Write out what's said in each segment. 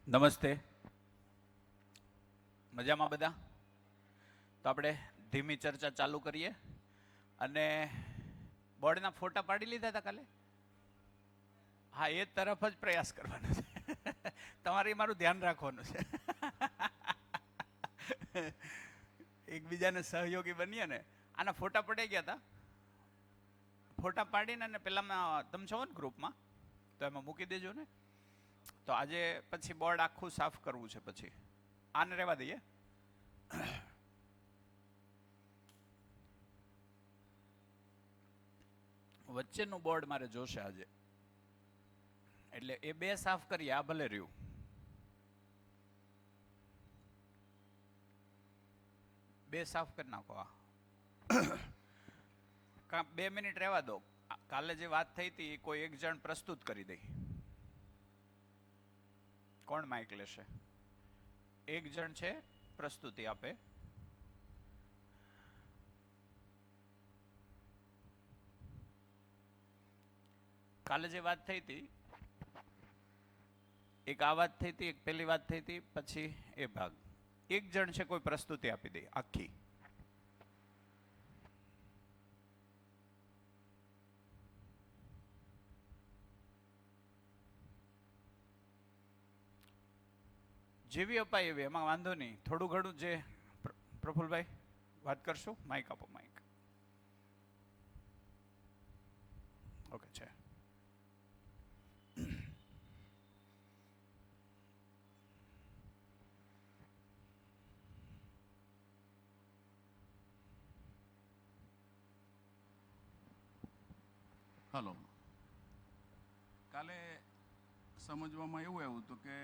નમસ્તે. મજામાં બધા? તો આપણે ધીમી ચર્ચા ચાલુ કરીએ. અને બોર્ડના ફોટા પાડી લીધા હતા કાલે? હા, એ તરફ જ પ્રયાસ કરવાનો છે. તમારે મારું ધ્યાન રાખવાનું છે. એકબીજાને સહયોગી બનીએ ને. આના ફોટા પડાઈ ગયા હતા. ફોટા પાડીને અને પેલામાં તમે છો ને ગ્રુપમાં, તો એમાં મૂકી દેજો ને. તો આજે પછી બોર્ડ આખું સાફ કરવું છે. પછી આને રહેવા દઈએ. વચ્ચેનું બોર્ડ મારે જોશે આજે, એટલે એ બે સાફ કરીએ. આ ભલે રહ્યું. બે સાફ કરી નાખો. આ 2 મિનિટ રહેવા દો. કાલે જે વાત થઈ હતી એ કોઈ એક જણ પ્રસ્તુત કરી દે. કોણ માઇક લેશે? એક જણ છે, પ્રસ્તુતિ આપે. કાલે જે વાત થઈ હતી, એક આ વાત થઈ હતી, એક પેલી વાત થઈ હતી, પછી એ ભાગ. એક જણ છે, કોઈ પ્રસ્તુતિ આપી દે આખી. જેવી અપાય એવી, એમાં વાંધો નહીં. થોડું ઘણું જે પ્રફુલભાઈ વાત કરશો. માઇક આપો. માઇક ઓકે છે. હલો. કાલે સમજવામાં એવું આવ્યું હતું કે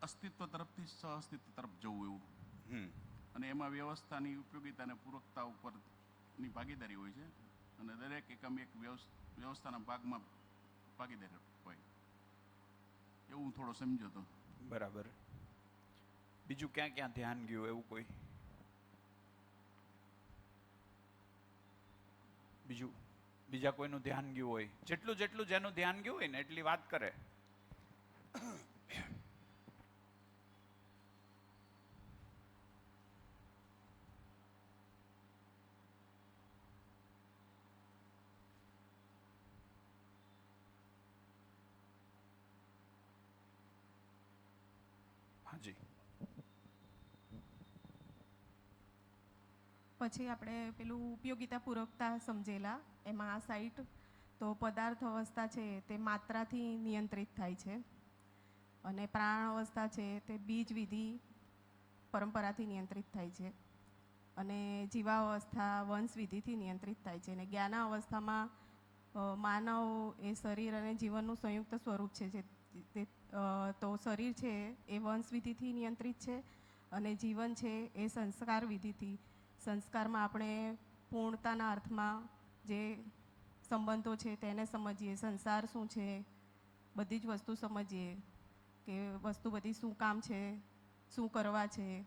અસ્તિત્વ તરફથી સહઅસ્તિત્વ તરફ જવું એવું, અને એમાં વ્યવસ્થાની ઉપયોગિતા અને પૂરકતા ઉપરની ભાગીદારી હોય છે, અને દરેક એકમ એક વ્યવસ્થાના ભાગમાં ભાગીદારી હોય એવું હું થોડો સમજ્યો હતો. બરાબર. બીજું ક્યાં ક્યાં ધ્યાન ગયું એવું કોઈ? બીજા કોઈનું ધ્યાન ગયું હોય? જેટલું જેનું ધ્યાન ગયું હોય ને એટલી વાત કરે. હાજી. પછી આપણે પેલું ઉપયોગિતા પૂરકતા સમજેલા. એમાં આ સાઇટ તો પદાર્થ અવસ્થા છે તે માત્રાથી નિયંત્રિત થાય છે, અને પ્રાણ અવસ્થા છે તે બીજ વિધિ પરંપરાથી નિયંત્રિત થાય છે, અને જીવાવસ્થા વંશ વિધિથી નિયંત્રિત થાય છે, અને જ્ઞાન અવસ્થામાં માનવ એ શરીર અને જીવનનું સંયુક્ત સ્વરૂપ છે. જે તો શરીર છે એ વંશ વિધિથી નિયંત્રિત છે, અને જીવન છે એ સંસ્કાર વિધિથી. સંસ્કારમાં આપણે પૂર્ણતાના અર્થમાં જે સંબંધો છે તેને સમજીએ, સંસાર શું છે, બધી જ વસ્તુ સમજીએ કે વસ્તુ બધી શું કામ છે, શું કરવા છે,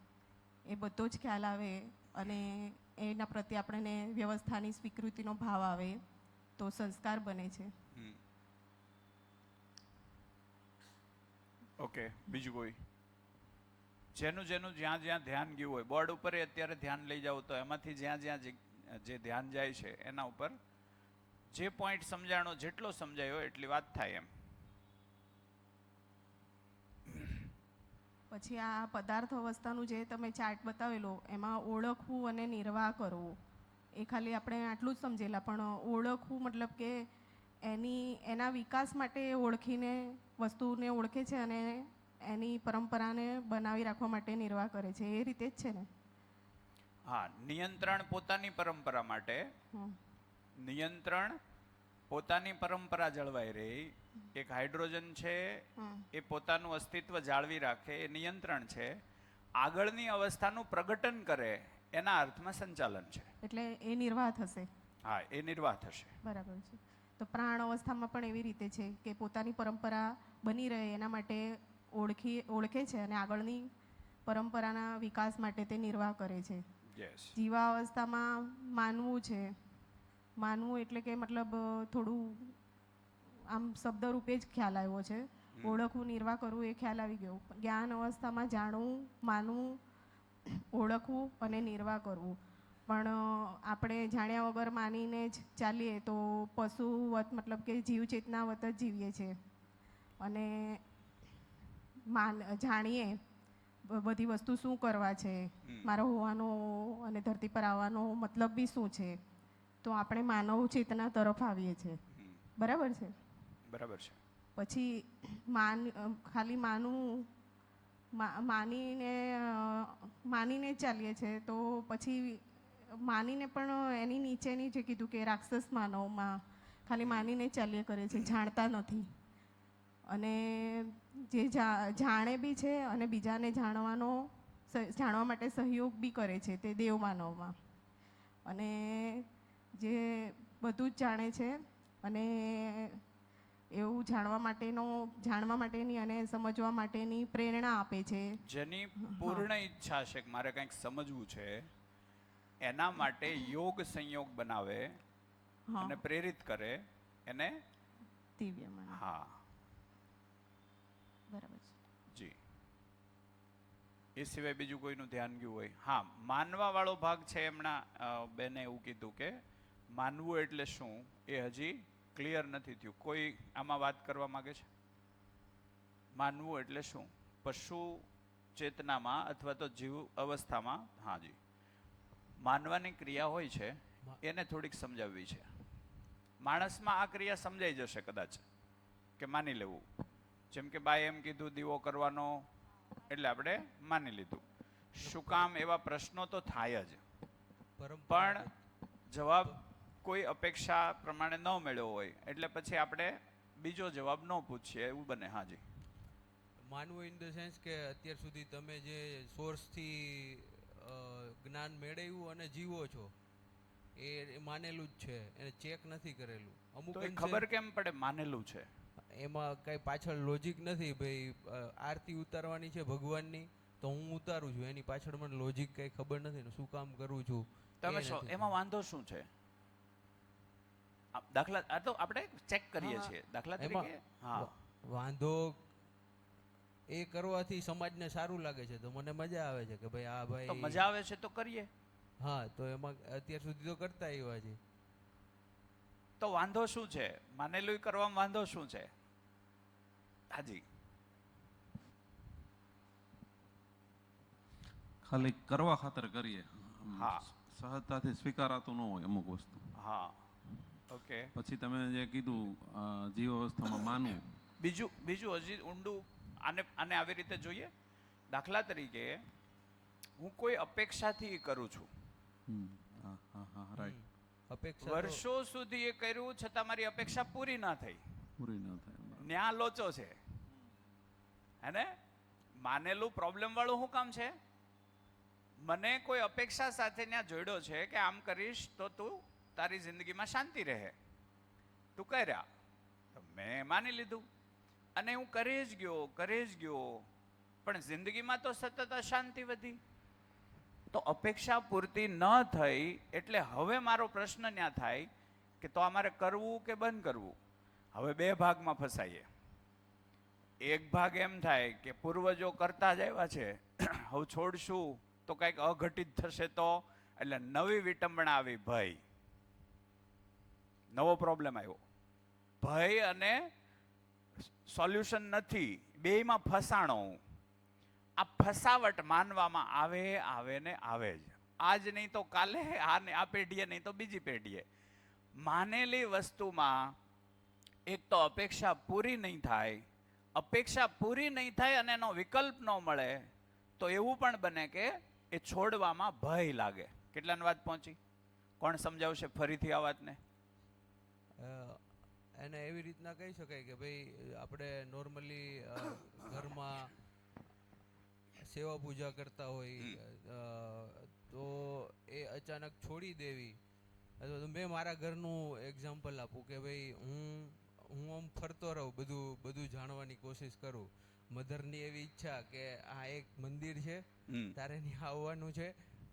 એ બધો જ ખ્યાલ આવે, અને એના પ્રત્યે આપણને વ્યવસ્થાની સ્વીકૃતિનો ભાવ આવે, તો સંસ્કાર બને છે. ઓકે. બીજું કોઈ? જેનું જ્યાં જ્યાં ધ્યાન ગયું હોય, બોર્ડ ઉપર અત્યારે ધ્યાન લઈ જાવ તો એમાંથી જ્યાં જે ધ્યાન જાય છે એના ઉપર જે પોઈન્ટ સમજાણો, જેટલો સમજાયો એટલી વાત થાય એમ. પછી આ પદાર્થ અવસ્થાનું જે તમે ચાર્ટ બતાવેલો, એમાં ઓળખવું અને નિર્વાહ કરવો, એ ખાલી આપણે આટલું જ સમજેલા. પણ ઓળખવું મતલબ કે એના વિકાસ માટે ઓળખીને વસ્તુને ઓળખે છે, અને એની પરંપરાને બનાવી રાખવા માટે નિર્વાહ કરે છે, એ રીતે જ છે ને? હા, નિયંત્રણ પોતાની પરંપરા માટે. નિયંત્રણ પોતાની પરંપરા જળવાઈ રહી. એક હાઇડ્રોજન છે એ પોતાનું અસ્તિત્વ જાળવી રાખે, એ નિયંત્રણ છે. આગળની અવસ્થાનું પ્રગટન કરે એના અર્થમાં સંચાલન છે. એટલે એ નિર્વાહ થશે. હા, એ નિર્વાહ થશે. બરાબર છે. તો પ્રાણ અવસ્થામાં પણ એવી રીતે છે કે પોતાની પરંપરા બની રહે એના માટે ઓળખે છે, અને આગળની પરંપરાના વિકાસ માટે તે નિર્વાહ કરે છે. જીવાવસ્થામાં માનવું છે. માનવું એટલે કે મતલબ થોડું આમ શબ્દ રૂપે જ ખ્યાલ આવ્યો છે, ઓળખવું, નિર્વાહ કરવું એ ખ્યાલ આવી ગયો. જ્ઞાન અવસ્થામાં જાણવું, માનવું, ઓળખવું અને નિર્વાહ કરવું. પણ આપણે જાણ્યા વગર માનીને જ ચાલીએ તો પશુવત મતલબ કે જીવ ચેતનાવત જ જીવીએ છીએ. અને જાણીએ બધી વસ્તુ શું કરવા છે, મારો હોવાનો અને ધરતી પર આવવાનો મતલબ બી શું છે, તો આપણે માનવ ચેતના તરફ આવીએ છીએ. બરાબર છે? બરાબર છે. પછી ખાલી માનીને ચાલીએ છીએ તો પછી માનીને પણ એની નીચેની જે કીધું કે રાક્ષસ માનવમાં ખાલી માનીને ચાલ્યા કરે છે, જાણતા નથી. અને જે જાણે બી છે અને બીજાને જાણવા માટે સહયોગ બી કરે છે, તે દેવ માનવમાં. અને જે બધું જ જાણે છે અને એવું જાણવા માટેની અને સમજવા માટેની પ્રેરણા આપે છે. જેની પૂર્ણ ઈચ્છા છે કે મારે કંઈક સમજવું છે, એના માટે યોગ સંયોગ બનાવે અને પ્રેરિત કરે એને દિવ્ય માનવ. હા, બરાબર છે. જી. એ સિવાય બીજું કોઈનું ધ્યાન ગયું હોય? હા, માનવા વાળો ભાગ છે. એમના બેને એવું કીધું કે માનવું એટલે શું એ હજી ક્લિયર નથી થયું. કોઈ આમાં વાત કરવા માંગે છે? માનવું એટલે શું? પશુ ચેતનામાં અથવા તો જીવ અવસ્થામાં. હા જી, માનવાની ક્રિયા હોય છે એને થોડીક સમજાવવી છે. માણસમાં આ ક્રિયા સમજાઈ જશે કદાચ કે માની લેવું. જેમ કે બાએ એમ કીધું દીવો કરવાનો એટલે આપણે માની લીધું. શું કામ? એવા પ્રશ્નો તો થાય જ, પણ જવાબ કોઈ અપેક્ષા પ્રમાણે ન મળ્યો હોય એટલે પછી આપણે બીજો જવાબ ન પૂછીએ, એવું બને. હાજી. માનવું ઇન ધ સેન્સ કે અત્યાર સુધી તમે જે સોર્સથી જ્ઞાન મેળવ્યું અને જીવો છો એ માનેલું જ છે, એને ચેક નથી કરેલું. અમુક તો એ ખબર કેમ પડે માનેલું છે? એમાં કઈ પાછળ લોજિક નથી. ભાઈ આરતી ઉતારવાની છે ભગવાનની તો હું ઉતારું છું, એની પાછળ મને લોજિક કઈ ખબર નથી ને શું કામ કરું છું. તમે એમાં વાંધો શું છે? દાખલા આ તો આપણે ચેક કરીએ છીએ. દાખલા તરીકે વાંધો એ કરવાથી સમાજને સારું લાગે છે તો મને મજા આવે છે કે ભાઈ આ ભાઈ તો મજા આવે છે તો કરીએ. હા, તો એમાં અત્યાર સુધી તો કરતા આવ્યા છે. તો વાંધો શું છે? માનેલું કરવામાં વાંધો શું છે? હાજી. ખાલી કરવા ખાતર કરીએ. હા, સહજતાથી સ્વીકારાતું ન હોય અમુક વસ્તુ. હા, ઓકે. પછી તમે જે કીધું જીવ અવસ્થામાં માનવું, બીજું હજી ઊંડું આને આવી રીતે જોઈએ. દાખલા તરીકે હું કોઈ અપેક્ષાથી કરું છું, વર્ષો સુધી એ કર્યું છતાં મારી અપેક્ષા પૂરી ના થઈ. ન્યા લોચો છે. હેને? માનેલું પ્રોબ્લેમ વાળું શું કામ છે? મને કોઈ અપેક્ષા સાથે ત્યાં જોડ્યો છે કે આમ કરીશ તો તું તારી જિંદગીમાં શાંતિ રહે, તું કર્યા, મેં માની લીધું અને હું કરી જ ગયો, પણ જિંદગીમાં તો સતત અશાંતિ વધી. તો અપેક્ષા પૂરતી ન થઈ એટલે હવે મારો પ્રશ્ન ત્યાં થાય કે તો અમારે કરવું કે બંધ કરવું? હવે બે ભાગમાં ફસાઈએ. એક ભાગ એમ થાય કે પૂર્વજો કરતા જ આવ્યા છે, હવે છોડશું તો કંઈક અઘટિત થશે તો, એટલે નવી વિટંબણા આવી, ભય. નવો પ્રોબ્લેમ આવ્યો, ભય અને સોલ્યુશન નથી, બેયમાં ફસાણો. આ ફસાવટ માનવામાં આવે ને આવે જ. આજ નહીં તો કાલે, આ પેઢીએ નહીં તો બીજી પેઢીએ. માનેલી વસ્તુમાં એક તો અપેક્ષા પૂરી નહીં થાય અને એનો વિકલ્પ ન મળે તો એવું પણ બને કે એ છોડવામાં ભય લાગે. કેટલાની વાત પહોંચી? કોણ સમજાવશે ફરીથી આ વાતને? એને એવી રીતના કહી શકાય કે ભાઈ આપણે નોર્મલી ઘરમાં સેવા પૂજા કરતા હોય તો એ અચાનક છોડી દેવી. અથવા તો મેં મારા ઘરનું એક્ઝામ્પલ આપું કે ભાઈ હું આમ ફરતો રહું, બધું જાણવાની કોશિશ કરું. મધરની એવી ઈચ્છા કે આ એક મંદિર છે, તારે ત્યાં આવવાનું છે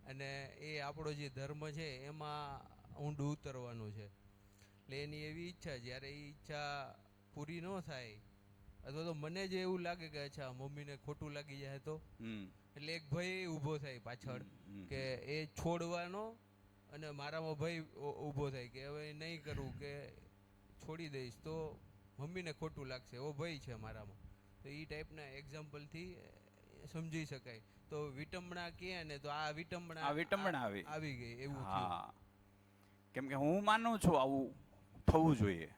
અને એ આપણો જે ધર્મ છે એમાં ઊંડું ઉતરવાનું છે. એટલે એની એવી ઈચ્છા, જ્યારે એ ઈચ્છા પૂરી ન થાય અથવા તો મને જે એવું લાગે કે અચ્છા મમ્મીને ખોટું લાગી જાય તો એટલે એક ભય ઊભો થાય પાછળ કે એ છોડવાનો, અને મારામાં ભય ઊભો થાય કે હવે નહીં કરવું, કે છોડી દઈશ તો મમ્મીને ખોટું લાગશે, એવો ભય છે મારામાં. તો એ ટાઈપના એક્ઝામ્પલથી સમજી શકાય. તો વિટંબણા કહે ને તો આ વિટંબણા આવી ગઈ એવું થયું. હા, કેમ કે હું માનું છું આવું થવું જોઈએ.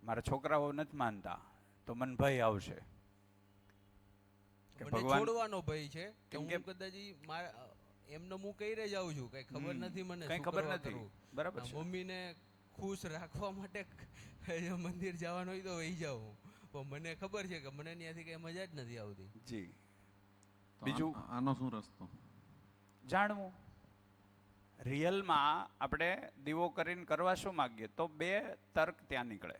મારા છોકરાઓ નથી માનતા તો મને ભય આવશે કે મને ભગવાન છોડવાનો ભય છે કે કેમ હું કે કદાચ એમને હું કહી જાઉં છું, કઈ ખબર નથી મને કઈ શું ખબર કરવા નથી. કરવું. બરાબર છે. મમ્મીને ખુશ રાખવા માટે મંદિર જવાનું હોય તો વહી જાઉં, પણ મને ખબર છે કે મને ત્યાંથી કઈ મજા જ નથી આવતી. જી. તો બીજું આનો શું રસ્તો? જાણવું. રિયલમાં આપણે દીવો કરીને કરવા શું માગીએ તો બે તર્ક ત્યાં નીકળે.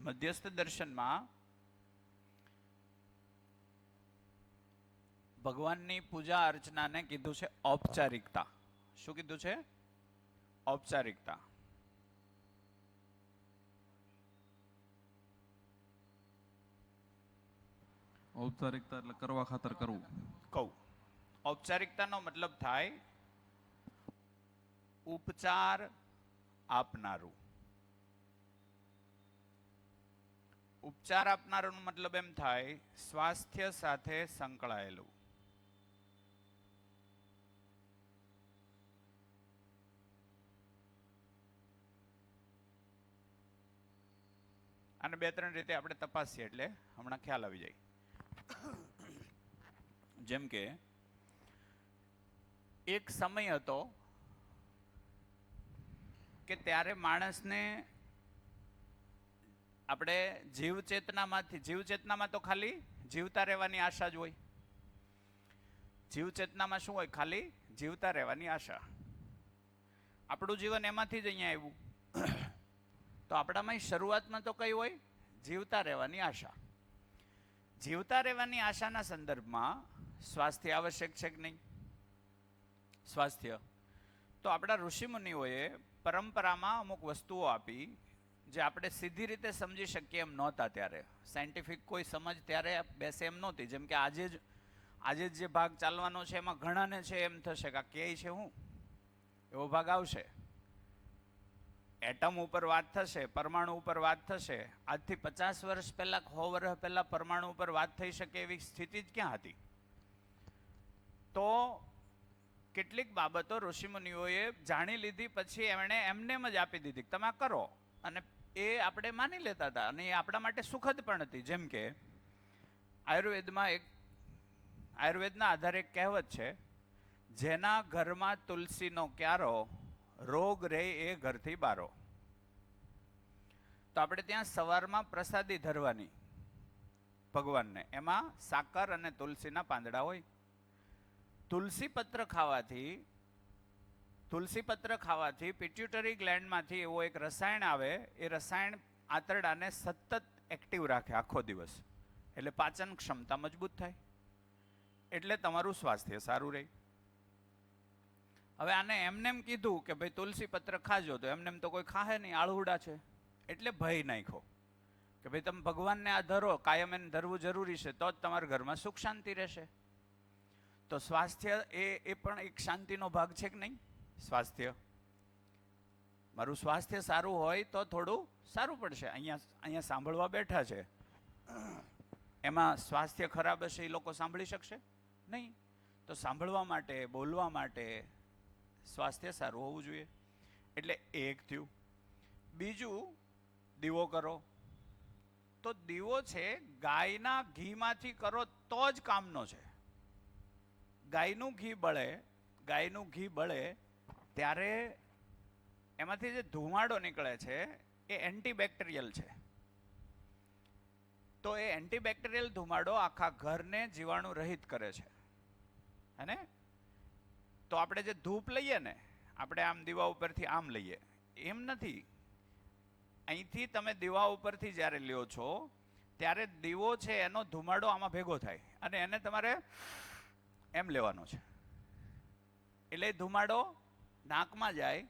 મધ્યસ્થ દર્શનમાં ભગવાનની પૂજા અર્ચનાને કીધું છે ઔપચારિકતા. શું કીધું છે? ઔપચારિકતા. ઔપચારિકતા એટલે કરવા ખાતર કરવું. કહું, ઔપચારિકતાનો મતલબ થાય ઉપચાર આપનારું. ઉપચાર આપનારું મતલબ એમ થાય સ્વાસ્થ્ય સાથે સંકળાયેલું. અને બે ત્રણ રીતે આપણે તપાસીએ એટલે હમણાં ખ્યાલ આવી જાય. જેમ કે એક સમય હતો કે ત્યારે માણસને આપણે જીવચેતનામાં તો ખાલી જીવતા રહેવાની આશા જ હોય. જીવચેતનામાં શું હોય? ખાલી જીવતા રહેવાની આશા. આપણું જીવન એમાંથી જ અહીંયા આવ્યું. તો આપણામાં શરૂઆતમાં તો કઈ હોય? જીવતા રહેવાની આશા. જીવતા રહેવાની આશાના સંદર્ભમાં સ્વાસ્થ્ય આવશ્યક છે કે નહીં? સ્વાસ્થ્ય. તો આપણા ઋષિમુનિઓએ પરંપરામાં અમુક વસ્તુઓ આપી જે આપણે સીધી રીતે સમજી શકીએ એમ નહોતા. ત્યારે સાયન્ટિફિક કોઈ સમજ ત્યારે બેસે એમ નહોતી. જેમ કે આજે જ જે ભાગ ચાલવાનો છે એમાં ઘણાને છે એમ થશે કે આ ક્યાંય છે હું, એવો ભાગ આવશે. એટમ ઉપર વાત થશે, પરમાણુ ઉપર વાત થશે. આજથી 50 વર્ષ પહેલા, 100 વર્ષ પહેલા પરમાણુ ઉપર વાત થઈ શકે એવી સ્થિતિ જ ક્યાં હતી? તો કેટલીક બાબતો ઋષિમુનિઓએ જાણી લીધી, પછી એમણે એમનેમ જ આપી દીધી તમે આ કરો, અને એ આપણે માની લેતા હતા અને એ આપણા માટે સુખદ પણ હતી. જેમ કે આયુર્વેદના આધારે એક કહેવત છે, જેના ઘરમાં તુલસીનો ક્યારો, રોગ રે એ ઘરથી બારો. તો આપણે ત્યાં સવારમાં પ્રસાદી ધરવાની ભગવાનને, એમાં સાકર અને તુલસીના પાંદડા હોય. તુલસી પત્ર ખાવાથી પિટ્યુટરી ગ્લેન્ડમાંથી એવો એક રસાયણ આવે, એ રસાયણ આંતરડાને સતત એક્ટિવ રાખે આખો દિવસ, એટલે પાચન ક્ષમતા મજબૂત થાય, એટલે તમારું સ્વાસ્થ્ય સારું રહે. હવે આને એમનેમ કીધું કે ભાઈ તુલસી પત્ર ખાજો, તો એમનેમ તો કોઈ ખાહે નહીં, આળહુડા છે. એટલે ભય નાખ્યો કે ભાઈ તમે ભગવાનને આ ધરો, કાયમ એને ધરવું જરૂરી છે, તો જ તમારા ઘરમાં સુખ શાંતિ રહેશે. તો સ્વાસ્થ્ય એ પણ એક શાંતિનો ભાગ છે કે નહીં? સ્વાસ્થ્ય, મારું સ્વાસ્થ્ય સારું હોય તો થોડું સારું પડશે. અહીંયા સાંભળવા બેઠા છે, એમાં સ્વાસ્થ્ય ખરાબ હશે, એ લોકો સાંભળી શકશે નહીં. તો સાંભળવા માટે, બોલવા માટે સ્વાસ્થ્ય સારું હોવું જોઈએ. એટલે એક થયું. બીજું, દીવો કરો. તો દીવો છે ગાયના ઘીમાંથી કરો તો જ કામનો છે. ગાયનું ઘી બળે ત્યારે એમાંથી જે ધુમાડો નીકળે છે એ એન્ટીબેક્ટેરિયલ છે. તો એ એન્ટીબેક્ટેરિયલ ધુમાડો આખા ઘરને જીવાણુ રહિત કરે છે. અને તો આપણે જે ધૂપ લઈએ ને, આપણે આમ દીવા ઉપરથી આમ લઈએ, એમ નથી. અહીંથી તમે દીવા ઉપરથી જ્યારે લ્યો છો ત્યારે દીવો છે એનો ધુમાડો આમાં ભેગો થાય અને એને તમારે એમ લેવાનો છે. એટલે ધુમાડો નાકમાં જાય,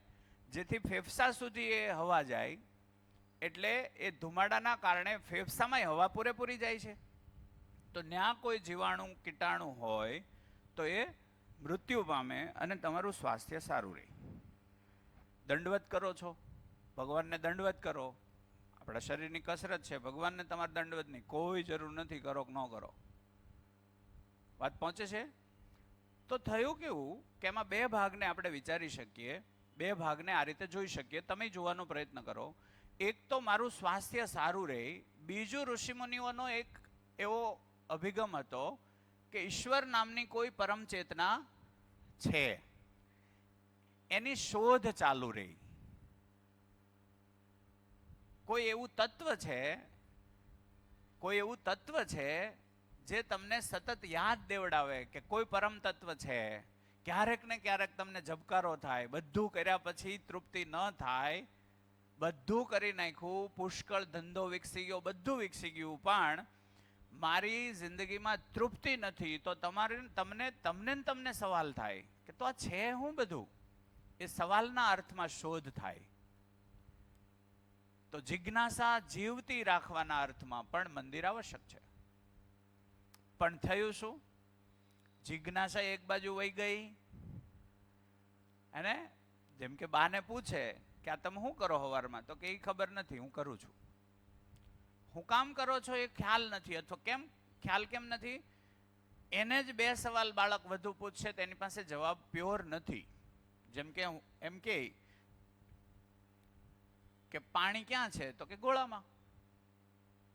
જેથી ફેફસા સુધી એ હવા જાય, એટલે એ ધુમાડાના કારણે ફેફસામાં હવા પૂરેપૂરી જાય છે. તો ત્યાં કોઈ જીવાણુ કીટાણુ હોય તો એ મૃત્યુ પામે અને તમારું સ્વાસ્થ્ય સારું રહે. દંડવત કરો છો, ભગવાનને દંડવત કરો. આપણા શરીરની કસરત છે, ભગવાનને તમારે દંડવતની કોઈ જરૂર નથી, કરો કે ન કરો. વાત પહોંચે છે? તો થયું કેવું કે એમાં બે ભાગને આપણે વિચારી શકીએ, બે ભાગને આ રીતે જોઈ શકીએ. તમે જોવાનો પ્રયત્ન કરો. એક તો મારું સ્વાસ્થ્ય સારું રહે, બીજું ઋષિમુનિઓનો એક એવો અભિગમ હતો કે ઈશ્વર નામની કોઈ પરમ ચેતના છે, એની શોધ ચાલુ રહી. કોઈ એવું તત્વ છે જે તમને સતત યાદ દેવડાવે કે કોઈ પરમ તત્વ છે. ક્યારેક ને ક્યારેક તમને ઝબકારો થાય, બધું કર્યા પછી તૃપ્તિ ન થાય, બધું કરી નાખ્યું, પુષ્કળ ધંધો વિકસી ગયો, બધું વિકસી ગયું, પણ મારી જિંદગીમાં તૃપ્તિ નથી. તો તમને સવાલ થાય કે તો આ છે હું બધું? એ સવાલના અર્થમાં શોધ થાય. તો જિજ્ઞાસા જીવતી રાખવાના અર્થમાં પણ મંદિર આવશ્યક છે. પણ થયું શું? જિજ્ઞાસા એક બાજુ વહી ગઈ, અને જેમ કે બાને પૂછે કે આ તમે શું કરો સવારમાં, તો કે એ ખબર નથી, હું કરું છું. હું કામ કરો છો એ ખ્યાલ નથી, અથવા કેમ ખ્યાલ કેમ નથી? એને જ બે સવાલ બાળક વધુ પૂછશે તેની પાસે જવાબ પ્યોર નથી. જેમ કે એમ કે પાણી ક્યાં છે, તો કે ગોળામાં.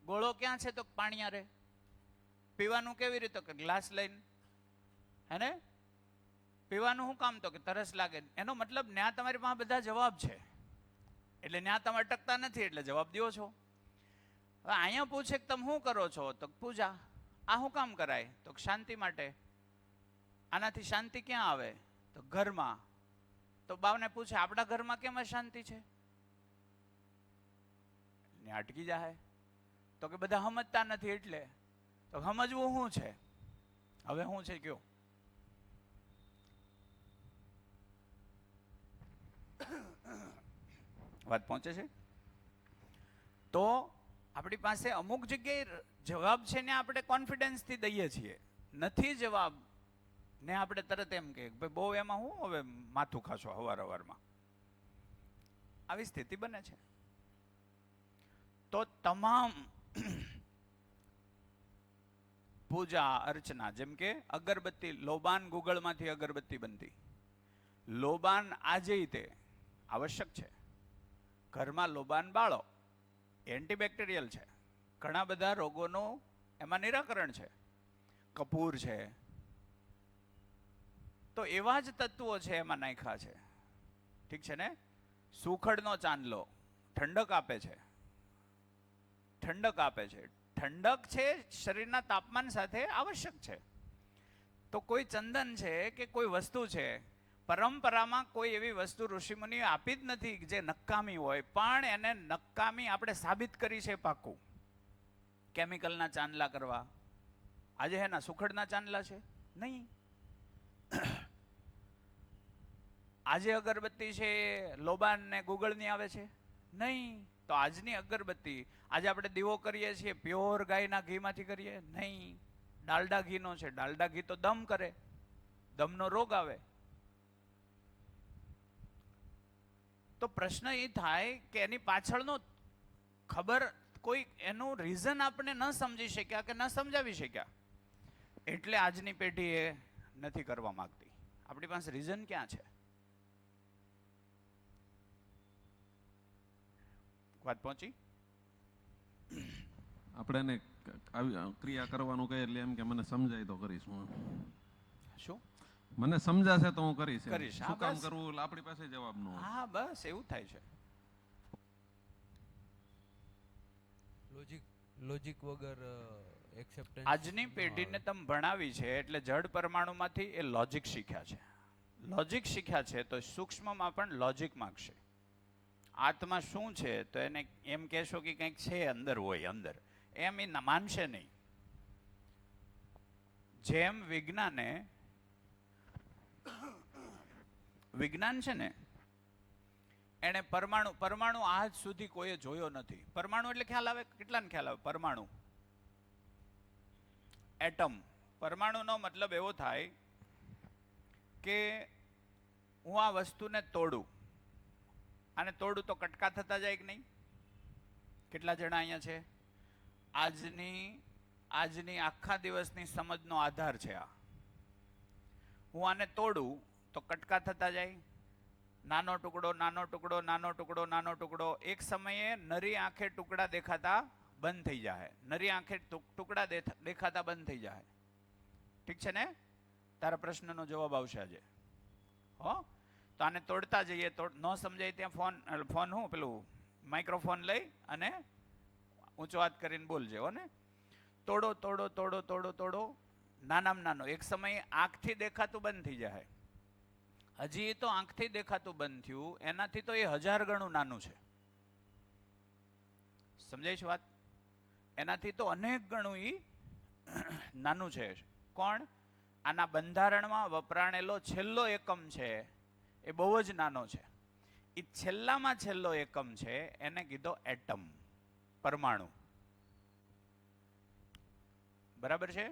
ગોળો ક્યાં છે, તો પાણી આરે. પીવાનું કેવી રીતે, કે ગ્લાસ લઈને. હે, પીવાનું શું કામ, તો કે તરસ લાગે. એનો મતલબ ન્યા તમારી પાસે બધા જવાબ છે, એટલે ન્યા તમે અટકતા નથી, એટલે જવાબ દો છો. હવે અહીંયા પૂછે કે તમે શું કરો છો, તો પૂજા. આ શું કામ કરાય, તો શાંતિ માટે. આનાથી શાંતિ ક્યાં આવે, તો ઘરમાં. તો બાવને પૂછે આપણા ઘરમાં કેમ અશાંતિ છે, ને અટકી જાય. તો કે બધા સમજતા નથી, એટલે. તો સમજવું શું છે, હવે શું છે કયો? વાત પહોંચે છે? તો આપણી પાસે અમુક જગ્યાએ જવાબ છે ને આપણે કોન્ફિડન્સથી દઈએ છીએ, નથી જવાબ ને આપણે તરત એમ કે ભાઈ બહુ એમાં હું હવે માથું ખાશો હવારમાં. આવી સ્થિતિ બને છે. તો તમામ પૂજા અર્ચના, જેમ કે અગરબત્તી, લોબાન ગુગળમાંથી અગરબત્તી બનતી. લોબાન આજે તે આવશ્યક છે. ઘરમાં લોબાન બાળો, એન્ટીબેક્ટેરિયલ છે, ઘણા બધા રોગોનું એમાં નિરાકરણ છે. કપૂર છે, તો એવા જ તત્વો છે એમાં નાખ્યા છે. ઠીક છે ને? સુખડનો ચાંદલો ઠંડક આપે છે. ઠંડક છે શરીરના તાપમાન સાથે આવશ્યક છે. તો કોઈ ચંદન છે કે કોઈ વસ્તુ છે, પરંપરામાં કોઈ એવી વસ્તુ ઋષિમુનિએ આપી જ નથી જે નકામી હોય, પણ એને નકામી આપણે સાબિત કરી છે પાકું. કેમિકલના ચાંદલા કરવા. આજે હેના સુખડના ચાંદલા છે નહીં. આજે અગરબત્તી છે લોબાન ને ગુગળની આવે છે નહીં. તો આજની અગરબત્તી, આજે આપણે દીવો કરીએ છીએ પ્યોર ગાયના ઘીમાંથી કરીએ નહીં, ડાલડા ઘીનો છે. ડાલડા ઘી તો દમ કરે, દમનો રોગ આવે. તો પ્રશ્ન એ થાય કે એની પાછળનો ખબર, કોઈ એનું રીઝન આપણે ન સમજી શક્યા કે ન સમજાવી શક્યા, એટલે આજની પેઢી એ નથી કરવા માંગતી. આપણી પાસે રીઝન ક્યાં છે? વાત પહોંચી? આપણે એને આવી ક્રિયા કરવાનું કહે એટલે એમ કે મને સમજાય તો કરીશ હું. શું મને સમજાશે તો હું કરીશ. કરીશ. હા, શું કામ બસ. કરવું એટલે આપણી પાસે જવાબ ન હોય. હા, બસ એવું થાય છે. લોજિક વગર એક્સેપ્ટન્સ. આજની પેઢીને તમે ભણાવી છે એટલે જડ પરમાણુમાંથી એ લોજિક શીખ્યા છે. લોજિક શીખ્યા છે તો સૂક્ષ્મમાં પણ લોજિક માંગશે. આત્મા શું છે તો એને એમ કહેશો કે કંઈક છે અંદર હોય અંદર, એમ એ માનશે નહીં. જેમ વિજ્ઞાન છે ને એણે પરમાણુ આજ સુધી કોઈએ જોયો નથી. પરમાણુ એટલે ખ્યાલ આવે, કેટલાને ખ્યાલ આવે પરમાણુ? એટમ. પરમાણુનો મતલબ એવો થાય કે હું આ વસ્તુને તોડું, આને તોડું તો કટકા થતા જાય કે નહીં? કેટલા જણા અહીંયા છે? આજની આખા દિવસની સમજનો આધાર છે આ. હું આને તોડું તો કટકા થતા જાય, નાનો ટુકડો નાનો ટુકડો નાનો ટુકડો નાનો ટુકડો, એક સમયે નરી આંખે ટુકડા દેખાતા બંધ થઈ જાય, નરી આંખે ટુકડા દેખાતા બંધ થઈ જાય. ઠીક છે ને? તારા પ્રશ્નનો જવાબ આવશે આજે. હો, તો આને તોડતા જઈએ. ન સમજાય ત્યાં ફોન હું પેલું માઇક્રોફોન લઈ અને ઊંચો હાથ કરીને બોલજે. હો ને? તોડો તોડો તોડો તોડો તોડો, નાનામાં નાનો, એક સમયે આંખથી દેખાતું બંધ થઈ જાય. હજી તો આંખથી દેખાતું બંધ થયું, એનાથી તો એ 1000 ગણું નાનું છે. સમજાય છે વાત? એનાથી તો અનેક ગણું એ નાનું છે. કોણ? આના બંધારણમાં વપરાણેલો છેલ્લો એકમ છે એ બહુ જ નાનો છે. એ છેલ્લામાં છેલ્લો એકમ છે એને કીધો એટમ, પરમાણુ. બરાબર છે?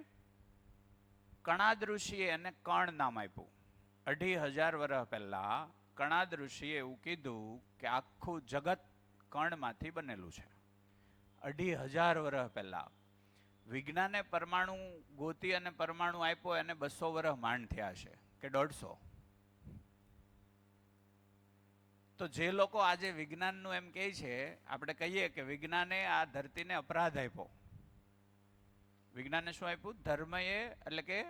કણાદ ઋષિએ એને કણ નામ આપ્યું. 2500 વર્ષ પહેલા કણાદ ઋષિએ એવું કીધું કે આખું જગત કણમાંથી બનેલું છે. 2500 વર્ષ પહેલા. વિજ્ઞાને પરમાણુ ગોતી અને પરમાણુ આપ્યો એને 200 વર્ષ માંડ થયા છે કે 150. તો જે લોકો આજે વિજ્ઞાનનું એમ કહે છે, આપણે કહીએ કે વિજ્ઞાને આ ધરતીને અપરાધ આપ્યો. વિજ્ઞાને શું આપ્યું? ધર્મએ એટલે કે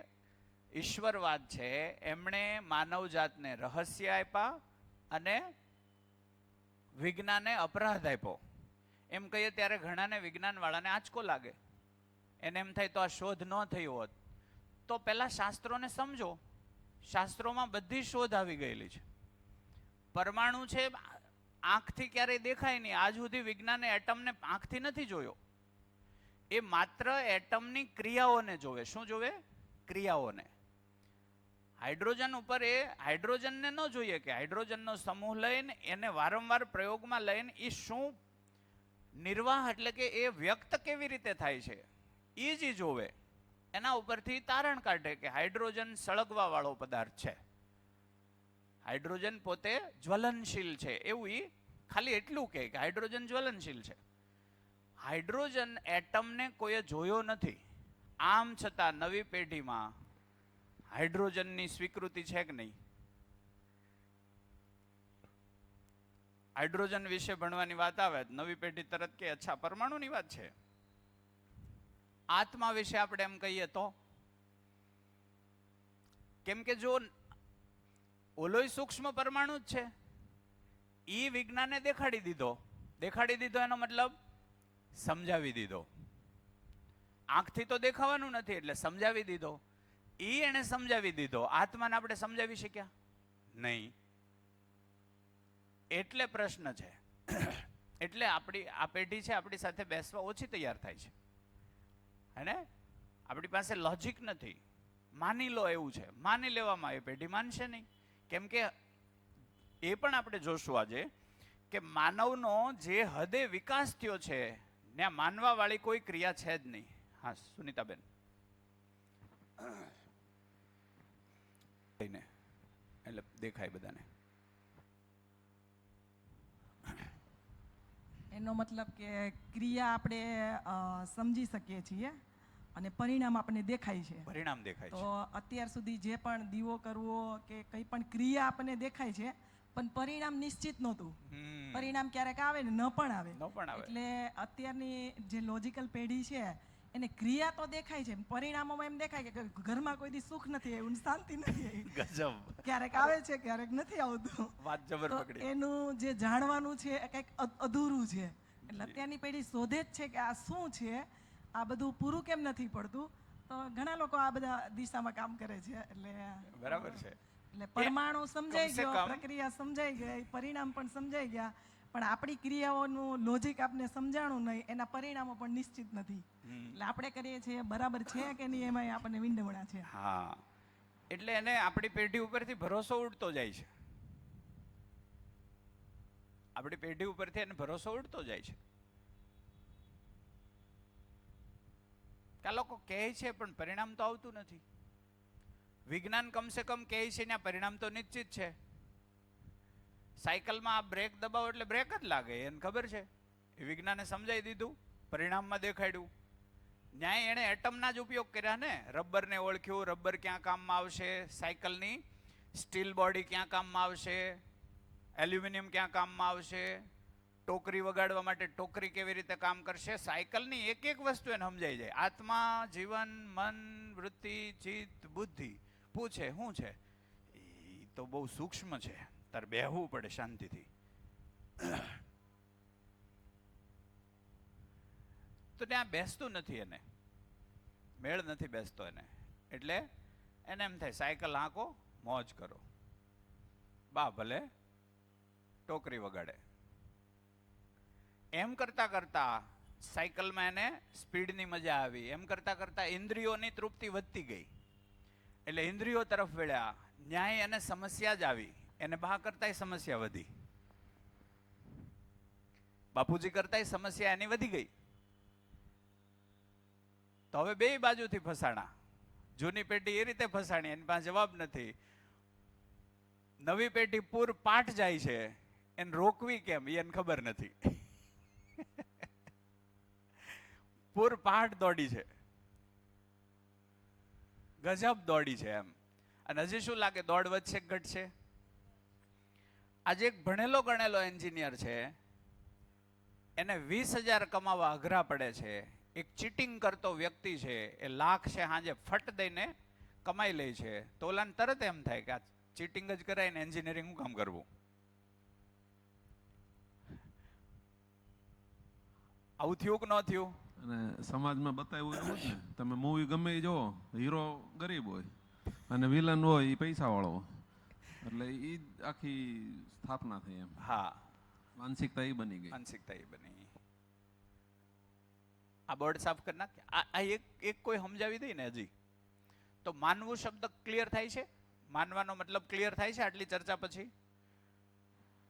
ઈશ્વરવાદ છે, એમણે માનવ જાતને રહસ્ય આપ્યા અને વિજ્ઞાને અપરાધ આપ્યો. એમ કહીએ ત્યારે ઘણાને વિજ્ઞાન વાળાને આંચકો લાગે. એને એમ થાય તો આ શોધ ન થઈ હોત. તો પહેલા શાસ્ત્રોને સમજો. શાસ્ત્રોમાં બધી શોધ આવી ગયેલી છે. પરમાણુ છે, આંખથી ક્યારેય દેખાય નહીં. આજ સુધી વિજ્ઞાને એટમને આંખથી નથી જોયો. એ માત્ર એટમની ક્રિયાઓને જોવે. શું જોવે? ક્રિયાઓને. હાઇડ્રોજન ઉપર એ હાઇડ્રોજનને ન જોઈએ કે હાઇડ્રોજનનો સમૂહ લઈને એને વારંવાર પ્રયોગમાં લઈને એ શું નિર્વાહ એટલે કે એ વ્યક્ત કેવી રીતે થાય છે એ જ જોવે. એના ઉપરથી તારણ કાઢે કે હાઇડ્રોજન સળગવા વાળો પદાર્થ છે, હાઇડ્રોજન પોતે જ્વલનશીલ છે. એવું એ ખાલી એટલું કહે કે હાઇડ્રોજન જ્વલનશીલ છે. હાઇડ્રોજન એટમને કોઈએ જોયો નથી. આમ છતાં નવી પેઢીમાં હાઇડ્રોજનની સ્વીકૃતિ છે કે નહીં? હાઇડ્રોજન વિશે ભણવાની વાત આવે નવી પેઢી તરત કે અચ્છા પરમાણુની વાત છે. આત્મા વિશે આપણે એમ કહીએ તો, કેમ કે જો ઓલોય સૂક્ષ્મ પરમાણુ જ છે, ઈ વિજ્ઞાને દેખાડી દીધો. દેખાડી દીધો એનો મતલબ સમજાવી દીધો. આંખથી તો દેખાવાનું નથી એટલે સમજાવી દીધો. ઈ એને સમજાવી દીધો. આત્માને આપણે સમજાવી શક્યા નહીં. એટલે પ્રશ્ન છે. એટલે આપણી આ પેઢી છે આપણી સાથે બેસવા ઓછી તૈયાર થાય છે. હે ને? આપણી પાસે લોજિક નથી. માની લો એવું છે, માની લેવામાં એ પેઢી માનશે નહીં. કેમ કે એ પણ આપણે જોશું આજે કે માનવનો જે હદે વિકાસ થયો છે ત્યાં માનવા વાળી કોઈ ક્રિયા છે જ નહીં. હા સુનીતાબેન. એટલે દેખાય બધાને. એનો મતલબ કે ક્રિયા આપણે સમજી શકીએ છીએ અને પરિણામ આપણને દેખાય છે. પરિણામ દેખાય છે. તો અત્યાર સુધી જે પણ દીવો કરવો કે કંઈ પણ ક્રિયા આપણને દેખાય છે પણ પરિણામ નિશ્ચિત નહોતું. પરિણામ ક્યારેક આવે ને ન પણ આવે. એટલે અત્યારની જે લોજિકલ પેઢી છે એને ક્રિયા તો દેખાય છે, પરિણામોમાં એમ દેખાય કે ઘરમાં કોઈ દી સુખ નથી આવ્યું, શાંતિ નથી આવી. ગજબ. ક્યારેક આવે છે ક્યારેક નથી આવતું. વાત જબર પકડી. એનું જે જાણવાનું છે એ કંઈક અધૂરું છે. એટલે અત્યારની પેઢી શોધે જ છે કે આ શું છે, આ બધું પૂરું કેમ નથી પડતું. તો ઘણા લોકો આ બધા દિશામાં કામ કરે છે. એટલે બરાબર છે. એટલે પરમાણુ સમજાઈ ગયો, પ્રક્રિયા સમજાઈ ગઈ, પરિણામ પણ સમજાઈ ગયા, પણ આપણી ક્રિયાઓનું લોજિક આપણે સમજાણું નહીં, એના પરિણામો પણ નિશ્ચિત નથી. એટલે આપણે કરીએ છીએ બરાબર છે કે નહીં એમાં આપણને વિંડવણા છે. હા, એટલે એને આપણી પેઢી ઉપરથી ભરોસો ઉડતો જાય છે. આપણી પેઢી ઉપરથી એને ભરોસો ઉડતો જાય છે. કે આ લોકો કહે છે પણ પરિણામ તો આવતું નથી. વિજ્ઞાન કમસે કમ કહે છે ને પરિણામ તો નિશ્ચિત છે. સાયકલમાં આ બ્રેક દબાવો એટલે બ્રેક જ લાગે, એને ખબર છે. એ વિજ્ઞાને સમજાવી દીધું, પરિણામમાં દેખાડ્યું. ન્યાય એણે એટમના જ ઉપયોગ કર્યા ને. રબરને ઓળખ્યું, રબર ક્યાં કામમાં આવશે, સાયકલની સ્ટીલ બોડી ક્યાં કામમાં આવશે, એલ્યુમિનિયમ ક્યાં કામમાં આવશે, ટોકરી વગાડવા માટે ટોકરી કેવી રીતે કામ કરશે. સાયકલની એક એક વસ્તુ એને સમજાઈ જાય. આત્મા, જીવન, મન, વૃત્તિ, ચિત્ત, બુદ્ધિ. પૂછે શું છે, એ તો બહુ સૂક્ષ્મ છે, તારે બેહવું પડે શાંતિથી. તો ત્યાં બેસતું નથી, એને મેળ નથી બેસતો એને. એટલે એને એમ થાય સાયકલ હાંકો, મોજ કરો. બા ભલે ટોકરી વગાડે. એમ કરતા કરતા સાયકલમાં એને સ્પીડની મજા આવી. એમ કરતા કરતા ઇન્દ્રિયોની તૃપ્તિ વધતી ગઈ. એટલે ઇન્દ્રિયો તરફ વળ્યા. ન્યાય એને સમસ્યા જ આવી. એને બા કરતાય સમસ્યા વધી. બાપુજી કરતાય સમસ્યા એની વધી ગઈ. તો હવે બે બાજુથી ફસાણા. જૂની પેઢી એ રીતે ફસાણી, એની પાસે જવાબ નથી. નવી પેઢી પૂર પાઠ જાય છે, એને રોકવી કેમ એને ખબર નથી. પૂર પાઠ દોડી છે, ગજબ દોડી છે એમ. અને હજી શું લાગે દોડ વધશે કે ઘટશે? આજે એક ભણેલો ગણેલો એન્જિનિયર છે, એને 20,000 કમાવા અઘરા પડે છે. એક ચીટિંગ કરતો વ્યક્તિ છે, એ લાખ છે હાજે ફટ દઈને કમાઈ લે છે. તો ઓલાને તરત એમ થાય કે આ ચીટિંગ જ કરાય ને એન્જિનિયરિંગ શું કામ કરવું. આવું થયું કે ન થયું? અને સમાજમાં બતાવ્યું એવું જ ને, તમે મૂવી ગમે એ જોવો, હીરો ગરીબ હોય અને વિલન હોય એ પૈસા વાળો હોય. એટલે એ આખી સ્થાપના થઈ એમ. હા, માનસિકતા એ બની ગઈ. માનસિકતા એ બની. આ બોર્ડ સાફ કરી નાખ. આ એક કોઈ સમજાવી દે ને હજી તો માનવું શબ્દ ક્લિયર થાય છે. માનવાનો મતલબ ક્લિયર થાય છે આટલી ચર્ચા પછી.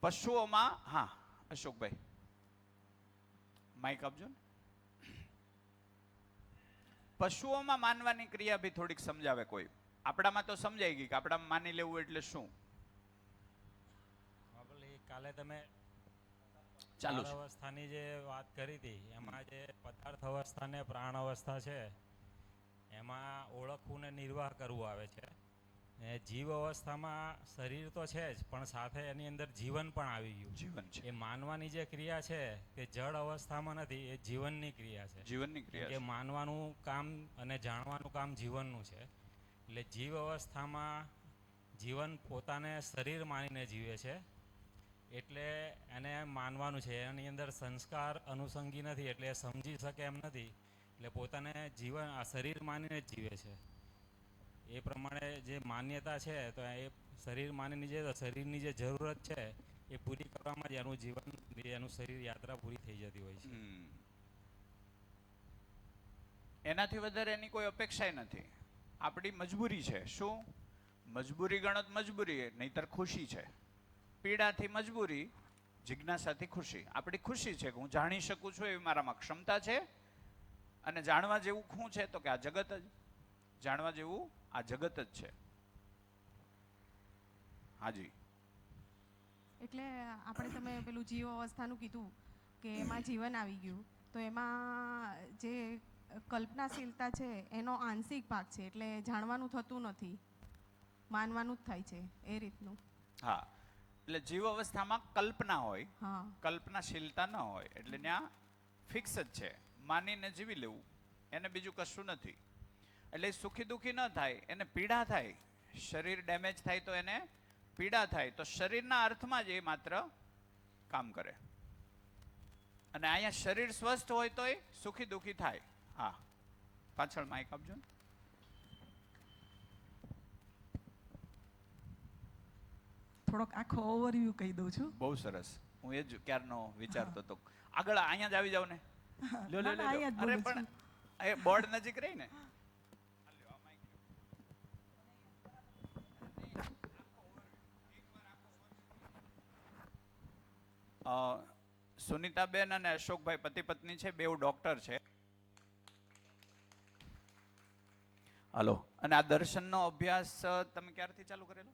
પશુઓમાં, હા અશોકભાઈ માઇક આપજો ને. પશુઓમાં માનવાની ક્રિયા બી થોડીક સમજાવે કોઈ. આપણામાં તો સમજાઈ ગઈ કે આપણામાં માની લેવું એટલે શું. કાલે તમે ચાલુ પ્રાણ છે. અવસ્થાની જે વાત કરી હતી, એમાં જે પદાર્થ અવસ્થા ને પ્રાણ અવસ્થા છે, એમાં ઓળખવું ને નિર્વાહ કરવું આવે છે. ને જીવ અવસ્થામાં શરીર તો છે જ, પણ સાથે એની અંદર જીવન પણ આવી ગયું. જીવન છે, એ માનવાની જે ક્રિયા છે તે જળ અવસ્થામાં નથી, એ જીવનની ક્રિયા છે. જીવનની કે ક્રિયા છે. માનવાનું કામ અને જાણવાનું કામ જીવનનું છે. એટલે જીવ અવસ્થામાં જીવન પોતાને શરીર માનીને જીવે છે, એટલે એને માનવાનું છે. એની અંદર સંસ્કાર અનુસંગી નથી, એટલે એ સમજી શકે એમ નથી, એટલે પોતાને જીવન આ શરીર માનીને જ જીવે છે. એ પ્રમાણે જે માન્યતા છે, તો એ શરીર માનીને જે શરીરની જે જરૂરત છે એ પૂરી કરવામાં જ એનું જીવન, એનું શરીર યાત્રા પૂરી થઈ જતી હોય છે. એનાથી વધારે એની કોઈ અપેક્ષા નથી. આપણી મજબૂરી છે. શું મજબૂરી ગણો તો મજબૂરી, નહીતર ખુશી છે. પીડાથી મજબૂરી, જિજ્ઞાસાથી ખુશી. આપણી ખુશી છે કે હું જાણી શકું છું, એવી મારામાં ક્ષમતા છે. અને જાણવા જેવું શું છે તો કે આ જગત જ. જાણવા જેવું આ જગત જ છે. હાજી. એટલે આપણે તમે પેલું જીવ અવસ્થાનું કીધું કે એમાં જીવન આવી ગયું, તો એમાં જે કલ્પનાશીલતા છે એનો આંશિક ભાગ છે, એટલે જાણવાનું થતું નથી, માનવાનું જ થાય છે એ રીતનું. હા, એટલે જીવ અવસ્થામાં કલ્પના હોય, હા, કલ્પનાશીલતા ન હોય. એટલે ત્યાં ફિક્સ જ છે, માનીને જીવી લેવું, એને બીજું કશું નથી. એટલે સુખી દુઃખી ન થાય, એને પીડા થાય. શરીર ડેમેજ થાય તો એને પીડા થાય, તો શરીરના અર્થમાં જ એ માત્ર કામ કરે. અને અહીંયા શરીર સ્વસ્થ હોય તોય સુખી દુઃખી થાય. હા, પાછળ માઇક આપજો ને. થોડોક આખો ઓવરવ્યૂ કહી દઉં છું. બહુ સરસ. હું એ જ ક્યારનો વિચારતો હતો. આગળ અહીંયા જ આવી જાવ ને. લ્યો, લ્યો, લ્યો. અહીંયા જ અરે બોલું પણ છું. એ બોર્ડ નજીક રહી ને. સુનિતાબેન અને અશોકભાઈ પતિ પત્ની છે, બેઉ ડોક્ટર છે. હલો. અને આ દર્શનનો અભ્યાસ તમે ક્યારથી ચાલુ કરેલો?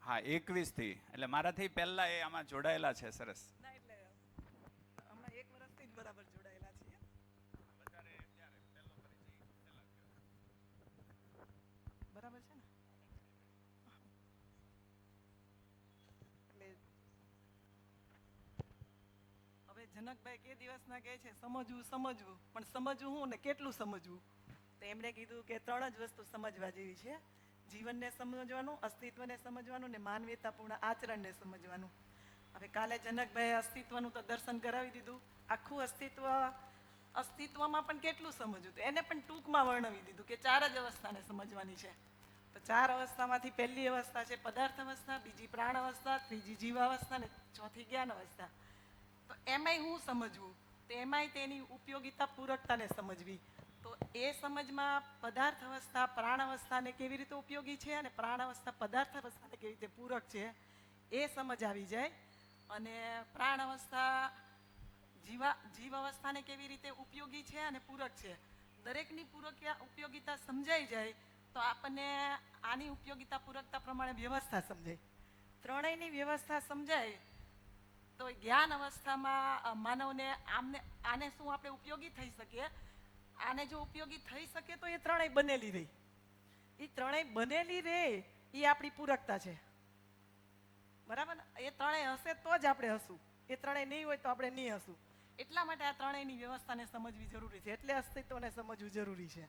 હા, 21 થી. એટલે મારાથી પહેલા એ આમાં જોડાયેલા છે. સરસ. હમણાં 1 વર્ષથી જ બરાબર જોડાયેલા છીએ. બરાબર છે ને? એટલે હવે જનકભાઈ કે દિવસના કહે છે સમજવું સમજવું, પણ સમજવું હું ને કેટલું સમજવું? તો એમણે કીધું કે 3 જ વસ્તુ સમજવા જેવી છે: જીવનને સમજવાનું, અસ્તિત્વને સમજવાનું ને માનવીયતાપૂર્ણ આચરણને સમજવાનું. હવે કાલે જનકભાઈએ અસ્તિત્વનું તો દર્શન કરાવી દીધું. આખું અસ્તિત્વમાં પણ કેટલું સમજવું, તો એને પણ ટૂંકમાં વર્ણવી દીધું કે 4 જ અવસ્થાને સમજવાની છે. તો 4 અવસ્થામાંથી પહેલી અવસ્થા છે પદાર્થ અવસ્થા, બીજી પ્રાણ અવસ્થા, ત્રીજી જીવ અવસ્થા ને ચોથી જ્ઞાન અવસ્થા. તો એમાંય હું સમજવું, તો એમાંય તેની ઉપયોગિતા પૂરકતાને સમજવી. તો એ સમજમાં પદાર્થ અવસ્થા પ્રાણ અવસ્થાને કેવી રીતે ઉપયોગી છે અને પ્રાણ અવસ્થા પદાર્થ અવસ્થાને કેવી રીતે પૂરક છે એ સમજ આવી જાય. અને પ્રાણ અવસ્થા જીવ અવસ્થાને કેવી રીતે ઉપયોગી છે અને પૂરક છે, દરેકની ઉપયોગિતા સમજાઈ જાય તો આપણને આની ઉપયોગિતા પૂરકતા પ્રમાણે વ્યવસ્થા સમજાય. ત્રણેયની વ્યવસ્થા સમજાય તો જ્ઞાન અવસ્થામાં માનવને આને શું આપણે ઉપયોગી થઈ શકીએ, આને જો ઉપયોગી થઈ શકે તો એ ત્રણેય બનેલી રહી. એ ત્રણેય બનેલી રહે એ આપણી પૂરકતા છે. બરાબર ને? એ ત્રણેય હશે તો જ આપણે હશું, એ ત્રણેય નહીં હોય તો આપણે નહીં હશું. એટલા માટે આ ત્રણેયની વ્યવસ્થાને સમજવી જરૂરી છે, એટલે અસ્તિત્વને સમજવું જરૂરી છે.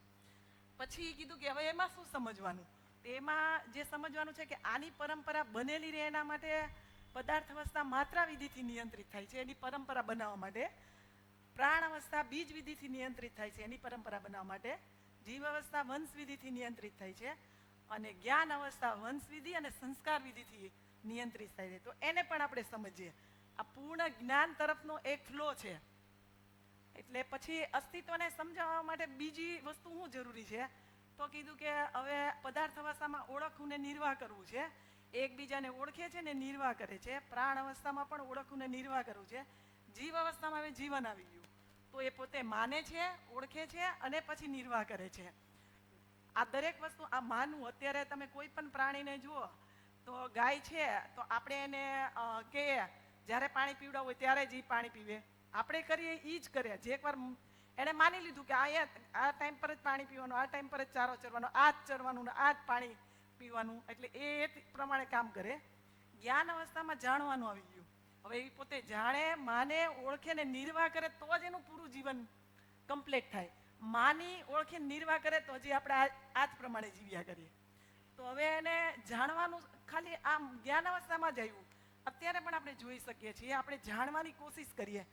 પછી કીધું કે હવે એમાં શું સમજવાનું? એમાં જે સમજવાનું છે કે આની પરંપરા બનેલી રહે એના માટે પદાર્થ અવસ્થા માત્રા વિધિથી નિયંત્રિત થાય છે, એની પરંપરા બનાવવા માટે. પ્રાણ અવસ્થા બીજ વિધિથી નિયંત્રિત થાય છે, એની પરંપરા બનાવવા માટે. જીવ અવસ્થા વંશ વિધિથી નિયંત્રિત થાય છે, અને જ્ઞાન અવસ્થા વંશ વિધિ અને સંસ્કાર વિધિથી નિયંત્રિત થાય છે. તો એને પણ આપણે સમજીએ. આ પૂર્ણ જ્ઞાન તરફનો એક ફ્લો છે. એટલે પછી અસ્તિત્વને સમજાવવા માટે બીજી વસ્તુ શું જરૂરી છે? તો કીધું કે હવે પદાર્થ અવસ્થામાં ઓળખવું ને નિર્વાહ કરવું છે, એકબીજાને ઓળખે છે ને નિર્વાહ કરે છે. પ્રાણ અવસ્થામાં પણ ઓળખવું ને નિર્વાહ કરવું છે. જીવ અવસ્થામાં હવે જીવન આવી ગયું તો એ પોતે માને છે, ઓળખે છે અને પછી નિર્વાહ કરે છે. આ દરેક વસ્તુ આ માનવું. અત્યારે તમે કોઈ પણ પ્રાણીને જુઓ તો ગાય છે તો આપણે એને કહીએ જ્યારે પાણી પીવડાવવું હોય ત્યારે જ એ પાણી પીવે. આપણે કરીએ એ જ કરે. જે એકવાર એણે માની લીધું કે આ ટાઈમ પર જ પાણી પીવાનું, આ ટાઈમ પર જ ચારો ચરવાનો, આ જ ચરવાનું ને આ જ પાણી પીવાનું, એટલે એ પ્રમાણે કામ કરે. જ્ઞાન અવસ્થામાં જાણવાનું આવી ગયું. હવે એ પોતે જાણે, માને, ઓળખે ને નિર્વાહ કરે તો જ એનું પૂરું જીવન કમ્પ્લીટ થાય. માની, ઓળખે, નિર્વાહ કરે તો હજી આપણે આ જ પ્રમાણે જીવ્યા કરીએ. તો હવે એને જાણવાનું ખાલી આમ જ્ઞાન અવસ્થામાં જ આવ્યું. અત્યારે પણ આપણે જોઈ શકીએ છીએ, આપણે જાણવાની કોશિશ કરીએ,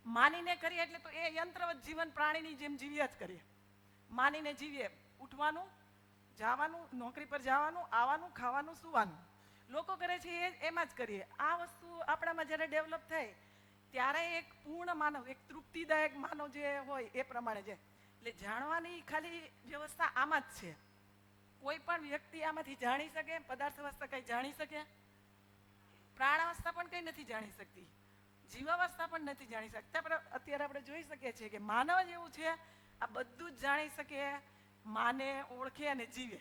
માનીને કરીએ એટલે તો એ યંત્રવત જીવન પ્રાણીની જેમ જીવ્યા જ કરીએ. માનીને જીવીએ, ઉઠવાનું, જવાનું, નોકરી પર જવાનું, આવવાનું, ખાવાનું, સૂવાનું. લોકો કરે છે એમાં જ કરીએ. આ વસ્તુ આપણામાં જ્યારે ડેવલપ થાય ત્યારે એક પૂર્ણ માનવ, એક તૃપ્તિદાયક માનવ જે હોય એ પ્રમાણે છે. એટલે જાણવાની ખાલી વ્યવસ્થા આમાં જ છે. કોઈ પણ વ્યક્તિ આમાંથી જાણી શકે? પદાર્થ અવસ્થા કંઈ જાણી શકે? પ્રાણ અવસ્થા પણ કંઈ નથી જાણી શકતી, જીવાવસ્થા પણ નથી જાણી શકતા. પણ અત્યારે આપણે જોઈ શકીએ છીએ કે માનવ જ એવું છે, આ બધું જ જાણી શકે, માને, ઓળખે અને જીવે.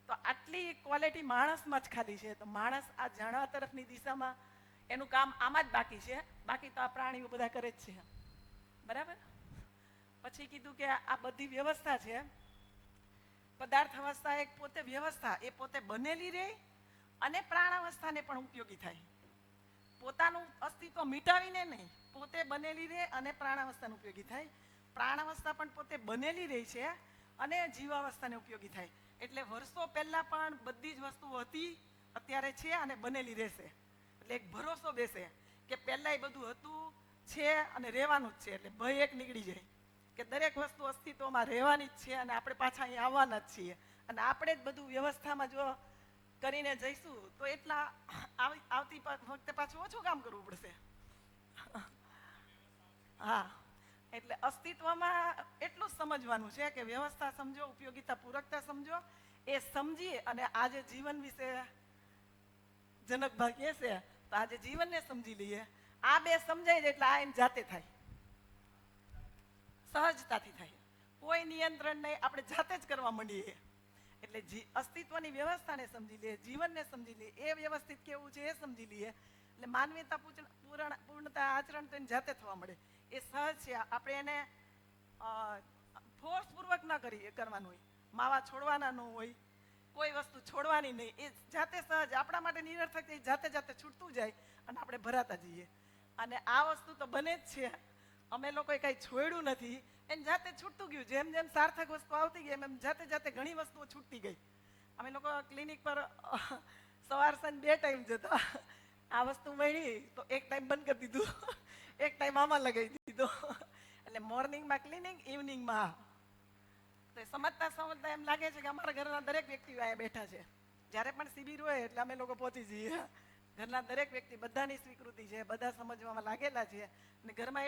તો આટલી ક્વોલિટી માણસમાં જ ખાલી છે. તો માણસ આ જાણવા તરફની દિશામાં એનું કામ આમાં જ બાકી છે. બાકી તો આ પ્રાણીઓ બધા કરે જ છે. બરાબર? પછી કીધું કે આ બધી વ્યવસ્થા છે. પદાર્થ અવસ્થા એક પોતે વ્યવસ્થા, એ પોતે બનેલી રહે અને પ્રાણ અવસ્થાને પણ ઉપયોગી થાય. પોતાનું અસ્તિત્વ મિટાવીને નહીં, પોતે બનેલી રહે અને પ્રાણ અવસ્થાને ઉપયોગી થાય. પ્રાણ અવસ્થા પણ પોતે બનેલી રહી છે અને જીવાવસ્થાને ઉપયોગી થાય. એટલે વર્ષો પહેલા પણ બધી જ વસ્તુ હતી, અત્યારે છે અને બનેલી રહેશે. એટલે એક ભરોસો બેસે કે પહેલા એ બધું હતું, છે અને રહેવાનું જ છે. એટલે ભય એક નીકળી જાય કે દરેક વસ્તુ અસ્તિત્વમાં રહેવાની જ છે અને આપણે પાછા અહીં આવવાના જ છીએ. અને આપણે જ બધું વ્યવસ્થામાં જો કરીને જઈશું તો એટલા આવતી વખતે પાછું ઓછું કામ કરવું પડશે. હા, એટલે અસ્તિત્વમાં એટલું જ સમજવાનું છે કે વ્યવસ્થા સમજો, ઉપયોગિતા પૂરકતા સમજો. એ સમજી અને આજે જીવન વિશે જનકભાઈ કહે છે તો આજે જીવનને સમજી લઈએ. આ બે સમજાય જાય એટલે આ એની જાતે થાય, સહજતાથી થાય, કોઈ નિયંત્રણ નહીં, આપણે જાતે જ કરવા માંડીએ. એટલે અસ્તિત્વની વ્યવસ્થાને સમજી લઈએ, જીવનને સમજી લઈએ, એ વ્યવસ્થિત કેવું છે એ સમજી લઈએ, એટલે માનવીયતા પૂર્ણતા આચરણ તો એની જાતે થવા મળે. એ સહજ છે. આપણે એને ફોર્સપૂર્વક ન કરવાનું હોય, માવા છોડવાના ન હોય, કોઈ વસ્તુ છોડવાની નહીં, એ જાતે સહજ આપણા માટે નિરર્થક એ જાતે જાતે છૂટતું જાય અને આપણે ભરાતા જઈએ. અને આ વસ્તુ તો બને જ છે. અમે લોકોએ કંઈ છોડ્યું નથી, એને જાતે છૂટતું ગયું. જેમ જેમ સાર્થક વસ્તુ આવતી ગઈ એમ જાતે જાતે ઘણી વસ્તુઓ છૂટતી ગઈ. અમે લોકો ક્લિનિક પર સવાર સાંજ 2 ટાઈમ જતા. આ વસ્તુ મળી તો એક ટાઈમ બંધ કરી દીધું, એક ટાઈમ આમાં લગાવી દીધો. એટલે મોર્નિંગમાં ક્લિનિક, ઇવનિંગમાં. તો સમજતા એમ લાગે છે કે અમારા ઘરના દરેક વ્યક્તિઓ અહીંયા બેઠા છે. જ્યારે પણ શિબિર હોય એટલે અમે લોકો પહોંચી જઈએ. ઘરના દરેક વ્યક્તિ, બધાની સ્વીકૃતિ છે, બધા સમજવામાં લાગેલા છે. અને ઘરમાં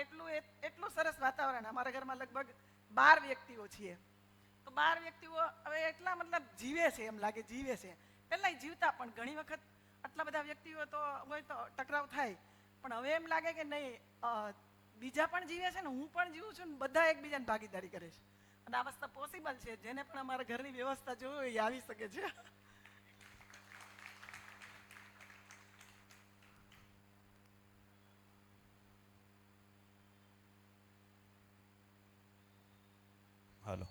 એટલું સરસ વાતાવરણ. અમારા ઘરમાં લગભગ 12 વ્યક્તિઓ છીએ. તો 12 વ્યક્તિઓ હવે એટલા મતલબ જીવે છે, એમ લાગે જીવે છે. પહેલાં જીવતા, પણ ઘણી વખત આટલા બધા વ્યક્તિઓ તો હોય તો ટકરાવ થાય. પણ હવે એમ લાગે કે નહીં, બીજા પણ જીવે છે ને હું પણ જીવું છું ને, બધા એકબીજાને ભાગીદારી કરે છે. અને આ વસ્તુ પોસિબલ છે. જેને પણ અમારા ઘરની વ્યવસ્થા જોવી હોય એ આવી શકે છે. હાલો.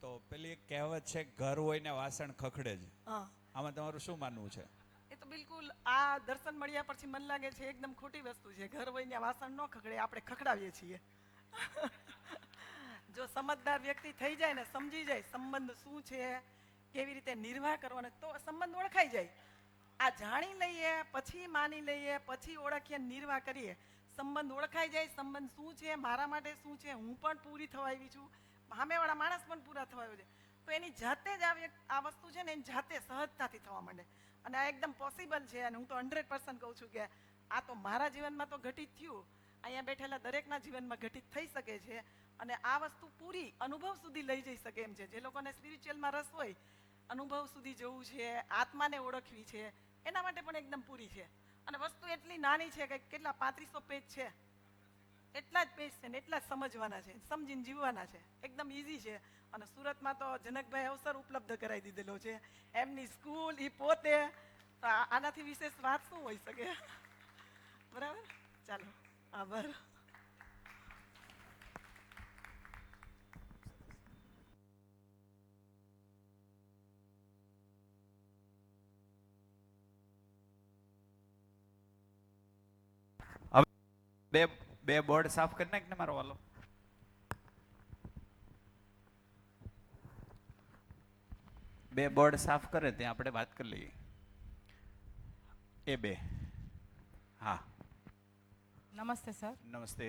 તો પેલી એક કહેવત છે, ઘર હોય ને વાસણ ખખડે જ. આમાં તમારું શું માનવું છે? એ તો બિલકુલ આ દર્શન મળ્યા પછી મને લાગે છે એકદમ ખોટી વસ્તુ છે. ઘર હોય ને વાસણ ન ખખડે, આપણે ખખડાવીએ છીએ. જો સમજદાર વ્યક્તિ થઈ જાય ને, સમજી જાય સંબંધ શું છે, કેવી રીતે નિર્વાહ કરવાનો, તો સંબંધ ઓળખાઈ જાય. આ જાણી લઈએ, પછી માની લઈએ, પછી ઓળખીએ, નિર્વાહ કરીએ. સંબંધ ઓળખાઈ જાય, સંબંધ શું છે, મારા માટે શું છે, હું પણ પૂરી થવા આવી છું, સામેવાળા માણસ પણ પૂરા થવા આવ્યો છે. તો એની જાતે જ આ વસ્તુ છે ને એની જાતે સહજતાથી થવા માંડે. અને આ એકદમ પોસિબલ છે. અને હું તો 100% કહું છું કે આ તો મારા જીવનમાં તો ઘટિત થયું, અહીંયા બેઠેલા દરેકના જીવનમાં ઘટિત થઈ શકે છે. અને આ વસ્તુ પૂરી અનુભવ સુધી લઈ જઈ શકે એમ છે. જે લોકોને સ્પિરિચ્યુઅલમાં રસ હોય, અનુભવ સુધી જવું છે, આત્માને ઓળખવી છે, એના માટે પણ એકદમ પૂરી છે. અને વસ્તુ એટલી નાની છે કે કેટલા 3500 પેજ છે, એટલા જ પેજ છે ને એટલા જ સમજવાના છે, સમજીને જીવવાના છે. એકદમ ઇઝી છે. અને સુરતમાં તો જનકભાઈ અવસર ઉપલબ્ધ કરાવી દીધેલો છે, એમની સ્કૂલ, એ પોતે. આનાથી વિશેષ વાત શું હોઈ શકે? બરાબર, ચાલો, આભાર. બે બોર્ડ સાફ કરી નાખ ને મારો વાલો. બે બોર્ડ સાફ કરે ત્યાં આપણે વાત કરી લઈએ. એ બે. હા, નમસ્તે સર. નમસ્તે.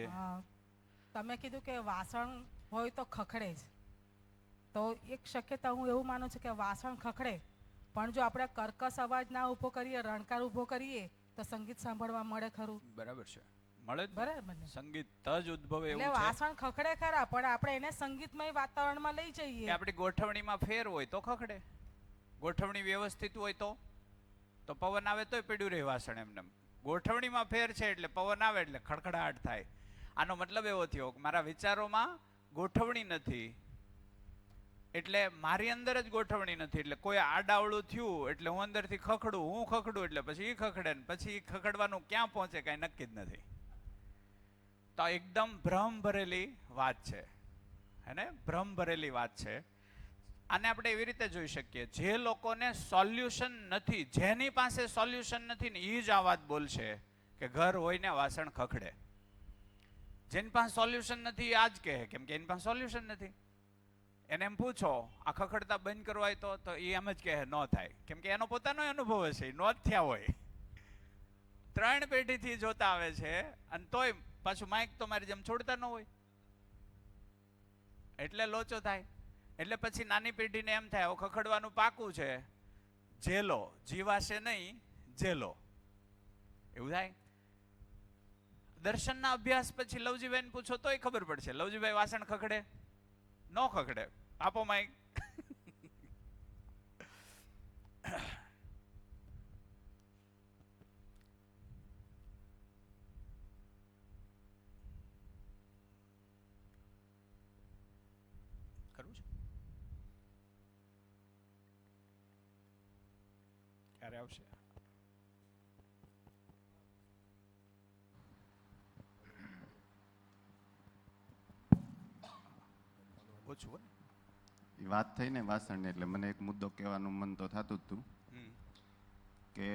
તમે કીધું કે વાસણ હોય તો ખખડે જ, તો એક શક્યતા હું એવું માનું છું કે વાસણ ખખડે, પણ જો આપણે કર્કશ અવાજ ના ઊભો કરીએ, રણકાર ઊભો કરીએ, તો સંગીત સાંભળવા મળે ખરું? બરાબર છે, મળે જ. બરાબર ને? સંગીત જ ઉદ્ભવે એવું એટલે છે. વાસણ ખખડે ખરા, પણ આપણે એને સંગીતમય વાતાવરણમાં લઈ કે જઈએ. આપણી ગોઠવણીમાં ફેર હોય તો ખખડે, ગોઠવણી વ્યવસ્થિત હોય તો પવન આવે તોય પડ્યું રહે વાસણ એમને. ગોઠવણીમાં ફેર છે એટલે પવન આવે એટલે ખડખડાટ થાય. આનો મતલબ એવો થયો કે મારા વિચારોમાં ગોઠવણી નથી, એટલે મારી અંદર જ ગોઠવણી નથી. એટલે કોઈ આડાવડું થયું એટલે હું અંદરથી ખખડું, હું ખખડું એટલે પછી એ ખખડે, ને પછી એ ખખડવાનું ક્યાં પહોંચે કાંઈ નક્કી જ નથી. તો એકદમ ભ્રમ ભરેલી વાત છે, હે ને? ભ્રમ ભરેલી વાત છે. આને આપણે એવી રીતે જોઈ શકીએ, જે લોકોને સોલ્યુશન નથી, જેની પાસે સોલ્યુશન નથી ને એ જ આ વાત બોલશે કે ઘર હોય ને વાસણ ખખડે. જેની પાસે સોલ્યુશન નથી આ જ કહે, કેમ કે એની પાસે સોલ્યુશન નથી. એને એમ પૂછો આ ખખડતા બંધ કરવા હોય તો એ એમ જ કહે ન થાય, કેમ કે એનો પોતાનો અનુભવ હશે, નો જ થયા હોય. 3 પેઢીથી જોતા આવે છે અને તોય પાછું માઇક તો મારી જેમ છોડતા ન હોય, એટલે લોચો થાય. એટલે પછી નાની પેઢીને એમ થાય હવે ખખડવાનું પાકું છે, જેલો જીવાશે નહીં, જેલો, એવું થાય. દર્શનના અભ્યાસ પછી લવજીભાઈને પૂછો તોય ખબર પડશે. લવજીભાઈ વાસણ ખખડે? ન ખખડે. આપો માઇક. ક્યારે આવશે? ઓછું હોય એ વાત થઈ ને વાસણની, એટલે મને એક મુદ્દો કહેવાનું મન તો થતું જ હતું કે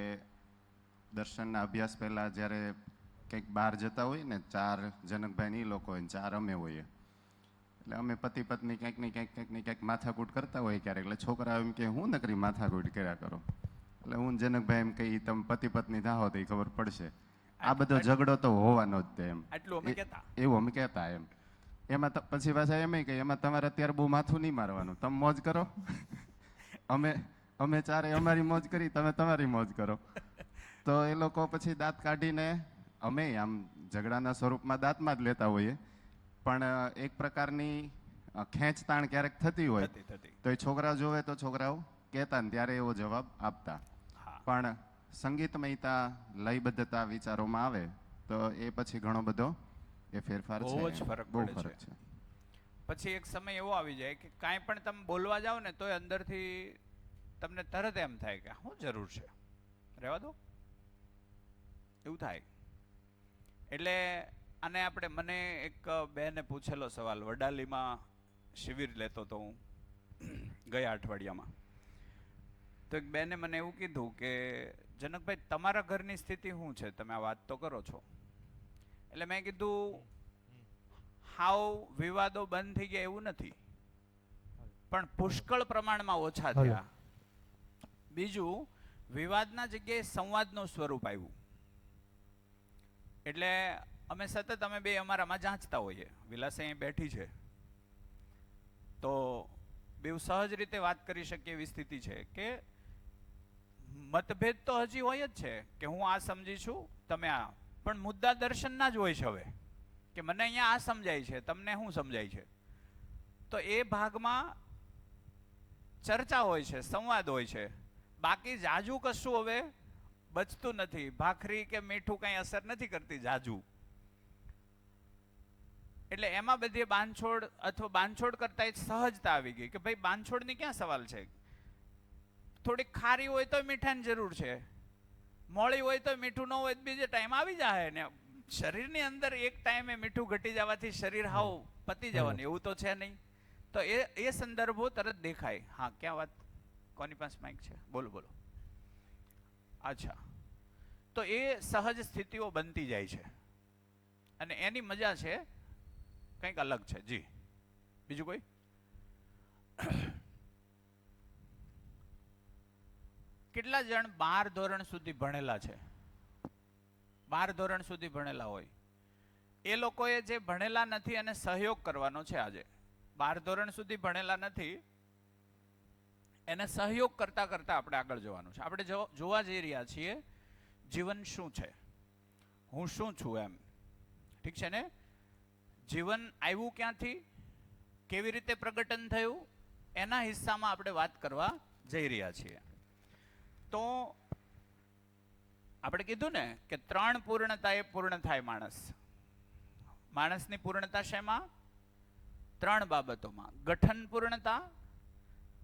દર્શનના અભ્યાસ પહેલા જ્યારે કંઈક બહાર જતા હોય ને, 4 જનકભાઈ ને એ લોકો હોય ને 4 અમે હોઈએ, એટલે અમે પતિ પત્ની કંઈક માથાકૂટ કરતા હોય ક્યારેક, એટલે છોકરા એમ કે હું નકરી માથાકૂટ કર્યા કરો, એટલે હું જનકભાઈ એમ કહી તમે પતિ પત્ની થાઓ તો ખબર પડશે. આ બધો ઝઘડો તો હોવાનો જ તે એમ, આટલું અમે કહેતા. એવું અમે કહેતા એમ. એમાં પછી પાછા એમ કહે એમાં તમારે અત્યારે બહુ માથું નહીં મારવાનું, તમે મોજ કરો, અમે 4 અમારી મોજ કરી, તમે તમારી મોજ કરો. તો એ લોકો પછી દાંત કાઢીને, અમે આમ ઝઘડાના સ્વરૂપમાં દાંતમાં જ લેતા હોઈએ, પણ એક પ્રકારની ખેંચતાણ ક્યારેક થતી હોય તો એ છોકરા જોવે તો છોકરાઓ કહેતા ને ત્યારે એવો જવાબ આપતા. પણ સંગીતમયતા, લયબદ્ધતા વિચારોમાં આવે તો એ પછી ઘણો બધો એ ફેરફાર છે, બહુ જ ફરક બહુ પડે ફરક છે. છે. પછી એક સમય એવો આવી જાય કે કાંઈ પણ તમે બોલવા જાઓ ને તોય અંદરથી તમને તરત એમ થાય કે શું જરૂર છે, રહેવા દો, એવું થાય. એટલે આને આપણે, મને એક બેને પૂછેલો સવાલ, વડાલીમાં શિબિર લેતો તો હું ગયા અઠવાડિયામાં, તો એક બેને મને એવું કીધું કે જનકભાઈ તમારા ઘરની સ્થિતિ શું છે, તમે આ વાત તો કરો છો. એટલે મેં કીધું હાવ વિવાદો બંધ થઈ ગયા એવું નથી, પણ પુષ્કળ પ્રમાણમાં ઓછા થયા. બીજું, વિવાદના જગ્યાએ સંવાદનું સ્વરૂપ આવ્યું. એટલે અમે સતત અમે બે અમારામાં જાંચતા હોઈએ. વિલાસ અહીં બેઠી છે તો બેઉ સહજ રીતે વાત કરી શકીએ એવી સ્થિતિ છે કે મતભેદ તો હજી હોય જ છે કે હું આ સમજી છું, તમે આ, પણ મુદ્દા દર્શનના જ હોય છે હવે, કે મને અહીંયા આ સમજાય છે, તમને શું સમજાય છે. તો એ ભાગમાં ચર્ચા હોય છે, સંવાદ હોય છે. બાકી જાજુ કશું હવે બચતું નથી. ભાખરી કે મીઠું કઈ અસર નથી કરતી જાજુ. એટલે એમાં બધી બાંધછોડ અથવા બાંધછોડ કરતા જ સહજતા આવી ગઈ કે ભાઈ બાંધછોડની ક્યાં સવાલ છે. થોડીક ખારી હોય તો મીઠાની જરૂર છે, મોળી હોય તો મીઠું ન હોય તો બીજે ટાઈમ આવી જાય ને. શરીરની અંદર એક ટાઈમે મીઠું ઘટી જવાથી શરીર હાવ પતી જવાનું એવું તો છે નહીં. તો એ સંદર્ભો તરત દેખાય. હા, ક્યાં વાત, કોની પાસે માઇક છે? બોલો બોલો. અચ્છા, તો એ સહજ સ્થિતિઓ બનતી જાય છે અને એની મજા છે કંઈક અલગ છે. જી, બીજું કોઈ? કેટલા જણ 12 ધોરણ સુધી ભણેલા છે? 12 ધોરણ સુધી ભણેલા હોય એ લોકોએ જે ભણેલા નથી અને સહયોગ કરવાનો છે આજે. 12 ધોરણ સુધી ભણેલા નથી એને સહયોગ કરતા કરતા આપણે આગળ જવાનું છે. આપણે જોવા જઈ રહ્યા છીએ જીવન શું છે, હું શું છું એમ. ઠીક છે ને? જીવન આવ્યું ક્યાંથી, કેવી રીતે પ્રગટન થયું, એના હિસ્સામાં આપણે વાત કરવા જઈ રહ્યા છીએ. તો આપણે કીધું ને કે 3 પૂર્ણતાએ પૂર્ણ થાય માણસ. માણસની પૂર્ણતા શેમાં? 3 બાબતોમાં: ગઠન પૂર્ણતા,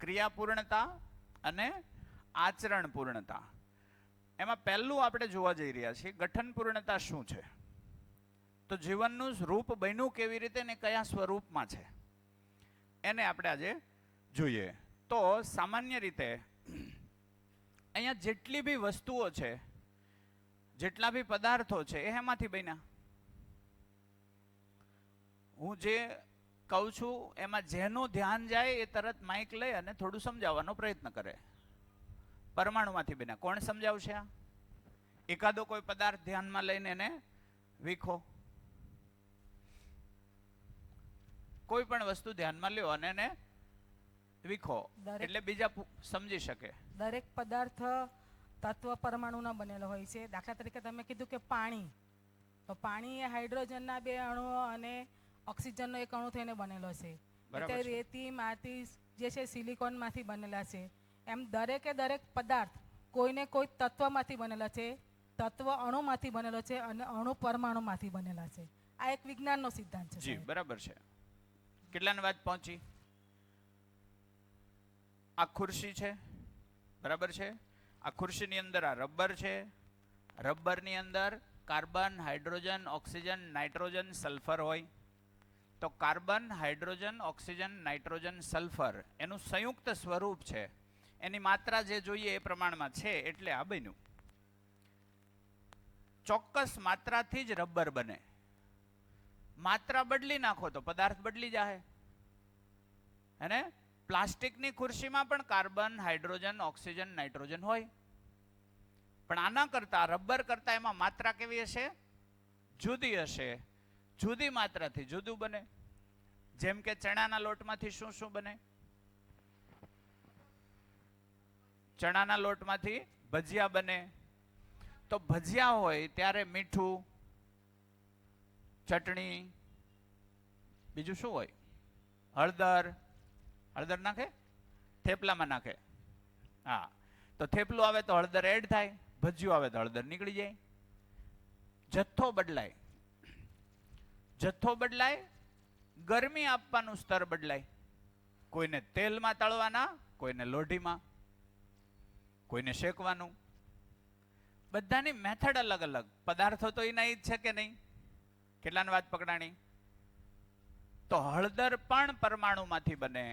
ક્રિયા પૂર્ણતા અને આચરણ પૂર્ણતા. એમાં પહેલું આપણે જોવા જઈ રહ્યા છીએ ગઠન પૂર્ણતા શું છે. તો જીવનનું રૂપ બન્યું કેવી રીતે ને કયા સ્વરૂપમાં છે એને આપણે આજે જોઈએ. તો સામાન્ય રીતે અહીંયા જેટલી બી વસ્તુઓ છે, જેટલા બી પદાર્થો છે એ એમાંથી બન્યા. હું જે કહું છું એમાં જેનું ધ્યાન જાય એ તરત માઇક લઈ અને થોડું સમજાવવાનો પ્રયત્ન કરે. પરમાણુમાંથી બન્યા. કોણ સમજાવશે આ? એકાદો કોઈ પદાર્થ ધ્યાનમાં લઈને એને વીખો. કોઈ પણ વસ્તુ ધ્યાનમાં લ્યો અને એને વીખો એટલે બીજા સમજી શકે. દરેક પદાર્થ તત્વ પરમાણુનો બનેલો હોય છે. દાખલા તરીકે તમે કીધું કે પાણી, તો પાણી એ હાઇડ્રોજનના 2 અણુઓ અને ઓક્સિજનનો 1 અણુ થઈને બનેલો છે. એટલે રેતી, માટી જે છે સિલિકોનમાંથી બનેલા છે. એમ દરેકે દરેક પદાર્થ કોઈને કોઈ તત્વમાંથી બનેલા છે, તત્વ અણુમાંથી બનેલો છે અને અણુ પરમાણુમાંથી બનેલા છે. આ એક વિજ્ઞાનનો સિદ્ધાંત છે. જી, બરાબર છે. કેટલાની વાત પહોંચી? આ ખુરશી છે, બરાબર છે. આ ખુરશીની અંદર આ રબર છે, રબરની અંદર carbon, hydrogen, oxygen, nitrogen, sulphur હોય. તો carbon, hydrogen, oxygen, nitrogen, sulphur એનું સંયુક્ત સ્વરૂપ છે. એની માત્રા જે જોઈએ એ પ્રમાણમાં છે એટલે આ બન્યું. ચોક્કસ માત્રાથી જ રબર બને. માત્રા બદલી નાખો તો પદાર્થ બદલી જાય. અને પ્લાસ્ટિકની ખુરશીમાં પણ કાર્બન, હાઇડ્રોજન, ઓક્સિજન, નાઇટ્રોજન હોય. પણ આના કરતા, રબર કરતા એમાં માત્રા કેવી હશે? જુદી હશે. જુદી માત્રાથી જુદું બને. જેમ કે ચણાના લોટમાંથી શું શું બને? ચણાના લોટમાંથી ભજીયા બને. તો ભજીયા હોય ત્યારે મીઠું, ચટણી, બીજું શું હોય? હળદર. હળદર નાખે? થેપલામાં નાખે. હા, તો થેપલું આવે તો હળદર એડ થાય, ભજીયું આવે તો હળદર નીકળી જાય. જથ્થો બદલાય. જથ્થો બદલાય, ગરમી આપવાનું સ્તર બદલાય. કોઈને તેલમાં તળવાના, કોઈને લોઢીમાં, કોઈને શેકવાનું. બધાની મેથડ અલગ અલગ. પદાર્થો તો એના જ છે કે નહીં? કેટલાની વાત પકડાણી? તો હળદર પણ પરમાણુમાંથી બને.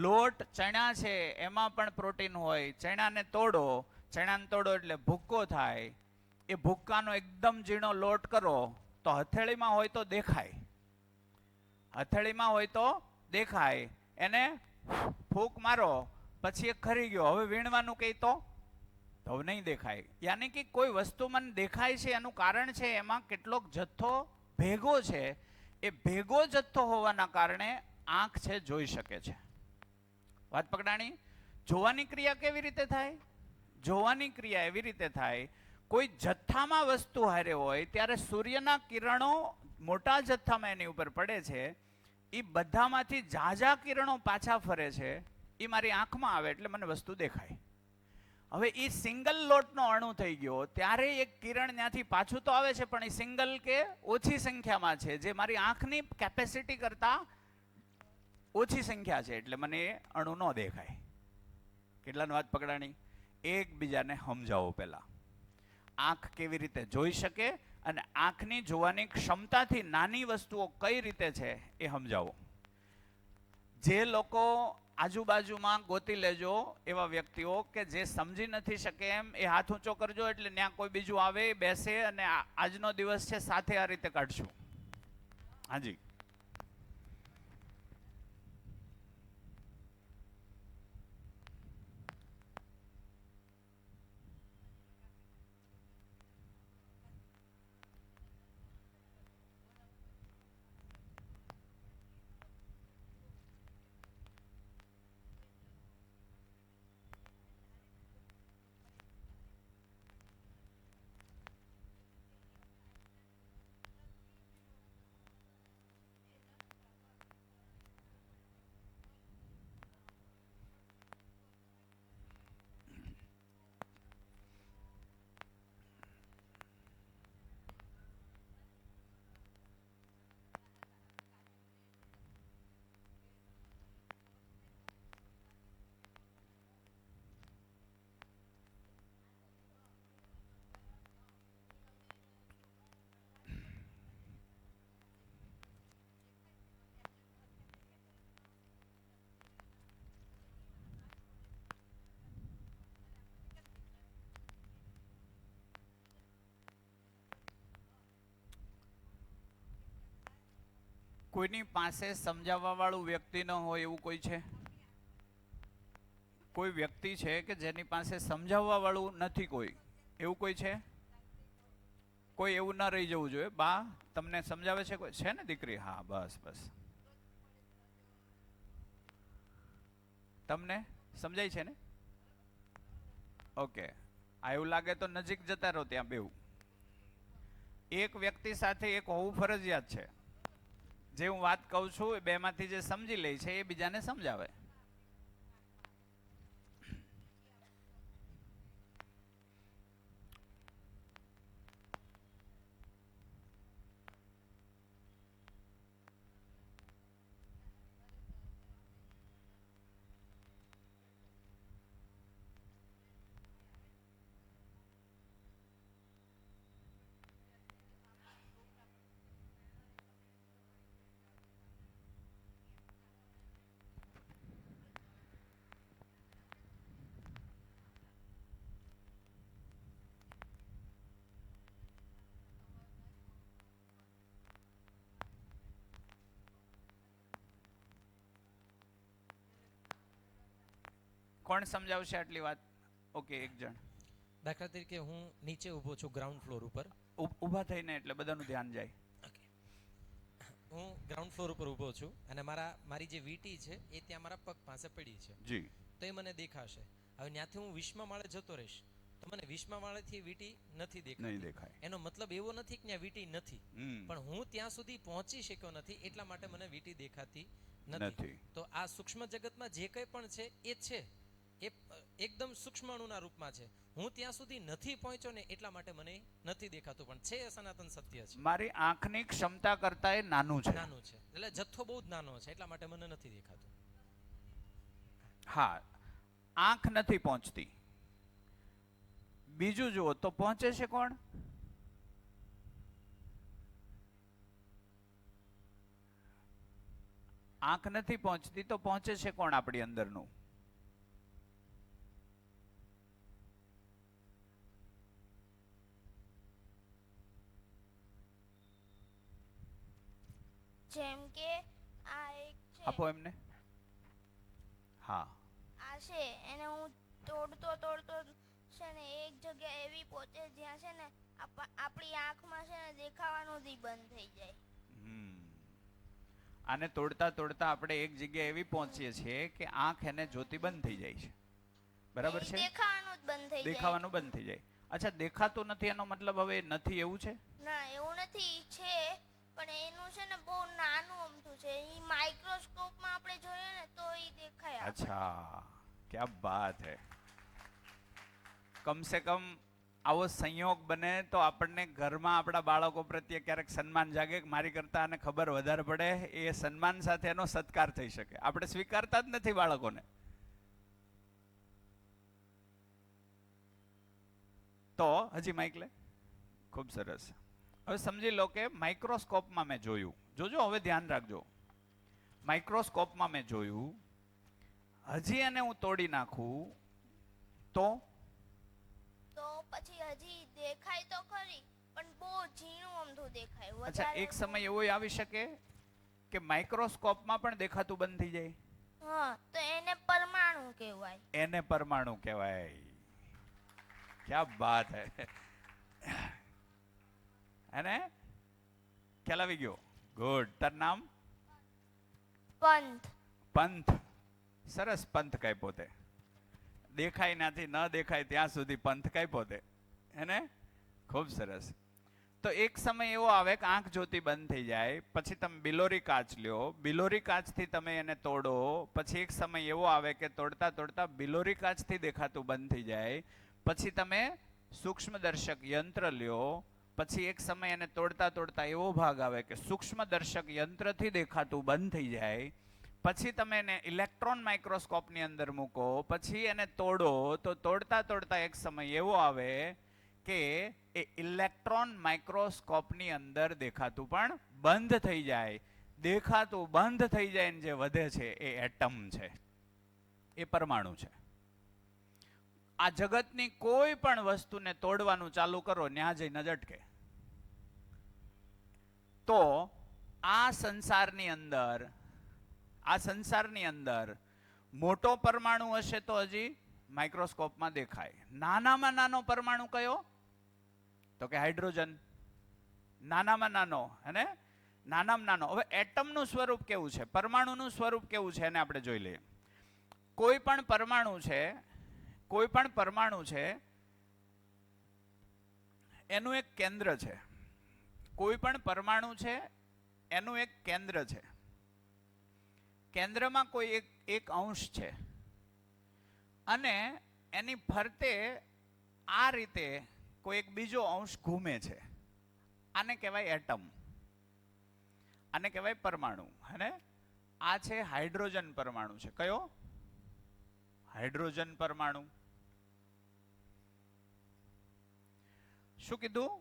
લોટ ચણા છે એમાં પણ પ્રોટીન હોય. ચણાને તોડો, ચણાને તોડો એટલે ભૂક્કો થાય. એ ભૂક્કાનો એકદમ ઝીણો લોટ કરો તો હથેળીમાં હોય તો દેખાય. હથેળીમાં હોય તો દેખાય. એને ફૂંક મારો પછી એ ખરી ગયો. હવે વીણવાનું કહી તો નહીં દેખાય. યાની કે કોઈ વસ્તુ મને દેખાય છે એનું કારણ છે એમાં કેટલોક જથ્થો ભેગો છે. એ ભેગો જથ્થો હોવાના કારણે આંખ છે જોઈ શકે છે. વાત પકડાણી? જોવાની ક્રિયા કેવી રીતે થાય? જોવાની ક્રિયા એવી રીતે થાય, કોઈ જથ્થામાં વસ્તુ હારે હોય ત્યારે સૂર્યના કિરણો મોટા જથ્થામાં એની ઉપર પડે છે. એ બધામાંથી ઝાઝા કિરણો પાછા ફરે છે. એ મારી આંખમાં આવે એટલે મને વસ્તુ દેખાય. હવે એ સિંગલ લોટનો અણુ થઈ ગયો ત્યારે એક કિરણ ત્યાંથી પાછું તો આવે છે, પણ એ સિંગલ કે ઓછી સંખ્યામાં છે, જે મારી આંખની કેપેસિટી કરતા ઓછી સંખ્યા છે, એટલે મને એ અણુ ન દેખાય. કેટલાની વાત પકડાણી? એકબીજાને સમજાવો પહેલા. આંખ કેવી રીતે જોઈ શકે અને આંખની જોવાની ક્ષમતાથી નાની વસ્તુઓ કઈ રીતે છે એ સમજાવો. જે લોકો આજુબાજુમાં ગોતી લેજો એવા વ્યક્તિઓ કે જે સમજી નથી શકે એમ, એ હાથ ઊંચો કરજો એટલે ત્યાં કોઈ બીજું આવે, બેસે અને આજનો દિવસ છે સાથે આ રીતે કાઢશું. હાજી. કોઈની પાસે સમજાવવા વાળું વ્યક્તિ ન હોય એવું કોઈ છે? કોઈ વ્યક્તિ છે કે જેની પાસે સમજાવવા વાળું નથી કોઈ, એવું કોઈ છે? કોઈ એવું ન રહી જવું જોઈએ. બા તમને સમજાવે છે કોઈ? છે ને દીકરી? હા, બસ બસ. તમને સમજાય છે ને? ઓકે. આ એવું લાગે તો નજીક જતા રહો, ત્યાં બેવું. એક વ્યક્તિ સાથે એક હોવું ફરજિયાત છે. જે હું વાત કહું છું એ બેમાંથી જે સમજી લે છે એ બીજાને સમજાવે. કોણ સમજાવશે આટલી વાત? ઓકે, એક જણ. દાખલા તરીકે હું નીચે ઊભો છું ગ્રાઉન્ડ ફ્લોર ઉપર. ઊભા થઈને એટલે બધાનું ધ્યાન જાય. હું ગ્રાઉન્ડ ફ્લોર ઉપર ઊભો છું અને મારી જે વીંટી છે એ ત્યાં મારા પગ પાસે પડી છે. જી. તો એ મને દેખાશે. હવે ત્યાંથી હું 20મા માળે જતો રહીશ તો મને 20મા માળેથી વીંટી નથી દેખાય. એનો મતલબ એવો નથી કે ત્યાં વીંટી નથી, પણ હું ત્યાં સુધી પહોંચી શક્યો નથી એટલા માટે મને વીંટી દેખાતી નથી. તો આ સૂક્ષ્મ જગતમાં જે કંઈ પણ છે એ છે, એ એકદમ સૂક્ષ્મ અણુના રૂપમાં છે. હું ત્યાં સુધી નથી પહોંચ્યો ને એટલા માટે મને નથી દેખાતું, પણ છે એ સનાતન સત્ય છે. મારી આંખની ક્ષમતા કરતા એ નાનું છે. એટલે જથ્થો બહુ જ નાનો છે એટલા માટે મને નથી દેખાતું. હા, આંખ નથી પહોંચતી. બીજું જુઓ તો પહોંચે છે કોણ? આંખ નથી પહોંચતી તો પહોંચે છે કોણ આપણી અંદરનું? જેમ કે આ એક છે, આપો એમને. હા, આ છે એને હું તોડતો છે ને એક જગ્યા એવી પહોંચે જ્યાં છે ને આપણી આંખમાં છે ને દેખાવાનું જ બંધ થઈ જાય. આને તોડતા તોડતા આપણે એક જગ્યા એવી પહોંચીએ છીએ કે આંખ એને જોતી બંધ થઈ જાય છે. બરાબર છે? દેખાવાનું જ બંધ થઈ જાય. દેખાવાનું બંધ થઈ જાય. અચ્છા, દેખાતું નથી એનો મતલબ હવે નથી એવું છે? ના, એવું નથી. છે પણ એનું છે ને બહુ નાનું અમથું છે. ઈ માઇક્રોસ્કોપમાં આપણે જોઈએ ને તો ઈ દેખાય. અચ્છા, क्या बात है. કમ સે કમ આવો સંયોગ બને તો આપણને ઘરમાં આપણા બાળકો પ્રત્યે ક્યારેક સન્માન જાગે કે મારી કરતા આને ખબર વધારે પડે, એ સન્માન સાથે એનો સત્કાર થઈ શકે. આપણે સ્વીકારતા જ નથી બાળકોને. તો હજી માઇક લે. ખૂબ સરસ. હવે સમજી લો કે માઇક્રોસ્કોપમાં મેં જોયું. જોજો, હવે ધ્યાન રાખજો. માઇક્રોસ્કોપમાં મેં જોયું, હજી એને હું તોડી નાખું તો પછી હજી દેખાય તો ખરી પણ બહુ ઝીણું અમથું દેખાય. અચ્છા, એક સમય એવો આવી શકે કે માઇક્રોસ્કોપમાં પણ દેખાતું બંધ થઈ જાય? હા, તો એને પરમાણુ કહેવાય. એને પરમાણુ કહેવાય. ક્યા બાત હે. અને ખ્યાલ આવી ગયો? ગુડ. તાર નામ? પંથ. પંથ. સરસ. પંથ કઈ પોતે દેખાય નથી, ન દેખાય ત્યાં સુધી પંથ કઈ પોતે. એને ખૂબ સરસ. તો એક સમય એવો આવે કે આંખ જોતી બંધ થઈ જાય, પછી તમે બિલોરી કાચ લ્યો, બિલોરી કાચથી તમે એને તોડો, પછી એક સમય એવો આવે કે તોડતા તોડતા બિલોરી કાચથી દેખાતું બંધ થઈ જાય, પછી તમે સૂક્ષ્મદર્શક યંત્ર લ્યો, પછી એક સમય એને તોડતા તોડતા એવો ભાગ આવે કે સૂક્ષ્મદર્શક યંત્રથી દેખાતું બંધ થઈ જાય, પછી તમે એને ઇલેક્ટ્રોન માઇક્રોસ્કોપની અંદર મૂકો, પછી એને તોડો, તો તોડતા તોડતા એક સમય એવો આવે કે એ ઇલેક્ટ્રોન માઇક્રોસ્કોપની અંદર દેખાતું પણ બંધ થઈ જાય. દેખાતું બંધ થઈ જાય ને જે વધે છે એ એટમ છે, એ પરમાણુ છે. આ જગતની કોઈ પણ વસ્તુને તોડવાનું ચાલુ કરો, ન્યા જઈને જ અટકે. તો આ સંસારની અંદર મોટો પરમાણુ હશે તો હજી માઇક્રોસ્કોપમાં દેખાય. નાનામાં નાનો પરમાણુ કયો? તો કે હાઇડ્રોજન. નાનામાં નાનો, અને નાનામાં નાનો. હવે એટમનું સ્વરૂપ કેવું છે, પરમાણુનું સ્વરૂપ કેવું છે એને આપણે જોઈ લઈએ. કોઈ પણ પરમાણુ છે એનું એક કેન્દ્ર છે. કોઈ પણ પરમાણુ છે એનું એક કેન્દ્ર છે. કેન્દ્રમાં કોઈ એક અંશ છે અને એની ફરતે આ રીતે કોઈ એક બીજો અંશ ઘૂમે છે. આને કહેવાય એટમ, આને કહેવાય પરમાણુ. અને આ છે હાઇડ્રોજન પરમાણુ છે. કયો? હાઇડ્રોજન પરમાણુ. શું કીધું?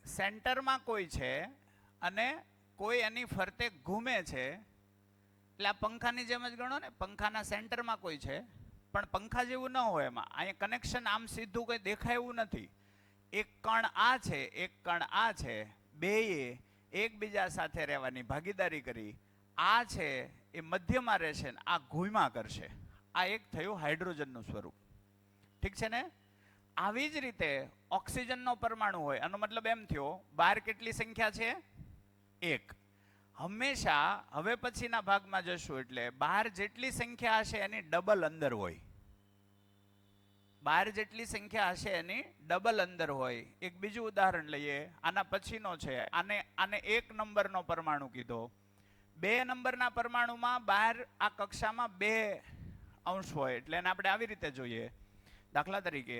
સેન્ટરમાં કોઈ છે અને કોઈ એની ફરતે ઘૂમે છે. એટલે આ પંખાની જેમ જ ગણો ને, પંખાના સેન્ટરમાં કોઈ છે પણ પંખા જેવું ન હોય. એમાં અહીંયા કનેક્શન આમ સીધું કોઈ દેખાય એવું નથી. એક કણ આ છે, એક કણ આ છે, બેય એકબીજા સાથે રહેવાની ભાગીદારી કરી. આ છે એ મધ્યમાં રહેશે, આ ઘૂમા કરશે. આ એક થયું હાઇડ્રોજનનું સ્વરૂપ. ઠીક છે ને? આવી જ રીતે ઓક્સિજનનો પરમાણુ હોય, આનો મતલબ એમ થયો બહાર કેટલી સંખ્યા છે? 1. હંમેશા હવે પછીના ભાગમાં જશું એટલે બહાર જેટલી સંખ્યા હશે એની ડબલ અંદર હોય. બહાર જેટલી સંખ્યા હશે એની ડબલ અંદર હોય. એક બીજું ઉદાહરણ લઈએ, આના પછીનો છે. આને 1 નંબરનો પરમાણુ કીધો. 2 નંબરના પરમાણુમાં બહાર આ કક્ષામાં 2 અંશ હોય એટલે એને આપણે આવી રીતે જોઈએ. દાખલા તરીકે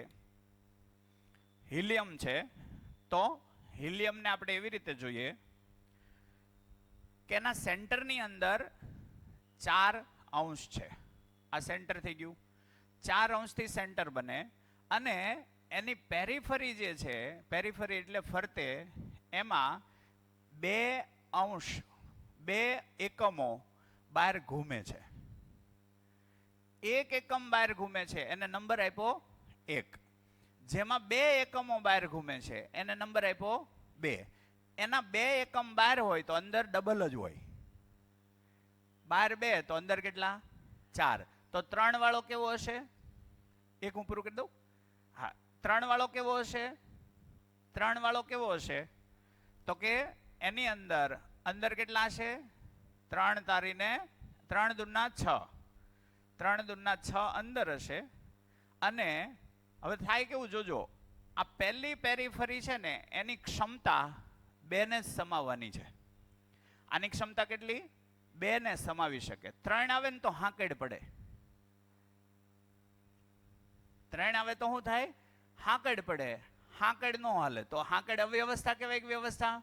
હિલિયમ છે, તો હિલિયમને આપણે એવી રીતે જોઈએ કે એના સેન્ટરની અંદર 4 અંશ છે. આ સેન્ટર થઈ ગયું. 4 અંશથી સેન્ટર બને અને એની પેરીફરી જે છે, પેરીફરી એટલે ફરતે, એમાં 2 અંશ 2 એકમો બહાર ઘૂમે છે. 1 એકમ બહાર ઘૂમે છે એને નંબર આપ્યો 1. જેમાં 2 એકમો બહાર ઘૂમે છે એને નંબર આપ્યો 2. એના 2 એકમ બહાર હોય તો અંદર ડબલ જ હોય. બહાર 2 તો અંદર કેટલા? 4. તો 3 વાળો કેવો હશે? એક હું પૂરું કરી દઉં. હા, 3 વાળો કેવો હશે? 3 વાળો કેવો હશે? તો કે એની અંદર કેટલા હશે? 3 તારીને 3 દૂના 6. 3 દૂના 6 અંદર હશે. અને હવે થાય કેવું જોજો, આ પહેલી પેરીફરી છે ને એની ક્ષમતા 2 ને સમાવવાની છે. આની ક્ષમતા કેટલી? 2 ને સમાવી શકે. 3 આવે ને તો હાંકેડ પડે. 3 આવે તો શું થાય? હાંકેડ પડે. હાંકેડ ન હાલે તો હાંકેડ અવ્યવસ્થા કહેવાય કે વ્યવસ્થા?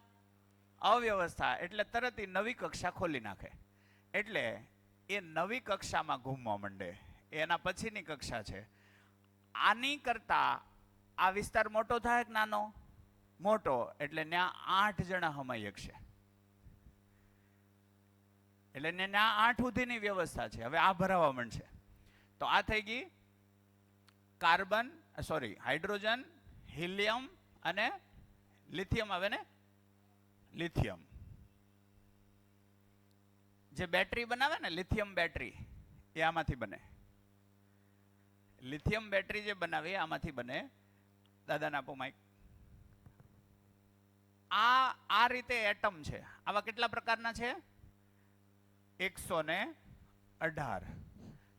અવ્યવસ્થા. એટલે તરત એ નવી કક્ષા ખોલી નાખે. એટલે એ નવી કક્ષામાં ઘૂમવા માંડે. એના પછીની કક્ષા છે. આની કરતા આ વિસ્તાર મોટો થાય કે નાનો? મોટો. એટલે ત્યાં 8 જણા હમાઈ શકશે. એટલે ત્યાં 8 સુધીની વ્યવસ્થા છે. હવે આ ભરાવા માંડશે. તો આ થઈ ગઈ હાઇડ્રોજન, હિલિયમ અને લિથિયમ. આવે ને લિથિયમ. જે બેટરી બનાવે ને, લિથિયમ બેટરી, એ આમાંથી બને. લિથિયમ બેટરી જે બનાવે આમાંથી બને. દાદાને આપો માઇક. આ રીતે એટમ છે. આવા કેટલા પ્રકારના છે? 118.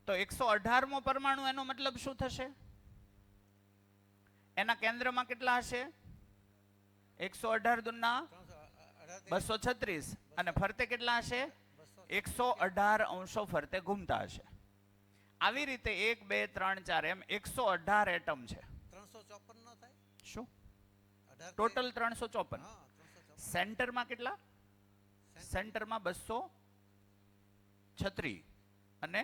તો 118મો પરમાણુ, એનો મતલબ શું થશે? એના કેન્દ્રમાં કેટલા હશે? 118 દુના 236 અને ફરતે કેટલા હશે? 118 અંશો ફરતે ઘૂમતા હશે. આવી રીતે 1 2 3 4 એમ 118 એટમ છે. 354 નો થાય? શું? ટોટલ 354. સેન્ટરમાં કેટલા? સેન્ટરમાં 236 અને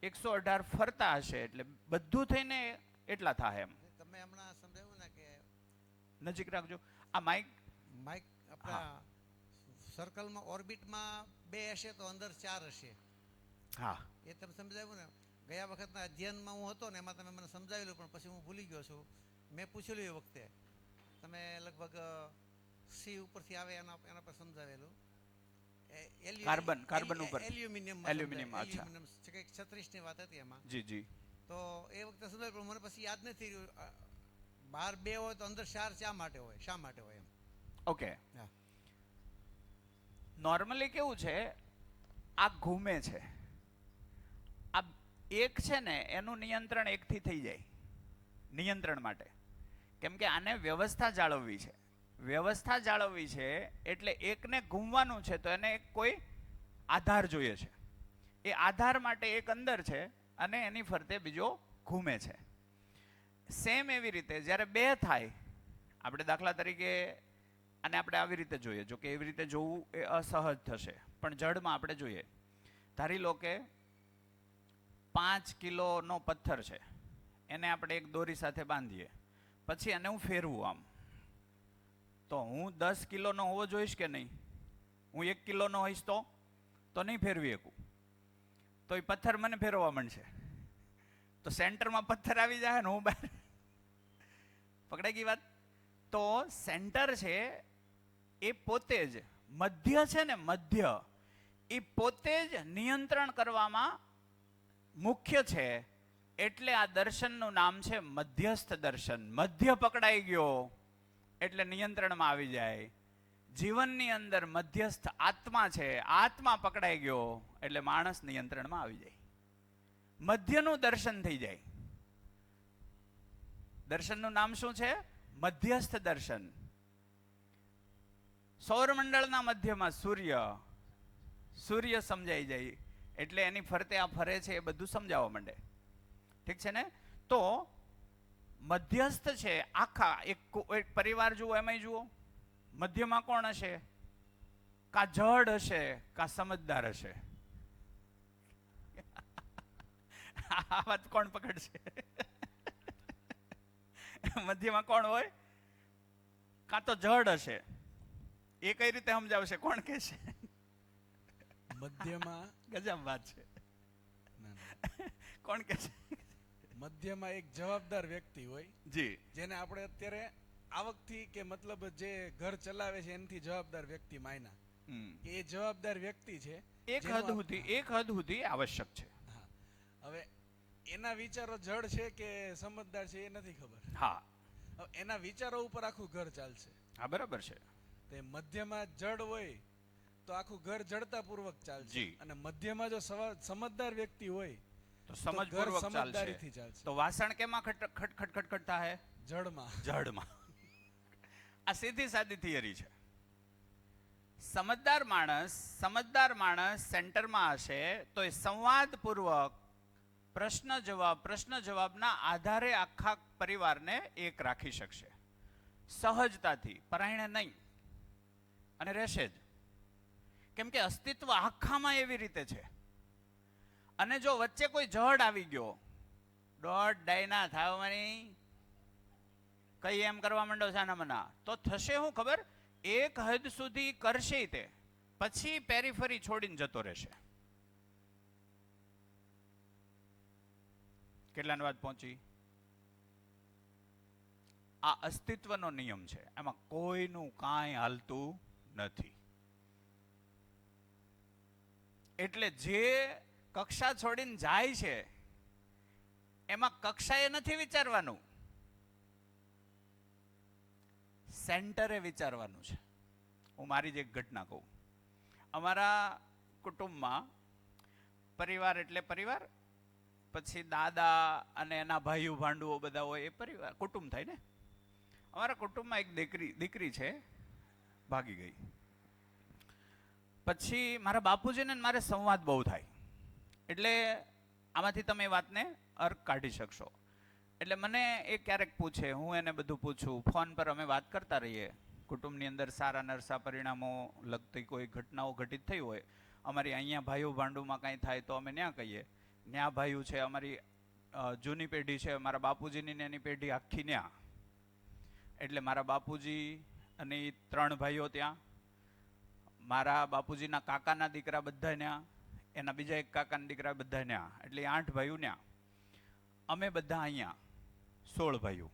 118 ફરતા હશે એટલે બધું થઈને એટલા થાય. એમ તમે હમણાં સમજાવ્યું ને કે નજીક રાખજો આ માઇક. આપણા સર્કલમાં ઓર્બિટમાં 2 હશે તો અંદર 4 હશે. હા, એ તમે સમજાવ્યું ને. ગયા વખતના અધ્યયનમાં હું હતો ને એમાં તમે મને સમજાવેલું, પણ પછી હું ભૂલી ગયો છું. મેં પૂછેલું એ વખતે તમે લગભગ સી ઉપરથી આવે એના પર સમજાવેલું. કાર્બન ઉપર એલ્યુમિનિયમ 36 ની વાત હતી એમાં. જી. તો એ વખતે સમજાવ્યું, પણ મને પછી યાદ નથી રહ્યું. બહાર 2 હોય તો અંદર 4 શા માટે હોય એમ? ઓકે. નોર્મલી કેવું છે, આ ઘૂમે છે. આ એક છે ને એનું નિયંત્રણ 1 થી થઈ જાય નિયંત્રણ માટે. કેમ કે આને વ્યવસ્થા જાળવવી છે. વ્યવસ્થા જાળવવી છે એટલે એકને ઘૂમવાનું છે તો એને કોઈ આધાર જોઈએ છે. એ આધાર માટે એક અંદર છે અને એની ફરતે બીજો ઘૂમે છે. સેમ એવી રીતે જ્યારે 2 થાય, આપણે દાખલા તરીકે આને આપણે આવી રીતે જોઈએ. જો કે એવી રીતે જોવું એ અસહજ થશે, પણ જડમાં આપણે જોઈએ. ધારી લો કે 5 કિલોનો પથ્થર છે, એને આપણે એક દોરી સાથે બાંધીએ, પછી એને હું ફેરવું આમ, તો હું 10 કિલોનો હોવો જોઈશ કે નહીં? હું 1 કિલોનો હોઈશ તો નહીં ફેરવી શકું. તો એ પથ્થર મને ફેરવવા માંડશે. તો સેન્ટરમાં પથ્થર આવી જાય ને હું બહાર. પકડાઈ ગઈ વાત? તો સેન્ટર છે એ પોતે જ મધ્ય છે ને, મધ્ય એ પોતે જ નિયંત્રણ કરવામાં મુખ્ય છે, એટલે આ દર્શનનું નામ છે મધ્યસ્થ દર્શન. મધ્ય પકડાઈ ગયો એટલે નિયંત્રણમાં આવી જાય. જીવનની અંદર મધ્યસ્થ આત્મા છે, આત્મા પકડાઈ ગયો એટલે માણસ નિયંત્રણમાં આવી જાય. મધ્યનું દર્શન થઈ જાય. દર્શનનું નામ શું છે? મધ્યસ્થ દર્શન. સૌરમંડળના મધ્યમાં સૂર્ય સમજાઈ જાય એટલે એની ફરતે આ ફરે છે એ બધું સમજાવવા માંડે. ઠીક છે ને? તો મધ્યસ્થ છે. આખા એક પરિવાર જુઓ, એમાંય જુઓ મધ્યમાં કોણ હશે? કા જડ હશે, કા સમજદાર હશે? આ વાત કોણ પકડશે? મધ્યમાં કોણ હોય? કા તો જડ હશે. એ કઈ રીતે સમજાવશે? કોણ કહેશે? મધ્યમાં ગજબ વાત છે. કોણ કહેશે? મધ્યમાં એક જવાબદાર વ્યક્તિ હોય જી, જેને આપણે અત્યારે આવકથી કે મતલબ જે ઘર ચલાવે છે એનાથી જવાબદાર વ્યક્તિ માયના કે એ જવાબદાર વ્યક્તિ છે. એક હદ સુધી આવશ્યક છે. હા, હવે એના વિચારો જડ છે કે સમજદાર છે એ નથી ખબર. હા, હવે એના વિચારો ઉપર આખું ઘર ચાલશે. હા, બરાબર છે. તે મધ્યમાં જડ હોય તો આખું ઘર જડતાપૂર્વક ચાલશે, અને મધ્યમાં જો સમજદાર વ્યક્તિ હોય તો સમજપૂર્વક સમજદારીથી ચાલશે. તો વાસણ કેમાં ખટખટતા હે? જડમાં. આ સીધી સાદી થિયરી છે. સમજદાર માણસ સેન્ટરમાં હશે તો એ સંવાદપૂર્વક પ્રશ્ન જવાબના આધારે આખા પરિવારને એક રાખી શકશે, સહજતાથી, પરાયણે નહીં. અને રહેશે જ, કેમ કે અસ્તિત્વ આખામાં એવી રીતે છે. અને જો વચ્ચે કોઈ જડ આવી ગયો, દોઢ ડાયના થાવવાની કઈ એમ કરવા માંડો સાના મના, તો થશે શું ખબર? એક હદ સુધી કરશે તે, પછી પેરીફરી છોડીને જતો રહેશે. કેટલાની વાત પહોંચી? આ અસ્તિત્વનો નિયમ છે, એમાં કોઈનું કાંઈ હાલતું નથી. એટલે જે કક્ષા છોડીને જાય છે એમાં કક્ષાએ નથી વિચારવાનું, સેન્ટરે વિચારવાનું છે. હું મારી જ એક ઘટના કહું. અમારા કુટુંબમાં પરિવાર એટલે પરિવાર, પછી દાદા અને એના ભાઈઓ ભાંડુઓ બધા હોય એ પરિવાર કુટુંબ થાય ને. અમારા કુટુંબમાં એક દીકરી છે, ભાગી ગઈ. પછી મારા બાપુજીને મારે સંવાદ બહુ થાય, એટલે આમાંથી તમે એ વાતને અર્ક કાઢી શકશો. એટલે મને એ ક્યારેક પૂછે, હું એને બધું પૂછું, ફોન પર અમે વાત કરતા રહીએ. કુટુંબની અંદર સારા નરસા પરિણામો લગતી કોઈ ઘટનાઓ ઘટિત થઈ હોય, અમારી અહીંયા ભાઈઓ ભાંડુમાં કાંઈ થાય તો અમે ન્યા કહીએ. ન્યા ભાઈઓ છે, અમારી જૂની પેઢી છે, મારા બાપુજીની ને એની પેઢી આખી ન્યા. એટલે મારા બાપુજી અને 3 ભાઈઓ ત્યાં, મારા બાપુજીના કાકાના દીકરા બધા ન્યા, એના બીજા એક કાકાના દીકરા બધા ન્યા, એટલે 8 ભાઈઓ ન્યા. અમે બધા અહીંયા 16 ભાઈઓ,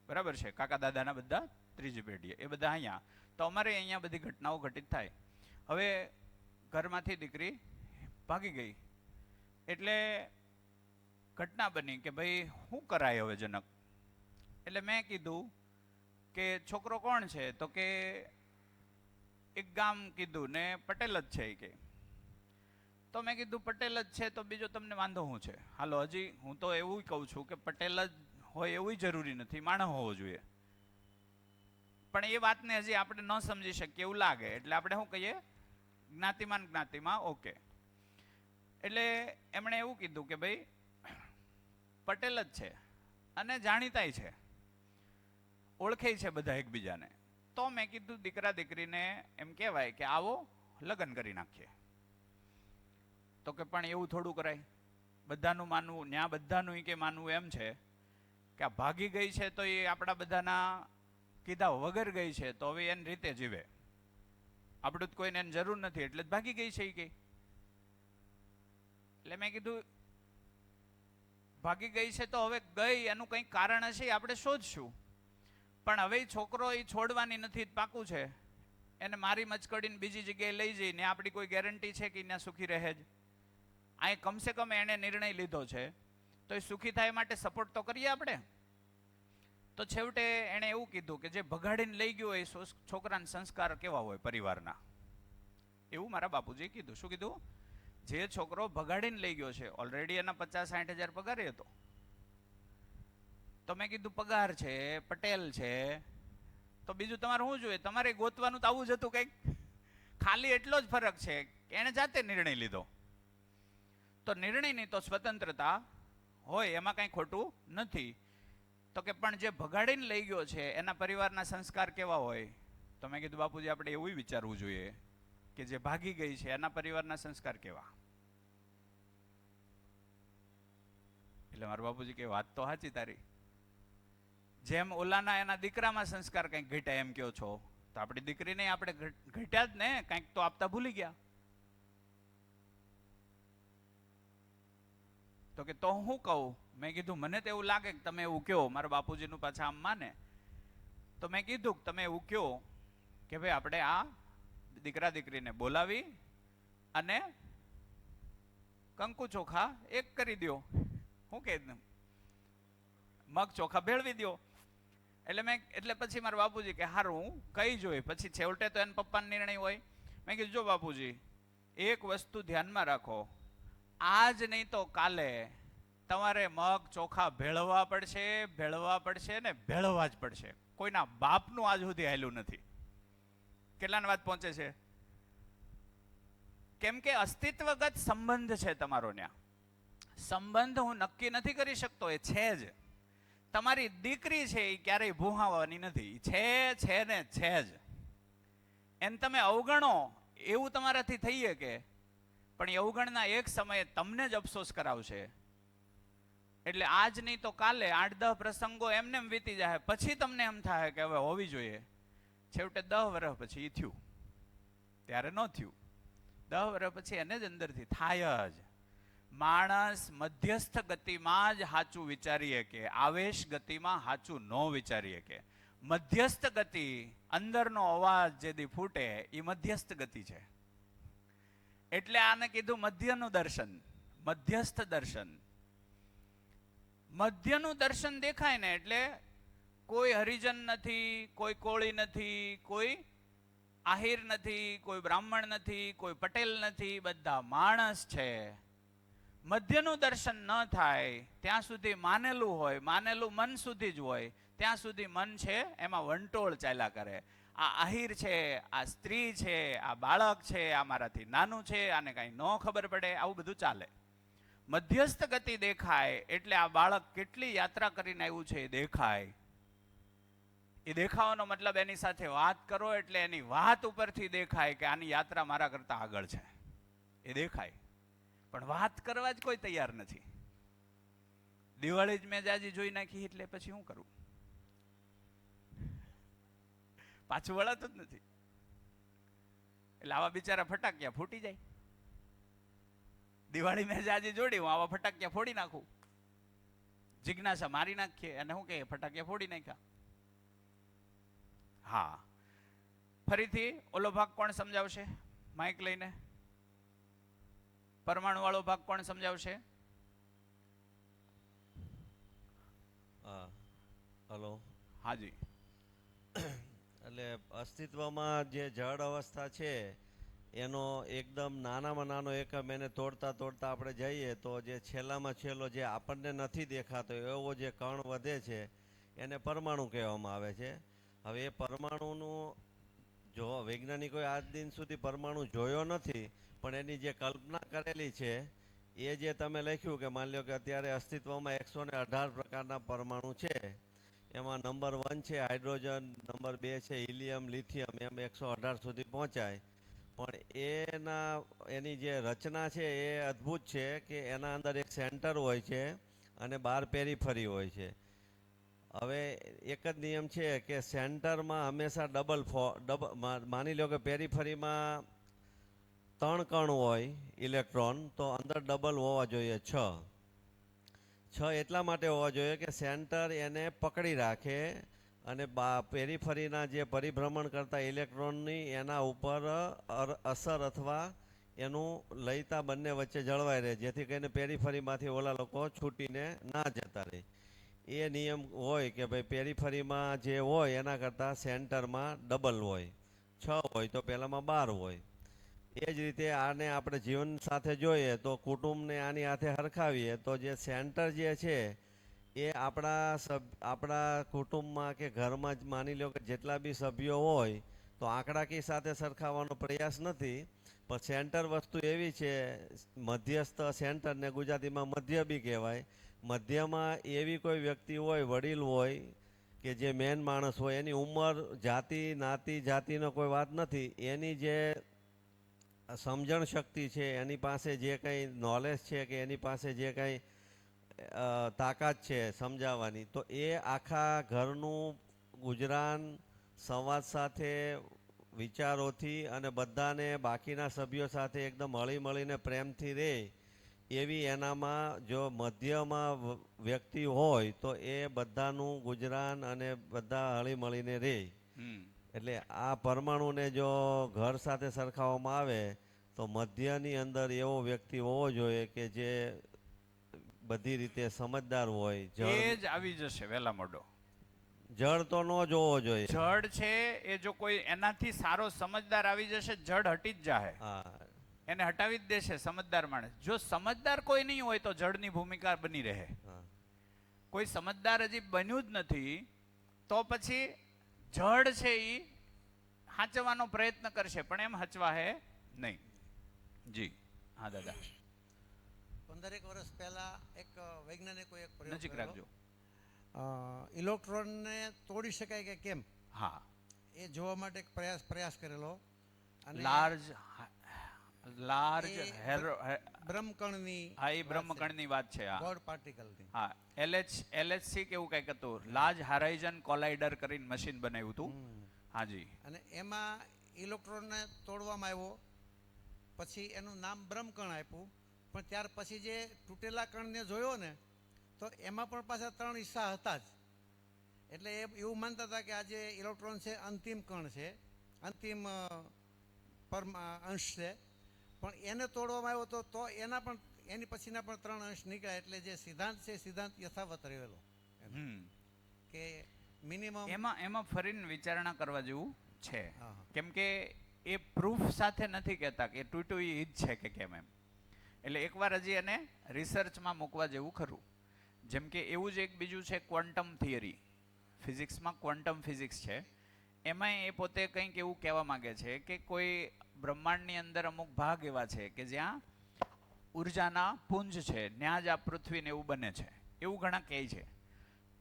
બરાબર છે. કાકા દાદાના બધા ત્રીજી પેઢીએ, એ બધા અહીંયા. તો અમારે અહીંયા બધી ઘટનાઓ ઘટિત થાય. હવે ઘરમાંથી દીકરી ભાગી ગઈ, એટલે ઘટના બની કે ભાઈ શું કરાય હવે જનક? એટલે મેં કીધું કે છોકરો કોણ છે? તો કે એક ગામ કીધું ને પટેલ જ છે કે. તો મેં કીધું પટેલ જ છે તો બીજો તમને વાંધો શું છે? હાલો, હજી હું તો એવું કહું છું કે પટેલ જ હોય એવું જરૂરી નથી, માણસ હોવો જોઈએ. પણ એ વાતને હજી આપણે ન સમજી શકીએ એવું લાગે, એટલે આપણે શું કહીએ? જ્ઞાતિમાં ઓકે. એટલે એમણે એવું કીધું કે ભાઈ પટેલ જ છે અને જાણીતાય છે, ઓળખે છે બધા એકબીજાને. તો મેં કીધું દીકરા દીકરીને એમ કહેવાય કે આવો લગ્ન કરી નાખીએ. તો કે પણ એવું થોડું કરાય, બધાનું માનવું, ન્યા બધાનું કે માનવું એમ છે કે આ ભાગી ગઈ છે તો એ આપણા બધાના કીધા વગર ગઈ છે, તો હવે એની રીતે જીવે, આપણું જ કોઈને એની જરૂર નથી એટલે જ ભાગી ગઈ છે એ કે. એટલે મેં કીધું ભાગી ગઈ છે તો હવે ગઈ, એનું કંઈક કારણ હશે, આપણે શોધશું. પણ હવે છોકરો એ છોડવાની નથી, પાકું છે. એને મારી મચકડીને બીજી જગ્યાએ લઈ જઈને આપણી કોઈ ગેરંટી છે કે ત્યાં સુખી રહે જ? આ કમસે કમ એણે નિર્ણય લીધો છે તો એ સુખી થાય માટે સપોર્ટ તો કરીએ આપણે. તો છેવટે એણે એવું કીધું કે જે ભગાડીને લઈ ગયો એ છોકરાના સંસ્કાર કેવા હોય પરિવારના, એવું મારા બાપુજીએ કીધું. શું કીધું? જે છોકરો ભગાડીને લઈ ગયો છે, ઓલરેડી એના 50-60 હજાર પગાર હતો, તો મેં કીધું પગાર છે, પટેલ છે, તો બીજું તમારે શું જોઈએ? તમારે ગોતવાનું તો આવું જ હતું કંઈક, ખાલી એટલો જ ફરક છે કે એણે જાતે નિર્ણય લીધો. તો નિર્ણયની તો સ્વતંત્રતા હોય, એમાં કંઈ ખોટું નથી. તો કે પણ જે ભગાડીને લઈ ગયો છે એના પરિવારના સંસ્કાર કેવા હોય? તો મેં કીધું બાપુજી આપણે એવું વિચારવું જોઈએ કે જે ભાગી ગઈ છે એના પરિવારના સંસ્કાર કેવા. એટલે મારા બાપુજી કે વાત તો સાચી તારી. જેમ ઓલાના એના દીકરામાં સંસ્કાર કંઈક ઘટ્યા એમ કહો છો, તો આપણી દીકરીને આપણે ઘટ્યા જ ને, કંઈક તો આપતા ભૂલી ગયા. તો કે તો હું કહું? મેં કીધું મને તો એવું લાગે કે તમે એવું કહો. મારા બાપુજીનું પાછા આમ માને. તો મેં કીધું કે તમે એવું કહો કે ભાઈ આપણે આ દીકરા દીકરીને બોલાવી અને કંકુ ચોખા એક કરી દો. શું કે મગ ચોખા ભેળવી દો. એટલે પછી મારા બાપુજી કે હારું હું કઈ જોઈ. પછી છેવટે તો એના પપ્પાનો નિર્ણય હોય. મેં કીધું જો બાપુજી એક વસ્તુ ધ્યાનમાં રાખો, આજ નહીં તો કાલે તમારે મગ ચોખા ભેળવા પડશે ને ભેળવા જ પડશે. કોઈના બાપનું આજ સુધી હાલ્યું નથી. કેટલાની વાત પહોંચે છે? કેમ કે અસ્તિત્વગત સંબંધ છે તમારો ત્યાં. સંબંધ હું નક્કી નથી કરી શકતો, એ છે જ. તમારી દીકરી છે એ ક્યારેય ભૂહાવાની નથી, છે ને છે જ. એને તમે અવગણો એવું તમારાથી થઈ શકે, પણ એ અવગણના એક સમયે તમને જ અફસોસ કરાવશે. એટલે આજ નહીં તો કાલે 8-10 પ્રસંગો એમને એમ વીતી જાય, પછી તમને એમ થાય કે હવે હોવી જોઈએ. છેવટે 10 વર્ષ પછી એ થયું, ત્યારે ન થયું. 10 વર્ષ પછી એને જ અંદરથી થાય જ. માણસ મધ્યસ્થ ગતિમાં જ સાચું વિચારીએ કે આવેશ ગતિમાં સાચું ન વિચારીએ કે મધ્યસ્થ ગતિ, અંદરનો અવાજ જે દી ફૂટે એ મધ્યસ્થ ગતિ છે. એટલે આને કીધું મધ્યનું દર્શન, મધ્યસ્થ દર્શન. મધ્યનું દર્શન દેખાય ને એટલે કોઈ હરિજન નથી, કોઈ કોળી નથી, કોઈ આહિર નથી, કોઈ બ્રાહ્મણ નથી, કોઈ પટેલ નથી, બધા માણસ છે. મધ્યનું દર્શન ન થાય ત્યાં સુધી માનેલું હોય, માનેલું મન સુધી જ હોય, ત્યાં સુધી મન છે એમાં વંટોળ ચાલ્યા કરે. આ આહિર છે, આ સ્ત્રી છે, આ બાળક છે, આ મારાથી નાનું છે, આને કાંઈ ન ખબર પડે, આવું બધું ચાલે. મધ્યસ્થ ગતિ દેખાય એટલે આ બાળક કેટલી યાત્રા કરીને આવ્યું છે એ દેખાય. એ દેખાવાનો મતલબ એની સાથે વાત કરો એટલે એની વાત ઉપરથી દેખાય કે આની યાત્રા મારા કરતા આગળ છે, એ દેખાય. પણ વાત કરવા જ કોઈ તૈયાર નથી. દિવાળી જ મેં જાજી જોઈ નાખી એટલે પછી શું કરું? પાછું વળાતું જ નથી. એટલે આવા બિચારા ફટાકિયા ફૂટી જાય. દિવાળી મેં જાજી જોડી, હું આવા ફટાકિયા ફોડી નાખું. જિજ્ઞાસા મારી નાખીએ અને શું કે ફટાકિયા ફોડી નાખ્યા. હા, ફરીથી ઓલો ભાગ કોણ સમજાવશે? માઇક લઈને પરમાણુ વાળો ભાગ કોણ સમજાવશે? હલો. હાજી. એટલે અસ્તિત્વમાં જે જળ અવસ્થા છે એનો એકદમ નાનામાં નાનો એકમ એને તોડતા તોડતા આપણે જઈએ તો જે છેલ્લામાં છેલ્લો જે આપણને નથી દેખાતો એવો જે કણ વધે છે એને પરમાણુ કહેવામાં આવે છે. હવે એ પરમાણુનું જો વૈજ્ઞાનિકોએ આજ દિન સુધી પરમાણુ જોયો નથી, પણ એની જે કલ્પના કરેલી છે એ જે તમે લખ્યું કે માની લો કે અત્યારે અસ્તિત્વમાં 118 પ્રકારના પરમાણુ છે. એમાં નંબર 1 છે હાઇડ્રોજન, નંબર 2 છે હિલિયમ, લિથિયમ, એમ 118 સુધી પહોંચાય. પણ એની જે રચના છે એ અદ્ભુત છે કે એના અંદર એક સેન્ટર હોય છે અને 12 પેરીફરી હોય છે. હવે એક જ નિયમ છે કે સેન્ટરમાં હંમેશા માની લો કે પેરીફરીમાં 3 કણ હોય ઇલેક્ટ્રોન, તો અંદર ડબલ હોવા જોઈએ 6 એટલા માટે હોવા જોઈએ કે સેન્ટર એને પકડી રાખે અને પેરીફરીના જે પરિભ્રમણ કરતા ઇલેક્ટ્રોનની એના ઉપર અસર અથવા એનું લયતા બંને વચ્ચે જળવાઈ રહે, જેથી કરીને પેરીફરીમાંથી ઓલા લોકો છૂટીને ના જતા રહે. એ નિયમ હોય કે ભાઈ પેરીફરીમાં જે હોય એના કરતાં સેન્ટરમાં ડબલ હોય, 6 હોય તો પહેલામાં 12 હોય. એ જ રીતે આને આપણે જીવન સાથે જોઈએ તો કુટુંબને આની હાથે હરખાવીએ તો જે સેન્ટર જે છે એ આપણા કુટુંબમાં કે ઘરમાં જ માની લો કે જેટલા બી સભ્યો હોય તો આંકડાકી સાથે સરખાવવાનો પ્રયાસ નથી, પણ સેન્ટર વસ્તુ એવી છે, મધ્યસ્થ સેન્ટરને ગુજરાતીમાં મધ્ય બી કહેવાય. મધ્યમાં એવી કોઈ વ્યક્તિ હોય, વડીલ હોય કે જે મેન માણસ હોય, એની ઉંમર, જાતિ, નાતિ, જાતિનો કોઈ વાત નથી, એની જે સમજણ શક્તિ છે, એની પાસે જે કંઈ નોલેજ છે કે એની પાસે જે કંઈ તાકાત છે સમજાવવાની, તો એ આખા ઘરનું ગુજરાન સંવાદ સાથે, વિચારોથી અને બધાને બાકીના સભ્યો સાથે એકદમ હળી મળીને પ્રેમથી રહે એવી એનામાં જો મધ્યમાં વ્યક્તિ હોય તો એ બધાનું ગુજરાન અને બધા હળી મળીને રહે. એટલે આ પરમાણુને જો ઘર સાથે સરખાવવામાં આવે તો મધ્યની અંદર એવો વ્યક્તિ હોવો જોઈએ કે જે બધી રીતે સમજદાર હોય. એ જ આવી જશે વહેલા મોડો. જળ તો ન જોવો જોઈએ. જડ છે એ જો કોઈ એનાથી સારો સમજદાર આવી જશે, જડ હટી જ જાહે. એને હટાવી જ દેશે સમજદાર માણસ. જો સમજદાર કોઈ નહીં હોય તો જડની ભૂમિકા બની રહે. કોઈ સમજદાર હજી બન્યું જ નથી તો પછી જડ છે એ હાંચવાનો પ્રયત્ન કરશે પણ એમ હચવા હે નહીં. જી હા દાદા. 15 વર્ષ પહેલા એક વૈજ્ઞાનિકોએ એક પ્રયોગ નજીક રાખજો. ઇલેક્ટ્રોનને તોડી શકાય કે કેમ, હા, એ જોવા માટે એક પ્રયાસ કરેલો. અને લાર્જ બ્રહ્મકણની, હા, એ બ્રહ્મકણની વાત છે. ગોડ પાર્ટિકલની. હા, LHC કેવું કંઈક હતું, લાર્જ હારાઇઝન કોલાઇડર કરીને મશીન બનાવ્યું હતું. હાજી. અને એમાં ઇલેક્ટ્રોનને તોડવામાં આવ્યો, પછી એનું નામ બ્રહ્મકણ આપ્યું. પણ ત્યાર પછી જે તૂટેલા કણને જોયો ને તો એમાં પણ પાછા 3 હિસ્સા હતા જ. એટલે એ એવું માનતા હતા કે આ જે ઇલેક્ટ્રોન છે અંતિમ કણ છે, અંતિમ અંશ છે. પણ એને તોડવામાં આવ્યો તો એના પણ એની પછીના પણ 3 અંશ નીકળ્યા. એટલે જે સિદ્ધાંત છે સિદ્ધાંત યથાવત રહેલો કે મિનિમમ. એમાં ફરીને વિચારણા કરવા જેવું છે, કેમ કે એ પ્રૂફ સાથે નથી કહેતા કે તૂટ્યું એ જ છે કે કેમ એમ. એટલે એકવાર હજી એને રિસર્ચમાં મૂકવા જેવું ખરું. જેમ કે એવું જ એક બીજું છે ક્વોન્ટમ થિયરી. ફિઝિક્સમાં ક્વોન્ટમ ફિઝિક્સ છે, એમાં એ પોતે કંઈક એવું કહેવા માંગે છે કે કોઈ બ્રહ્માંડની અંદર અમુક ભાગ એવા છે કે જ્યાં ઉર્જાના પુંજ છે, ત્યાં જ આ પૃથ્વીને એવું બને છે, એવું ઘણા કહે છે.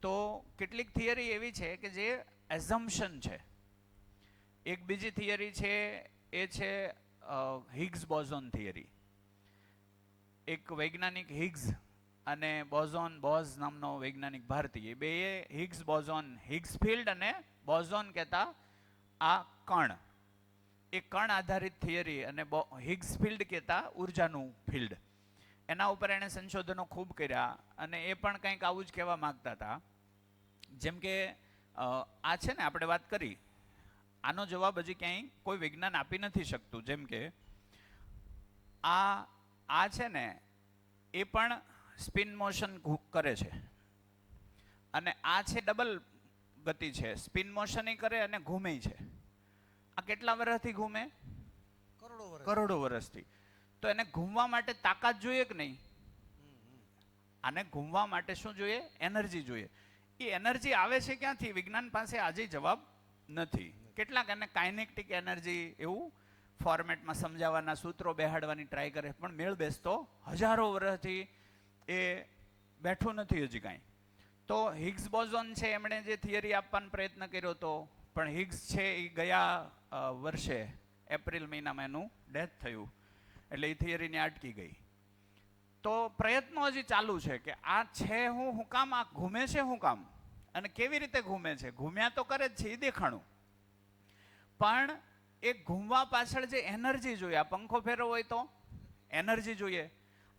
તો કેટલીક થિયરી એવી છે કે જે એઝમ્પશન છે. એક બીજી થિયરી છે એ છે હિગ્સ બોઝોન થિયરી. એક વૈજ્ઞાનિક હિગ્સ અને બોઝ નામનો વૈજ્ઞાનિક ભારતીય, બે હિગ્સ બોઝોન, હિગ્સ ફિલ્ડ અને બોઝોન કહેતા આ કણ, એ કણ આધારિત થિયરી અને હિગ્સ ફિલ્ડ કહેતા ઉર્જાનું ફિલ્ડ, એના ઉપર એણે સંશોધનો ખૂબ કર્યા. અને એ પણ કંઈક આવું જ કહેવા માગતા હતા. જેમ કે આ છે ને, આપણે વાત કરી, આનો જવાબ હજી ક્યાંય કોઈ વિજ્ઞાન આપી નથી શકતું. જેમ કે આ છે ને, એ પણ સ્પિન મોશન કરે છે, અને આ છે ડબલ ગતિ છે, સ્પિન મોશન કરે અને ઘૂમે છે. આ કેટલા વર્ષથી ઘૂમે? કરોડો વર્ષથી. તો એને ઘૂમવા માટે તાકાત જોઈએ કે નહીં? આને ઘૂમવા માટે શું જોઈએ? એનર્જી જોઈએ. એ એનર્જી આવે છે ક્યાંથી? વિજ્ઞાન પાસે આજે જવાબ નથી. કેટલાક એને કાઇનેટિક એનર્જી એવું ફોર્મેટમાં સમજાવવાના સૂત્રો બેહાડવાની ટ્રાય કરે, પણ મેળ બેસતો હજારો વર્ષથી એ બેઠું નથી હજી કાંઈ. તો હિગ્સ બોઝોન છે, એમણે જે થિયરી આપવાનો પ્રયત્ન કર્યો હતો, પણ હિગ્સ છે એ ગયા વર્ષે એપ્રિલ મહિનામાં એનું ડેથ થયું, એટલે એ થિયરીને અટકી ગઈ. તો પ્રયત્નો હજી ચાલુ છે કે આ છે હું કામ, આ ઘૂમે છે હું કામ, અને કેવી રીતે ઘૂમે છે. ઘૂમ્યા તો કરે જ છે, એ દેખાણું, પણ એ ઘૂમવા પાછળ જે એનર્જી જોઈએ, આ પંખો ફેરવો હોય તો એનર્જી જોઈએ.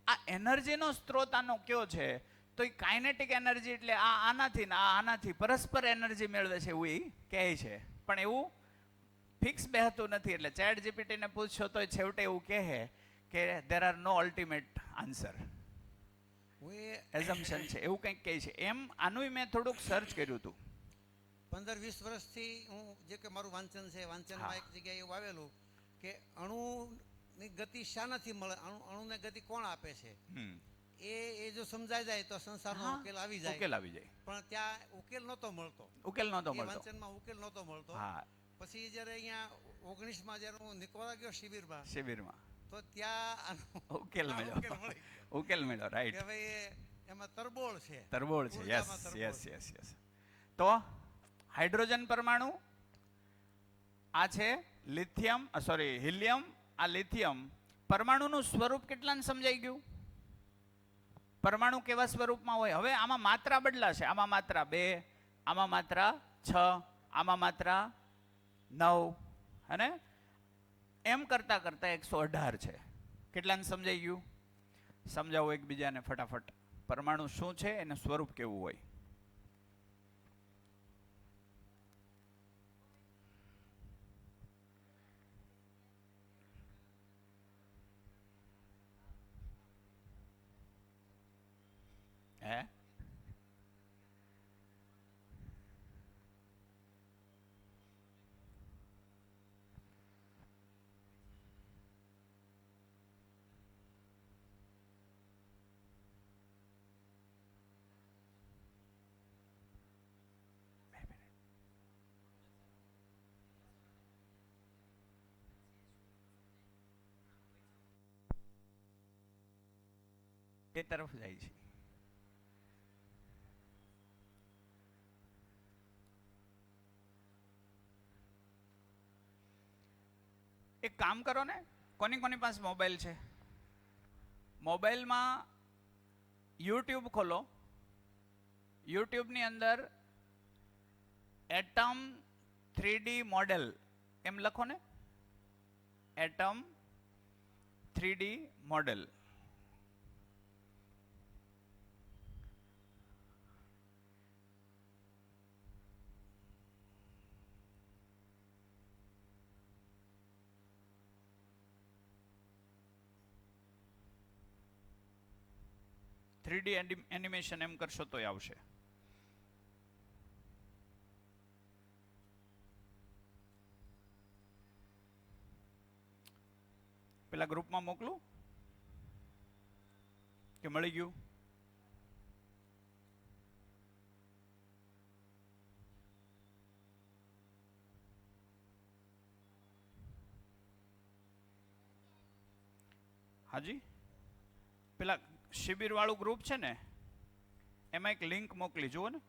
આ એનર્જીનો સ્ત્રોત આનો કયો છે? તો એ કાઇનેટિક એનર્જી, એટલે આ આનાથી ને આ આનાથી પરસ્પર એનર્જી મેળવે છે એવું એ કહે છે. પણ એવું ફિક્સ બેહતું નથી. એટલે ચેટ જીપીટીને પૂછશો તો છેવટે એવું કહે કે there are no ultimate answer. હું એ એઝમ્પશન છે એવું કંઈક કહે છે. એમ આનું મેં થોડુંક સર્ચ કર્યું હતું. 15-20 વર્ષથી હું જે કે મારું વાંચન છે, વાંચનમાં એક જગ્યાએ એવું આવેલું કે અણુની ગતિ શાનાથી મળે, અણુને ગતિ કોણ આપે છે, એ જો સમજાઈ જાય તો સંસારનો ઉકેલ આવી જાય. પણ ત્યાં ઉકેલ નહોતો મળતો. વાંચનમાં ઉકેલ નહોતો મળતો. પછી જ્યારે અહીંયા 19માં જ્યારે હું નિકોરા ગયો શિબિરમાં તો ત્યાં ઉકેલ મળ્યો. રાઈટ. કે ભાઈ એમાં તરબોળ છે. યસ. તો હાઇડ્રોજન પરમાણુ આ છે હિલિયમ, આ લિથિયમ. પરમાણુનું સ્વરૂપ કેટલાને સમજાઈ ગયું? પરમાણુ કેવા સ્વરૂપમાં હોય? હવે આમાં માત્રા બદલાશે. આમાં માત્રા 2, આમાં માત્રા 6, આમાં માત્રા 9, અને એમ કરતા 118 છે. કેટલાને સમજાઈ ગયું? સમજાવો એકબીજાને ફટાફટ. પરમાણુ શું છે, એનું સ્વરૂપ કેવું હોય? હે? એ તરફ જાય છે. એક કામ કરો ને, કોની પાસે મોબાઈલ છે? મોબાઈલમાં યુટ્યુબ ખોલો. યુટ્યુબની અંદર એટમ 3D મોડેલ એમ લખો ને, એટમ 3D મોડેલ. એનિમેશન એમ કરશો તોય આવશે. પેલા ગ્રુપમાં મોકલું કે મળી ગયું? હાજી, પેલા શિબિર વાળું ગ્રુપ છે ને, એમાં એક લિંક મોકલી, જુઓ ને.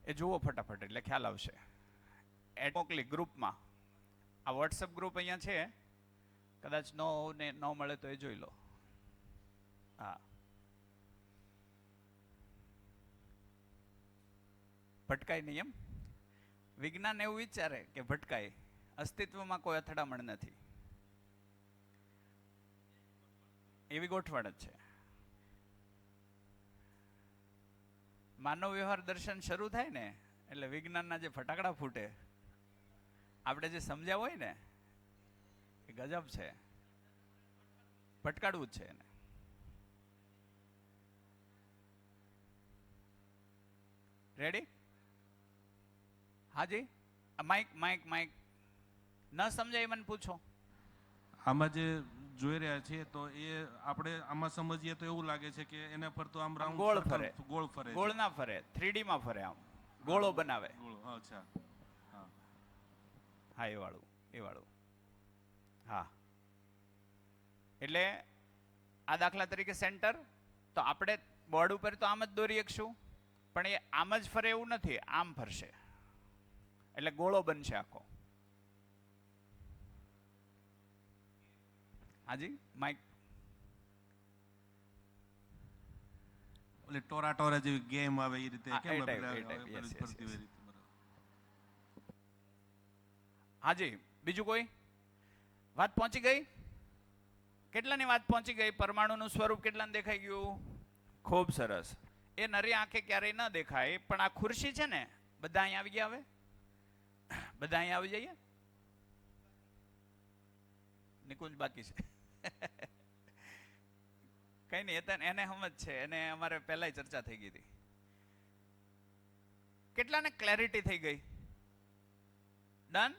એ જુઓ ફટાફટ એટલે ખ્યાલ આવશે. એડ મોકલી ગ્રુપમાં. આ વોટ્સએપ ગ્રુપ અહીંયા છે, કદાચ ન મળે તો એ જોઈ લો. હા, ભટકાય નહીં એમ. વિજ્ઞાન એવું વિચારે કે ભટકાય, અસ્તિત્વમાં કોઈ અથડામણ નથી, એવી ગોઠવણ જ છે. માનવ વ્યવહાર દર્શન શરૂ થાય ને એટલે વિજ્ઞાનના જે ફટાકડા ફૂટે, આપણે જે સમજ્યા હોય ને, એ ગજબ છે. ભટકાડવું જ છે એને. રેડી? હાજી, માઇક ન સમજાય મને પૂછો. આમાં જે જોઈ રહ્યા છીએ તો એ આપણે આમાં સમજીએ તો એવું લાગે છે કે એના પર તો આમ રાઉન્ડ ગોળ ફરે. ગોળ ના ફરે, 3D માં ફરે, આમ ગોળો બનાવે. અચ્છા, હા, એ વાળું. હા, એટલે આ દાખલા તરીકે સેન્ટર, તો આપણે બોર્ડ ઉપર તો આમ જ દોરી શકશું, પણ એ આમ જ ફરે એવું નથી, આમ ફરશે એટલે ગોળો બનશે આખો. હાજી, માઇક. ઓલી ટોરા જેવી ગેમ આવે એ રીતે કેમ હાજી, બીજું કોઈ વાત પહોંચી ગઈ? કેટલાની વાત પહોંચી ગઈ? પરમાણુનું સ્વરૂપ કેટલાને દેખાઈ ગયું? ખૂબ સરસ. એ નરી આંખે ક્યારેય ન દેખાય, પણ આ ખુરશી છે ને, બધા અહીંયા આવી ગયા? હવે બધા અહીંયા આવી જઈએ. નિકુંજ બાકી છે. કઈ નહીં, એને સમજ છે, એને અમારે પહેલા ચર્ચા થઈ ગઈ હતી. કેટલાને ક્લેરિટી થઈ ગઈ? ડન?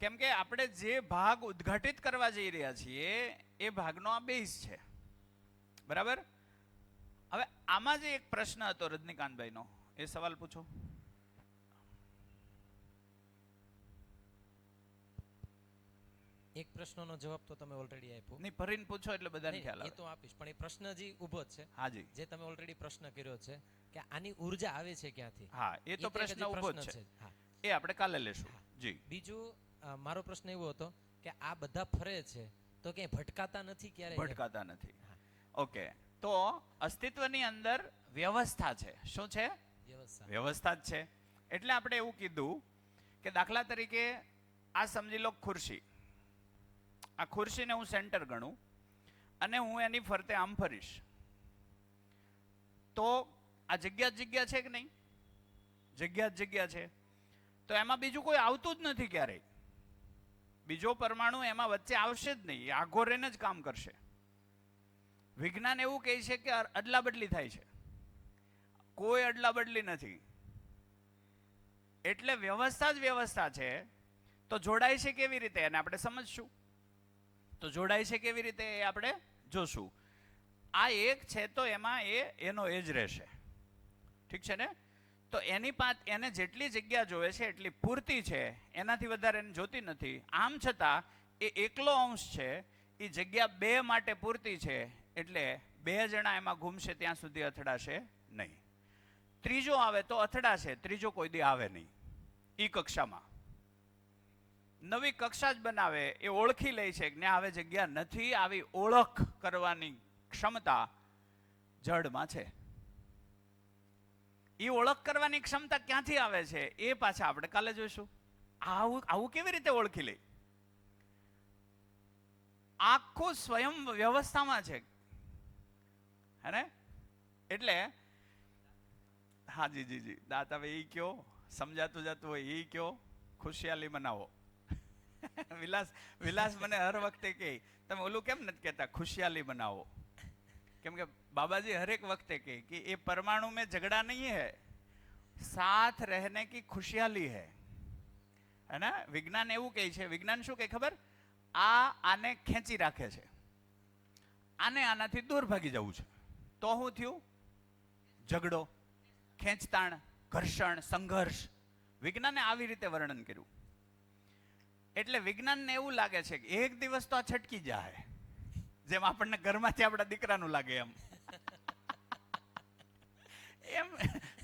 કેમ કે આપણે જે ભાગ ઉદ્ઘાટિત કરવા જઈ રહ્યા છીએ એ ભાગનો આ બેઝ છે, બરાબર? હવે આમાં જે એક પ્રશ્ન હતો રજનીકાંતભાઈનો, એ સવાલ પૂછો. એક પ્રશ્નનો જવાબ તો તમે ઓલરેડી આપ્યો. નહીં, ફરીને પૂછો એટલે બધાને ખ્યાલ આવે. એ તો આપીશ, પણ એ પ્રશ્ન જે ઊભો જ છે, હાજી, જે તમે ઓલરેડી પ્રશ્ન કર્યો છે કે આની ઉર્જા આવે છે ક્યાંથી. હા, એ તો પ્રશ્ન ઊભો જ છે. હા, એ આપણે કાલે લેશું. જી. બીજું મારો પ્રશ્ન એવો હતો કે આ બધા ફરે છે તો ક્યાંય ભટકાતા નથી? ક્યારે ભટકાતા નથી. ઓકે, તો અસ્તિત્વની અંદર વ્યવસ્થા છે. શું છે? વ્યવસ્થા જ છે. એટલે આપણે એવું કીધું કે દાખલા તરીકે આ સમજી લો ખુરશી. આ ખુરશીને હું સેન્ટર ગણું અને હું એની ફરતે આમ ફરીશ, તો આ જગ્યા છે કે નહીં? જગ્યા છે. તો એમાં બીજું કોઈ આવતું જ નથી ક્યારેય. બીજો પરમાણુ એમાં વચ્ચે આવશે જ નહીં. એ આઘો રહીને જ કામ કરશે. વિજ્ઞાન એવું કહે છે કે અદલા બદલી થાય છે, કોઈ અદલા બદલી નથી. એટલે વ્યવસ્થા જ વ્યવસ્થા છે. તો જોડાય છે કેવી રીતે એને આપણે સમજશું. તો જોડાય છે કેવી રીતે એ આપણે જોશું. આ એક છે તો એમાં એનો એ જ રહેશે. ઠીક છે ને? તો એને જેટલી જગ્યા જોવે છે એટલી પૂરતી છે, એનાથી વધારે એને જોતી નથી. આમ છતાં એ એકલો અંશ છે, એ જગ્યા બે માટે પૂરતી છે, એટલે બે જણા એમાં ઘૂમશે ત્યાં સુધી અથડાશે નહીં. ત્રીજો આવે તો અથડાશે, ત્રીજો કોઈ દી આવે નહીં. ઈ કક્ષામાં નવી કક્ષા જ બનાવે, એ ઓળખી લે છે કે હવે જગ્યા નથી. આવી ઓળખ કરવાની ક્ષમતા જડમાં છે. એ ઓળખ કરવાની ક્ષમતા ક્યાંથી આવે છે એ પાછા આપણે કાલે જોઈશું. આવું કેવી રીતે ઓળખી લે? આખું સ્વયં વ્યવસ્થામાં છે, હે ને? એટલે હા જી દાંત હવે એ કયો, સમજાતું જતું હોય એ કયો. ખુશિયાલી મનાવો. વિલાસ મને હર વખતે કહે તમે ઓલું કેમ નથી કહેતા ખુશિયાલી મનાવો? કેમ કે बाबाजी हर एक वक्त कहे कि ये परमाणु में झगड़ा नहीं है, साथ रहने की खुशहाली है ना? विज्ञान એવું કહે છે. વિજ્ઞાન શું કહે ખબર? આને ખેંચી રાખે છે, આને આનાથી દૂર ભાગી જવું છે. તો શું થયું? ઝઘડો, ખેંચતાણ, ઘર્ષણ, સંઘર્ષ. વિજ્ઞાને આવી રીતે વર્ણન કર્યું. એટલે વિજ્ઞાનને એવું લાગે છે કે એક દિવસ તો આ છટકી જાય, જેમ આપણને ઘરમાંથી આપણા દીકરાનું લાગે એમ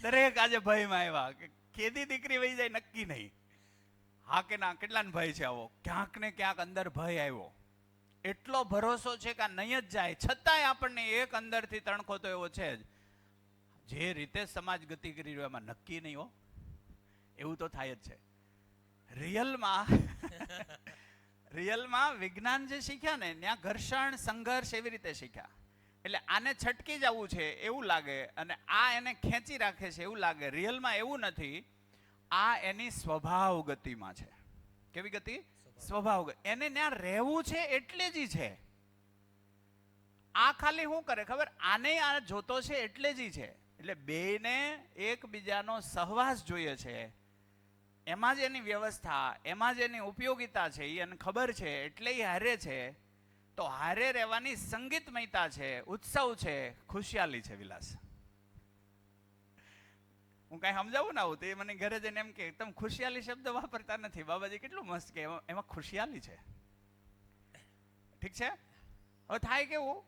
દરેક આજે ભયમાં આવ્યા કે કેદી દીકરી વહી જાય નક્કી નહીં. હા કે ના? કેટલાને ભય છે આવો? ક્યાંક ને ક્યાંક અંદર ભય આવ્યો. એટલો ભરોસો છે કે આ નહીં જ જાય, છતાંય આપણને એક અંદરથી તણખો તો એવો છે જ. જે રીતે સમાજ ગતિ કરી રહ્યો એમાં નક્કી નહીં હો, એવું તો થાય જ છે. રિયલમાં વિજ્ઞાન જે શીખ્યા ને ત્યાં ઘર્ષણ, સંઘર્ષ એવી રીતે શીખ્યા. એટલે આને છટકી જવું છે એવું લાગે અને આ એને ખેંચી રાખે છે એવું લાગે. રિયલમાં એવું નથી. આ એની સ્વભાવ ગતિમાં છે. કેવી ગતિ? સ્વભાવ. એને ત્યાં રહેવું છે એટલે જ છે. આ ખાલી શું કરે ખબર? આને આ જોતો છે એટલે જ છે. એટલે બેને એકબીજાનો સહવાસ જોઈએ છે. એમાં જ એની વ્યવસ્થા, એમાં જ એની ઉપયોગિતા છે, એ એને ખબર છે એટલે એ હારે છે. તો હારે રહેવાની સંગીતમયતા છે, ઉત્સવ છે, ખુશિયાલી છે. વિલાસ હું કઈ સમજાવું ના આવું તો એ મને ઘરે જઈને એમ કે તમે ખુશિયાલી શબ્દ વાપરતા નથી. બાબાજી કેટલું મસ્ત કે એમાં ખુશિયાલી છે. ઠીક છે? હવે થાય કેવું?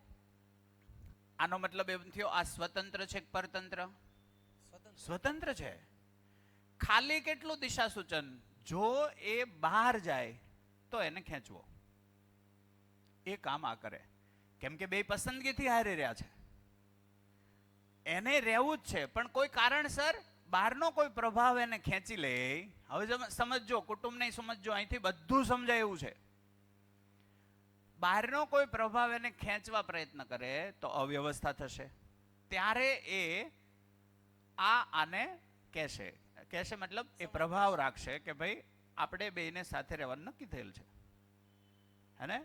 આનો મતલબ એમ થયો આ સ્વતંત્ર છે કે પરતંત્ર? સ્વતંત્ર છે. ખાલી કેટલું દિશા સૂચન? જો એ બહાર જાય તો એને ખેંચવો. એ કામ આ કરે. કેમ કે બે પસંદગીથી હારે રહ્યા છે. એને રહેવું જ છે, પણ કોઈ કારણસર બહારનો કોઈ પ્રભાવ એને ખેંચી લે. હવે સમજો, કુટુંબ નહીં સમજો, અહીંથી બધું સમજાય એવું છે. બહારનો કોઈ પ્રભાવ એને ખેંચવા પ્રયત્ન કરે તો અવ્યવસ્થા થશે. ત્યારે એ આને કહેશે મતલબ એ પ્રભાવ રાખશે કે ભાઈ આપણે બેયને સાથે રહેવાનું નક્કી થયેલ છે, હે ને?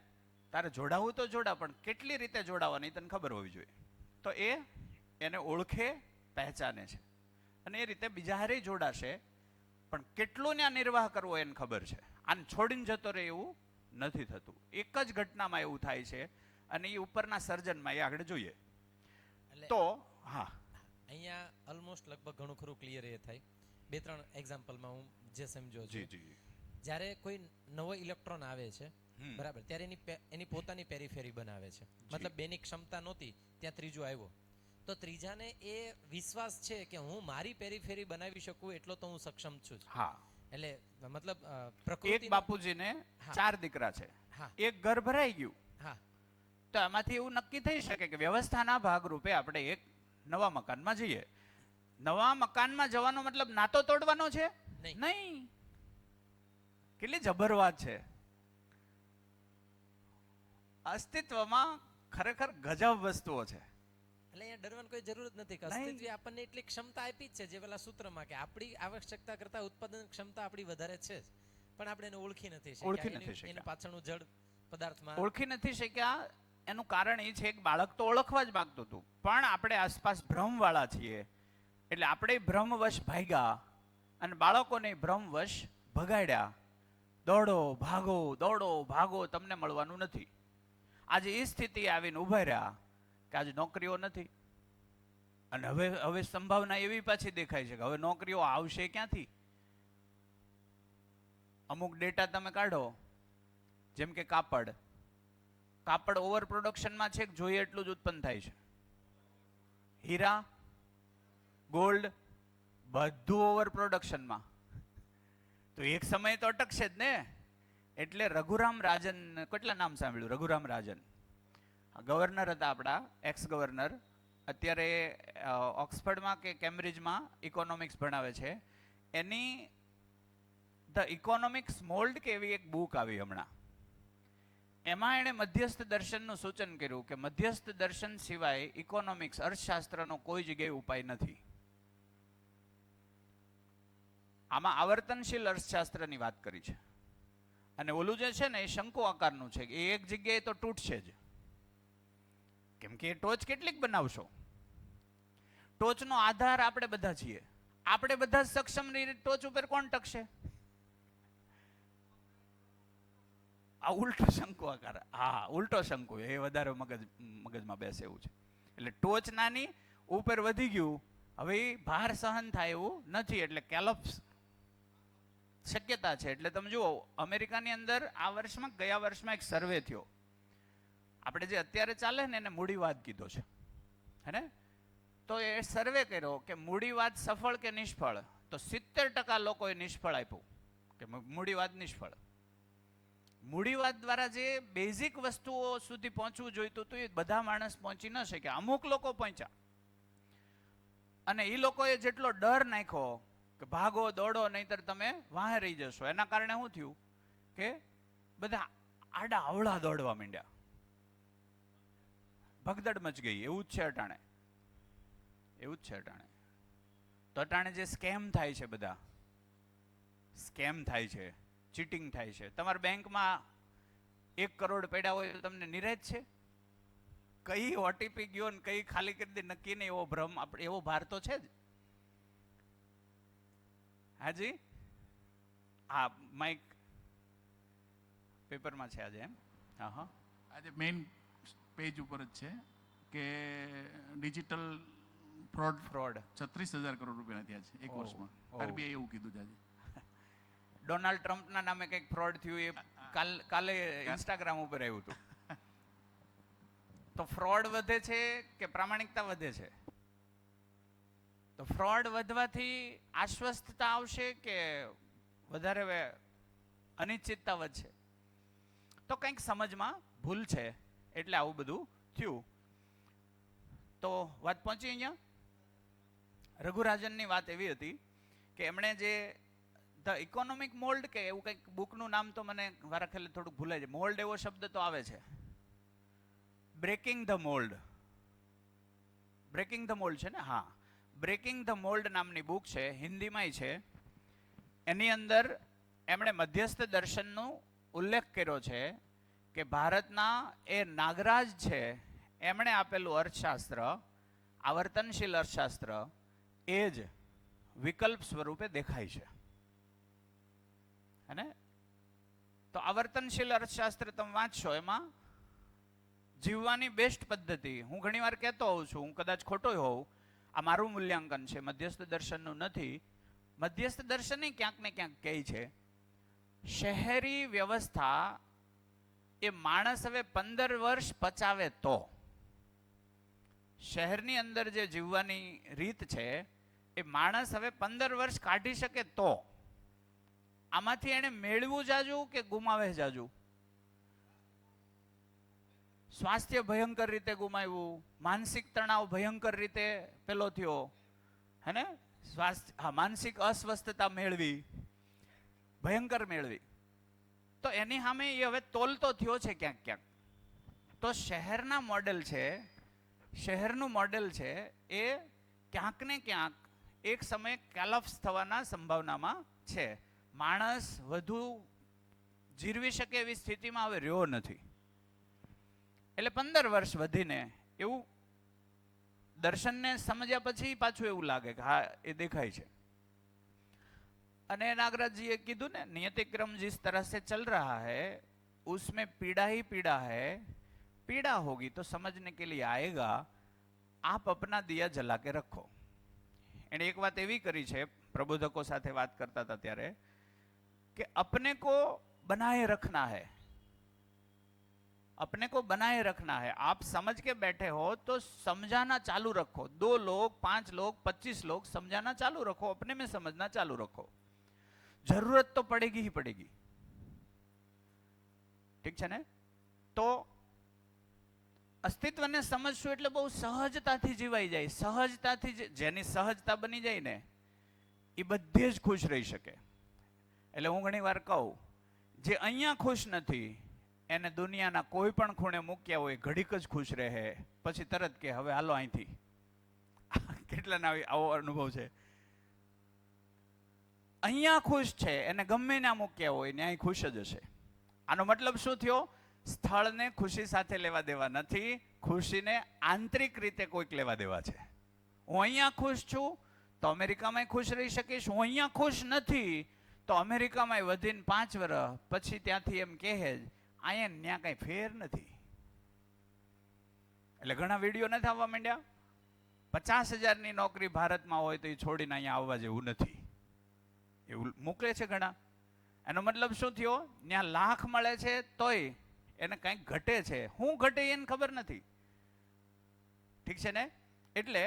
તારે જોડાવું તો જોડા, પણ કેટલી રીતે જોડાવાની તને ખબર હોવી જોઈએ. તો એને ઓળખે, પહેચાને છે, અને એ રીતે બીજા હારે જોડાશે, પણ કેટલો ન્યા નિર્વાહ કરવો એને ખબર છે. આને છોડીને જતો રહે એવું નથી થતું. એક જ ઘટનામાં એવું થાય છે, અને એ ઉપરના સર્જનમાં એ આગળ જોઈએ. તો હા, અહીંયા ઓલમોસ્ટ લગભગ ઘણું ખરું ક્લિયર એ થાય. 2-3 એક્ઝામ્પલમાં હું જે સમજો છું. જ્યારે કોઈ નવો ઇલેક્ટ્રોન આવે છે, બરાબર, ત્યારે એની પોતાની પેરીફેરી બનાવે છે. મતલબ બેની ક્ષમતા નહોતી, ત્યાં ત્રીજો આવ્યો, તો ત્રીજાને એ વિશ્વાસ છે કે હું મારી પેરીફેરી બનાવી શકું એટલો તો હું સક્ષમ છું. હા, એટલે મતલબ એક બાપુજીને 4 દીકરા છે, એક ઘર ભરાઈ ગયું, તો એમાંથી એવું નક્કી થઈ શકે કે વ્યવસ્થાના ભાગરૂપે આપણે એક નવા મકાનમાં જઈએ. નવા મકાનમાં જવાનો મતલબ નાતો તોડવાનો છે નહીં. કેટલી જબર વાત છે. અસ્તિત્વમાં ખરેખર ગજબ વસ્તુઓ છે. એટલે અહીંયા ડરવાની કોઈ જરૂર જ નથી કે અસ્તિત્વ આપણને એટલી ક્ષમતા આપી જ છે, જે પેલા સૂત્રમાં કે આપણી આવશ્યકતા કરતા ઉત્પાદન ક્ષમતા આપણી વધારે છે, પણ આપણે એને ઓળખી નથી શક્યા. એનું પાછળનું જડ પદાર્થમાં ઓળખી નથી શક્યા. એનું કારણ એ છે કે બાળક તો ઓળખવા જ માંગતું હતું, પણ આપણે આસપાસ ભ્રમવાળા છીએ, એટલે આપણે ભ્રમવશ ભાગ્યા અને બાળકોને ભ્રમવશ ભગાડ્યા. દોડો ભાગો, તમને મળવાનું નથી. આજે એ સ્થિતિ આવીને ઉભા રહ્યા કે આજે નોકરીઓ નથી, અને હવે સંભાવના એવી પાછી દેખાય છે કે હવે નોકરીઓ આવશે ક્યાંથી. અમુક ડેટા તમે કાઢો, જેમ કે કાપડ ઓવર પ્રોડક્શનમાં છે, જોઈએ એટલું જ ઉત્પન્ન થાય છે. હીરા, ગોલ્ડ, બધું ઓવર પ્રોડક્શનમાં, તો એક સમય તો અટકશે જ ને. એટલે રઘુરામ રાજન, કેટલા નામ સાંભળ્યું? રઘુરામ રાજન ગવર્નર હતા આપણા, એક્સ ગવર્નર, અત્યારે ઓક્સફર્ડમાં કે કેમ્બ્રિજમાં ઇકોનોમિક્સ ભણાવે છે. એની ધ ઇકોનોમિક્સ મોલ્ડ કે એવી એક બુક આવી હમણાં. એમાં એણે મધ્યસ્થ દર્શનનું સૂચન કર્યું કે મધ્યસ્થ દર્શન સિવાય ઇકોનોમિક્સ, અર્થશાસ્ત્રનો કોઈ જગ્યાએ ઉપાય નથી. આમાં આવર્તનશીલ અર્થશાસ્ત્રની વાત કરી છે, અને ઓલું જે છે ને એ શંકુ આકારનું છે, એ એક જગ્યાએ તો તૂટશે જ, કેમ કે એ ટોચ કેટલીક બનાવશો? ટોચનો આધાર આપણે બધા છીએ. આપણે બધા સક્ષમ રહીને ટોચ ઉપર કોણ ટકશે? આ ઉલટો શંકુ આકાર. હા, ઉલટો શંકુ, એ વધારે મગજમાં બેસે એવું છે. એટલે ટોચ નાની, ઉપર વધી ગયું, હવે ભાર સહન થાય એવું નથી, એટલે કેલોપ્સ શક્યતા છે. એટલે તમે જુઓ, અમેરિકાની અંદર ગયા વર્ષમાં એક સર્વે થયો. આપણે જે અત્યારે ચાલે ને એને મૂડીવાદ કીધો છે, હે ને? તો એ સર્વે કર્યો કે મૂડીવાદ સફળ કે નિષ્ફળ, તો 70% લોકોએ નિષ્ફળ આપ્યું, કે મૂડીવાદ નિષ્ફળ. મૂડીવાદ દ્વારા જે બેઝિક વસ્તુઓ સુધી પહોંચવું જોઈતું હતું એ બધા માણસ પહોંચી ન શક્યા. અમુક લોકો પહોંચ્યા, અને એ લોકોએ જેટલો ડર નાખ્યો કે ભાગો દોડો નહીંતર તમે વાહે રહી જશો, એના કારણે શું થયું કે બધા આડા અવળા દોડવા માંડ્યા, ભગદડ મચ ગઈ. એવું જ છે અટાણે. તો અટાણે જે સ્કેમ થાય છે, બધા સ્કેમ થાય છે, ચીટિંગ થાય છે. તમારા બેંકમાં 1 કરોડ પડ્યા હોય તો તમને નિરાશ છે? કઈ ઓટીપી ગયો ને કઈ ખાલી કરી દે નક્કી નહીં, એવો ભ્રમ, આપણે એવો ભાર તો છે જ. હાજી, હા, માઇક પેપરમાં છે આજે, એમ? હા, આજે મેઇન પેજ ઉપર જ છે કે ડિજિટલ ફ્રોડ 36,000 કરોડ રૂપિયા થયા છે એક વર્ષમાં. આરબીઆઈ એવું કીધું છે આજે. ડોનાલ્ડ ટ્રમ્પના નામે કંઈક ફ્રોડ થયું, એ કાલે ઇન્સ્ટાગ્રામ ઉપર આવ્યું હતું. તો ફ્રોડ વધે છે કે પ્રામાણિકતા વધે છે? તો ફ્રોડ વધવાથી આશ્વસ્તતા આવશે કે વધારે અનિશ્ચિતતા વધશે? તો કંઈક સમજમાં ભૂલ છે, એટલે આવું બધું થયું. તો વાત પહોંચી અહીંયા. રઘુરાજનની વાત એવી હતી કે એમણે જે ધ ઇકોનોમિક મોલ્ડ કે એવું કંઈક બુકનું નામ તો મને વારા ખેલે થોડુંક ભૂલાય છે. મોલ્ડ એવો શબ્દ તો આવે છે. Breaking the mould. Breaking the mould છે ને? હા, બ્રેકિંગ ધ મોલ્ડ નામની બુક છે, હિન્દીમાંય છે. એની અંદર એમણે મધ્યસ્થ દર્શનનો ઉલ્લેખ કર્યો છે કે ભારતના એ નાગરાજ છે, એમણે આપેલું અર્થશાસ્ત્ર, આવર્તનશીલ અર્થશાસ્ત્ર, એ જ વિકલ્પ સ્વરૂપે દેખાય છે. અને તો આવર્તનશીલ અર્થશાસ્ત્ર તમે વાંચશો, એમાં જીવવાની બેસ્ટ પદ્ધતિ, હું ઘણીવાર કહેતો હોઉં છું, હું કદાચ ખોટો હોઉં, આ મારું મૂલ્યાંકન છે, મધ્યસ્થ દર્શનનું નથી. મધ્યસ્થ દર્શન ક્યાંક ને ક્યાંક કહે છે શહેરી વ્યવસ્થા એ માણસ હવે 15 વર્ષ પચાવે તો, શહેરની અંદર જે જીવવાની રીત છે એ માણસ હવે 15 વર્ષ કાઢી શકે તો, આમાંથી એને મેળવું જાજુ કે ગુમાવે જાજુ? સ્વાસ્થ્ય ભયંકર રીતે ગુમાવ્યું, માનસિક તણાવ ભયંકર રીતે પેલો થયો, હે ને? માનસિક અસ્વસ્થતા મેળવી, ભયંકર મેળવી. તો એની સામે એ હવે તોલતો થયો છે ક્યાંક ક્યાંક. તો શહેરના મોડેલ છે, શહેરનું મોડેલ છે એ ક્યાંક ને ક્યાંક એક સમયે કેલપ્સ થવાના સંભાવનામાં છે. માણસ વધુ જીરવી શકે એવી સ્થિતિમાં હવે રહ્યો નથી. એટલે 15 વર્ષ વધીને એવું દર્શનને સમજ્યા પછી પાછું એવું લાગે કે હા એ દેખાય છે. અને नागराज કીધું ને, नियतिक्रम जिस तरह से चल रहा है उसमें पीड़ा ही पीड़ा है, पीड़ा होगी तो समझने के लिए आएगा, आप अपना दिया जला के रखो. એને એક વાત એવી કરી છે, પ્રબોધકો સાથે વાત કરતા હતા ત્યારે, कि अपने को बनाए रखना है, अपने को बनाए रखना है. आप समझ के बैठे हो तो समझाना चालू रखो. 2 लोग 5 लोग 25 लोग समझाना चालू रखो, अपने में समझना चालू रखो. जरूरत तो पड़ेगी ही पड़ेगी. ठीक है ने? तो अस्तित्वने समझશું એટલે બહુ સહજતાથી જીવાઈ જાય. સહજતાથી જેની સહજતા બની જાય ને એ બધે જ ખુશ રહી શકે. એટલે હું ઘણીવાર કહું, જે અહીંયા ખુશ નથી એને દુનિયાના કોઈ પણ ખૂણે મૂક્યા હોય ઘડીક જ ખુશ રહે, પછી તરત કે હવે હાલો અહીંથી. કેટલાને આવો અનુભવ છે? અહીંયા ખુશ છે એને ગમે ના મૂક્યા હોય ને અહીં ખુશ જ હશે. આનો મતલબ શું થયો? સ્થળને ખુશી સાથે લેવા દેવા નથી, ખુશીને આંતરિક રીતે કોઈક લેવા દેવા છે. હું અહીંયા ખુશ છું તો અમેરિકામાં ખુશ રહી શકીશ, હું અહીંયા ખુશ નથી તો અમેરિકામાં વધીને 5 વર્ષ પછી ત્યાંથી એમ કહે અહીંયા ત્યાં કઈ ફેર નથી. એટલે ઘણા વિડીયો નથી આવવા માંડ્યા, 50,000ની નોકરી ભારતમાં હોય તો એ છોડીને અહીંયા આવવા જેવું નથી, એવું મોકલે છે ઘણા. એનો મતલબ શું થયો? ત્યાં લાખ મળે છે તોય એને કંઈક ઘટે છે. શું ઘટે એને ખબર નથી. ઠીક છે ને? એટલે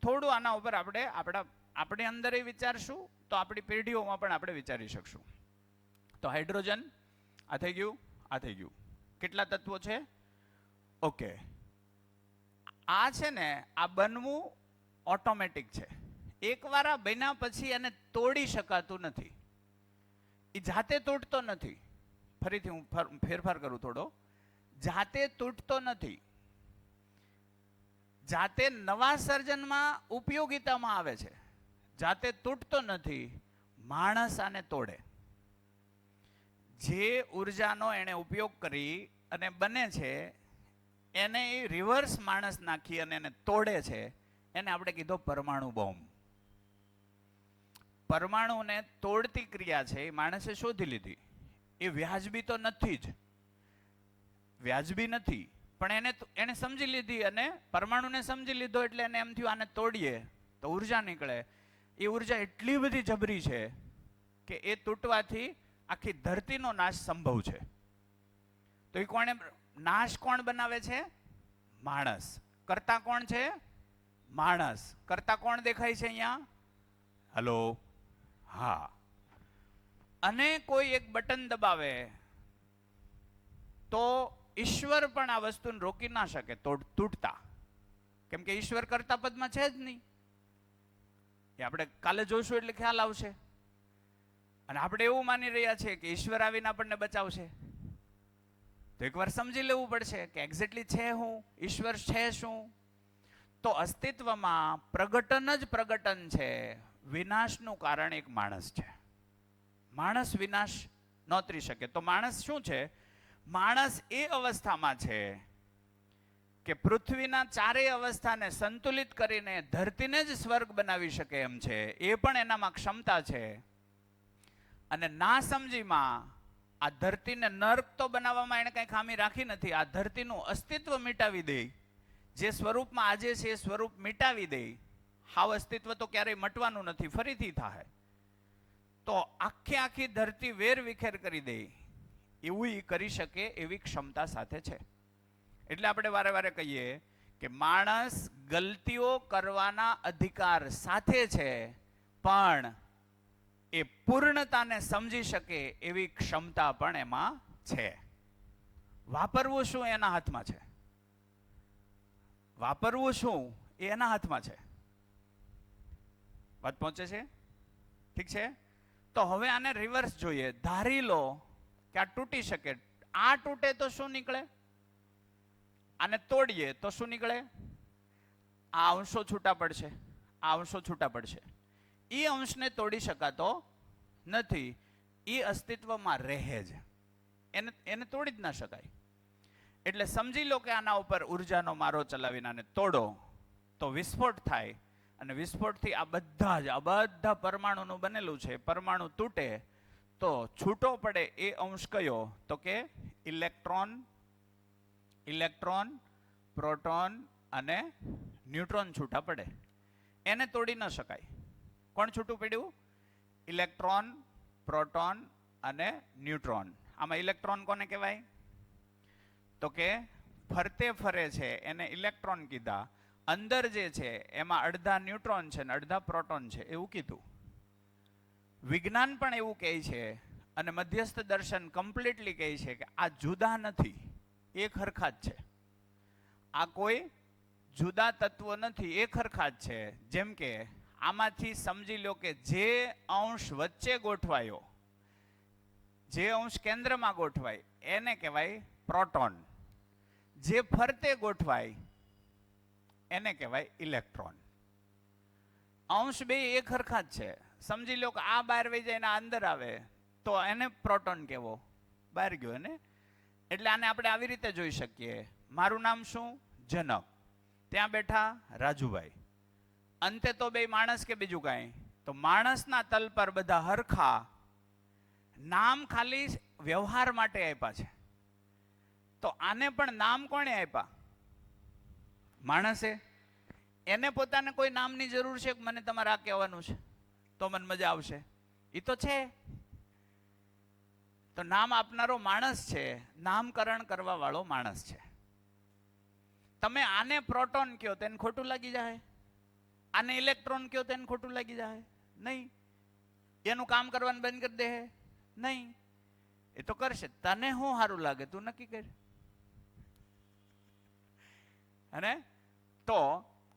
થોડું આના ઉપર આપણે અંદર વિચારશું તો આપણી પેઢીઓમાં પણ આપણે વિચારી શકશું. તો હાઇડ્રોજન આ થઈ ગયું, આ થઈ ગયું. કેટલા તત્વો છે? ઓકે, આ છે ને આ બનવું ઓટોમેટિક છે. એકવાર આ બન્યા પછી એને તોડી શકાતું નથી, એ જાતે તૂટતો નથી. ફરીથી હું ફેરફાર કરું થોડો. જાતે તૂટતો નથી, જાતે નવા સર્જનમાં ઉપયોગિતામાં આવે છે, જાતે તૂટતો નથી. માણસ આને તોડે. જે ઉર્જાનો એને ઉપયોગ કરી અને બને છે એને એ રિવર્સ માણસ નાખી અને એને તોડે છે, એને આપણે કીધો પરમાણુ બોમ્બ. પરમાણુને તોડતી ક્રિયા છે એ માણસે શોધી લીધી. એ વ્યાજબી તો નથી જ, વ્યાજબી નથી, પણ એને સમજી લીધી અને પરમાણુને સમજી લીધો એટલે એને એમ થયું આને તોડીએ તો ઉર્જા નીકળે. એ ઉર્જા એટલી બધી જબરી છે કે એ તૂટવાથી આખી ધરતીનો નાશ સંભવ છે. તો એ કોણે નાશ કોણ બનાવે છે? માણસ. કરતા કોણ છે? માણસ. કરતા કોણ દેખાય છે અહીંયા? હલો, હા. અને કોઈ એક બટન દબાવે તો ઈશ્વર પણ આ વસ્તુને રોકી ના શકે તૂટતા, કેમ કે ઈશ્વર કરતા પદમાં છે જ નહીં. એ આપણે કાલે જોશું એટલે ખ્યાલ આવશે. અને આપણે એવું માની રહ્યા છીએ કે ઈશ્વર આવીને આપણને બચાવશે. તો એકવાર સમજી લેવું પડશે કે એક્ઝેક્ટલી છે હું, ઈશ્વર છે શું. તો અસ્તિત્વમાં પ્રગટન જ પ્રગટન છે. વિનાશનું કારણ એક માણસ છે. માણસ વિનાશ નોતરી શકે. તો માણસ શું છે? માણસ એ અવસ્થામાં છે કે પૃથ્વીના ચારેય અવસ્થાને સંતુલિત કરીને ધરતીને જ સ્વર્ગ બનાવી શકે એમ છે. એ પણ એનામાં ક્ષમતા છે. અને ના સમજીમાં આ ધરતીને નર્ક તો બનાવવામાં એને કઈ ખામી રાખી નથી. આ ધરતીનું અસ્તિત્વ મિટાવી દે, જે સ્વરૂપમાં આજે છે એ સ્વરૂપ મિટાવી દે. હાવ અસ્તિત્વ તો ક્યારેય મટવાનું નથી, ફરીથી થાય. તો આખી ધરતી વેર વિખેર કરી દે એવું ઈ કરી શકે એવી ક્ષમતા સાથે છે. એટલે આપણે વારે વારે કહીએ કે માણસ ગલતીઓ કરવાના અધિકાર સાથે છે, પણ એ પૂર્ણતાને સમજી શકે એવી ક્ષમતા પણ એમાં છે. વાપરવું શું એના હાથમાં છે. વાપરવું શું એ એના હાથમાં છે. વાત પહોંચે છે? ઠીક છે. તો હવે આને રિવર્સ જોઈએ. ધારી લો કે આ તૂટી શકે. આ તૂટે તો શું નીકળે? આને તોડીએ તો શું નીકળે? આ અંશો છૂટા પડશે, આ અંશો છૂટા પડશે. એ અંશને તોડી શકાતો નથી. એ અસ્તિત્વમાં રહે જ, એને તોડી જ ના શકાય. એટલે સમજી લો કે આના ઉપર ઉર્જાનો મારો ચલાવીને આને તોડો તો વિસ્ફોટ થાય. અને વિસ્ફોટથી આ બધા પરમાણુનું બનેલું છે. પરમાણુ તૂટે તો છૂટો પડે એ અંશ કયો? તો કે ઇલેક્ટ્રોન, પ્રોટોન અને ન્યુટ્રોન છૂટા પડે. એને તોડી ન શકાય. કોણ છૂટું પડ્યું? ઇલેક્ટ્રોન, પ્રોટોન અને ન્યુટ્રોન. આમાં ઇલેક્ટ્રોન કોને કહેવાય? તો કે ફરતે ફરે છે એને ઇલેક્ટ્રોન કીધા. અંદર જે છે એમાં અડધા ન્યુટ્રોન છે ને અડધા પ્રોટોન છે એવું કીધું. વિજ્ઞાન પણ એવું કહે છે અને મધ્યસ્થ દર્શન કમ્પ્લીટલી કહે છે કે આ જુદા નથી, એક હરખા જ છે. આ કોઈ જુદા તત્વો નથી, એક હરખા જ છે. જેમ કે આમાંથી સમજી લો કે જે અંશ વચ્ચે ગોઠવાયો, જે અંશ કેન્દ્રમાં ગોઠવાય એને કહેવાય પ્રોટોન. જે ફરતે ગોઠવાય એને કહેવાય ઇલેક્ટ્રોન. અંશ બે એક હરખા જ છે. સમજી લો કે આ બહાર વહી જાય ને અંદર આવે તો એને પ્રોટોન કહેવો, બહાર ગયો ને. એટલે આને આપણે આવી રીતે જોઈ શકીએ. મારું નામ શું? જનક. ત્યાં બેઠા રાજુભાઈ. અંતે તો બે માણસ કે બીજું કાંઈ? તો માણસના તલ પર બધા હરખા. નામ ખાલી વ્યવહાર માટે આપ્યા છે. તો આને પણ નામ કોણે આપ્યા? માણસે. એને પોતાને કોઈ નામની જરૂર છે કે મને તમારે આ કહેવાનું છે તો મને મજા આવશે? એ તો છે. તો નામ આપનારો માણસ છે, નામકરણ કરવા વાળો માણસ છે. તમે આને પ્રોટોન કહો તો એને ખોટું લાગી જાય? આને ઇલેક્ટ્રોન કહો તો એને ખોટું લાગી જાય? નહીં. એનું કામ કરવાનું બંધ કરી દે? નહીં. એ તો કરશે. તને શું સારું લાગે તું નક્કી કર. અને તો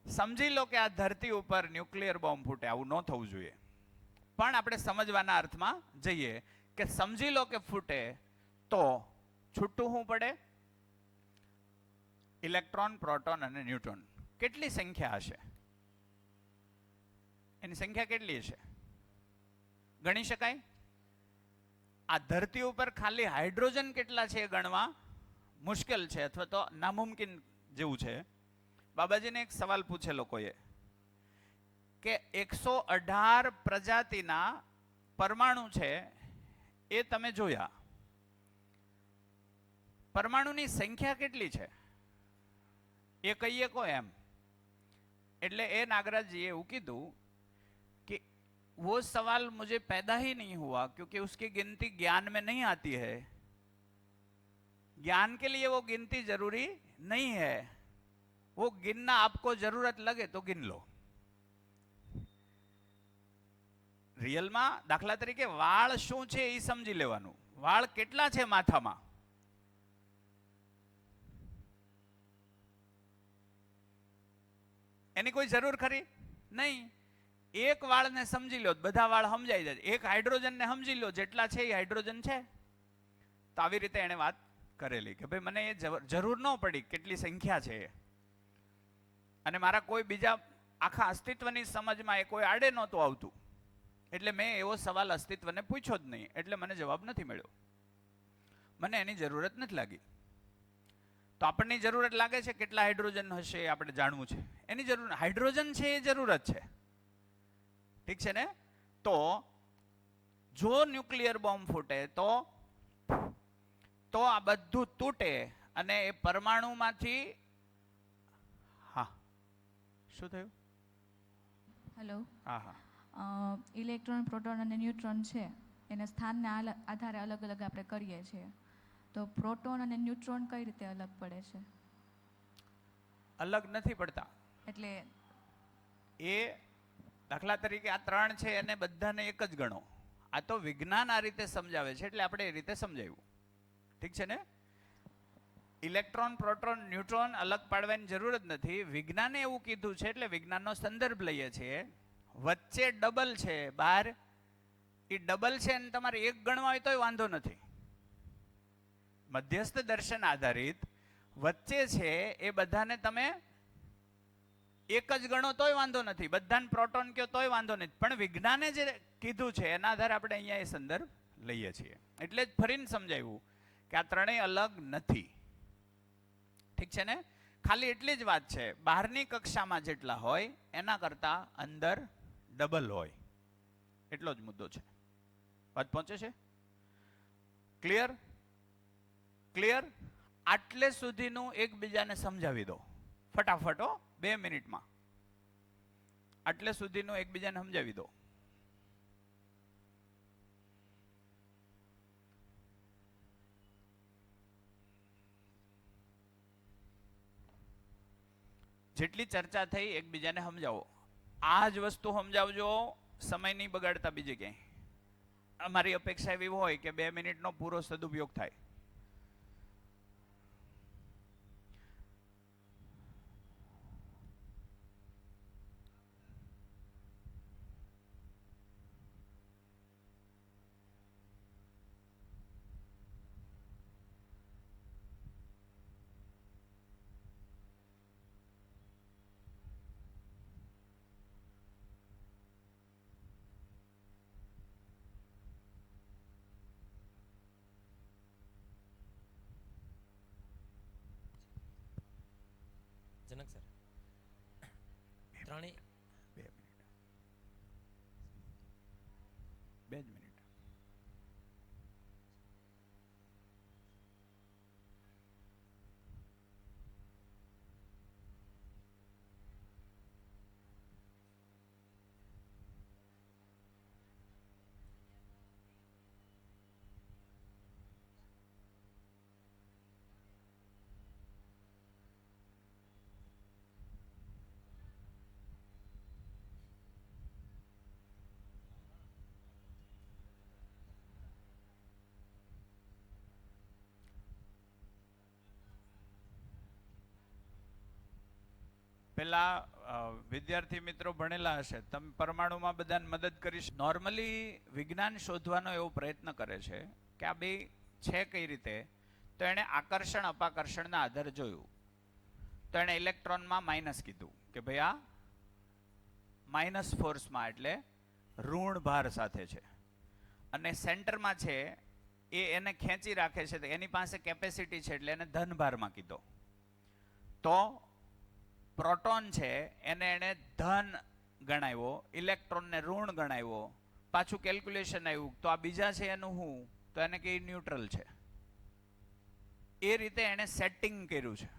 સમજી લો કે આ ધરતી ઉપર ન્યુક્લિયર બોમ્બ ફૂટે. આવું ન થવું જોઈએ. પણ આપણે સમજવાના અર્થમાં જઈએ કે સમજી લો કે ફૂટે તો છૂટું શું પડે? ઇલેક્ટ્રોન, પ્રોટોન અને ન્યુટ્રોન. કેટલી સંખ્યા હશે? એની સંખ્યા કેટલી હશે? ગણી શકાય? આ ધરતી ઉપર ખાલી હાઇડ્રોજન કેટલા છે ગણવા મુશ્કેલ છે, અથવા તો નામુમકિન જેવું છે. બાબાજીને એક સવાલ પૂછે લોકોએ કે 118 પ્રજાતિના પરમાણુ છે એ તમે જોયા, પરમાણુની સંખ્યા કેટલી છે એ કહીએ કો એમ. એટલે એ નાગરાજજીએ એવું કીધું कि वो सवाल मुझे पैदा ही नहीं हुआ क्योंकि उसकी गिनती ज्ञान में नहीं आती है. ज्ञान के लिए वो गिनती जरूरी नहीं है. वो गिनना आपको जरूरत लगे तो गिन लो. રિયલમાં દાખલા તરીકે વાળ શું છે એ સમજી લેવાનું. વાળ કેટલા છે માથામાં? એની કોઈ જરૂર ખરી? નહીં. એક વાળને સમજી લો, બધા વાળ સમજાઈ જાય. એક હાઇડ્રોજનને સમજી લો, જેટલા છે એ હાઇડ્રોજન છે. તો આવી રીતે એને વાત કરેલી કે ભાઈ મને એ જરૂર ન પડી કેટલી સંખ્યા છે. અને મારા કોઈ બીજા આખા અસ્તિત્વની સમજમાં એ કોઈ આડે નહોતું આવતું. એટલે મેં એવો સવાલ અસ્તિત્વને પૂછ્યો જ નહીં, એટલે મને જવાબ નથી મળ્યો. મને એની જરૂરત નથી લાગી. તો આપણને જરૂરત લાગે છે કેટલા હાઇડ્રોજન હશે આપણે જાણવું છે. એની જરૂર, હાઇડ્રોજન છે એ જરૂરત છે, ઠીક છે ને. તો જો ન્યુક્લિયર બોમ્બ ફૂટે તો આ બધું તૂટે અને એ પરમાણુમાંથી, હા શું થયું? હેલો. હા હા. ઇલેક્ટ્રોન, પ્રોટોન અને ન્યુટ્રોન છે એને સ્થાનના આધારે અલગ અલગ આપણે કરીએ છીએ. તો પ્રોટોન અને ન્યુટ્રોન કઈ રીતે અલગ પડે છે? અલગ નથી પડતા. એટલે એ દાખલા તરીકે આ 3 છે એને બધાને એક જ ગણો. આ તો વિજ્ઞાન આ રીતે સમજાવે છે એટલે આપણે એ રીતે સમજાવ્યું, ઠીક છે ને. ઇલેક્ટ્રોન, પ્રોટોન, ન્યુટ્રોન અલગ પાડવાની જરૂર જ નથી. વિજ્ઞાને એવું કીધું છે એટલે વિજ્ઞાનનો સંદર્ભ લઈએ છીએ. વચ્ચે ડબલ છે બહાર, એ ડબલ છે અને તમારે એક ગણવા હોય તોય વાંધો નથી. મધ્યસ્થ દર્શન આધારિત વચ્ચે છે એ બધાને તમે એક જ ગણો તોય વાંધો નથી, બધાને પ્રોટોન કયો તોય વાંધો નથી. પણ વિજ્ઞાને જે કીધું છે એના આધારે આપણે અહીંયા એ સંદર્ભ લઈએ છીએ. એટલે જ ફરીને સમજાવ્યું કે આ ત્રણેય અલગ નથી, ઠીક છે ને. ખાલી એટલી જ વાત છે, બહારની કક્ષામાં જેટલા હોય એના કરતા અંદર ડબલ હોય, એટલો જ મુદ્દો છે. વાત પહોંચે છે? ક્લિયર? ક્લિયર? આટલે સુધીનું એકબીજાને સમજાવી દો ફટાફટ, 2 મિનિટમાં આટલે સુધીનું એકબીજાને સમજાવી દો. જેટલી ચર્ચા થઈ એકબીજાને સમજાવો. આ જ વસ્તુ સમજાવજો, સમય નહીં બગાડતા બીજે ક્યાંય. અમારી અપેક્ષા એવી હોય કે 2 મિનિટનો પૂરો સદુપયોગ થાય. જનક સર, ત્રણેય 2 જ મિનિટ. પેલા વિદ્યાર્થી મિત્રો ભણેલા હશે, તમે પરમાણુમાં બધાને મદદ કરીશ. નોર્મલી વિજ્ઞાન શોધવાનો એવો પ્રયત્ન કરે છે કે આ બે છે કઈ રીતે. તો એણે આકર્ષણ અપાકર્ષણના આધારે જોયું. તો એણે ઇલેક્ટ્રોનમાં માઇનસ કીધું કે ભાઈ આ માઇનસ ફોર્સમાં એટલે ઋણ ભાર સાથે છે, અને સેન્ટરમાં છે એ એને ખેંચી રાખે છે, તો એની પાસે કેપેસિટી છે એટલે એને ધન ભારમાં કીધો. તો પ્રોટોન છે એને એણે ધન ગણાવ્યો, ઇલેક્ટ્રોનને ઋણ ગણાવ્યો. પાછું કેલ્ક્યુલેશન આવ્યું તો આ બીજા છે એનું હું, તો એને કે ન્યુટ્રલ છે. એ રીતે એને સેટિંગ કર્યું છે.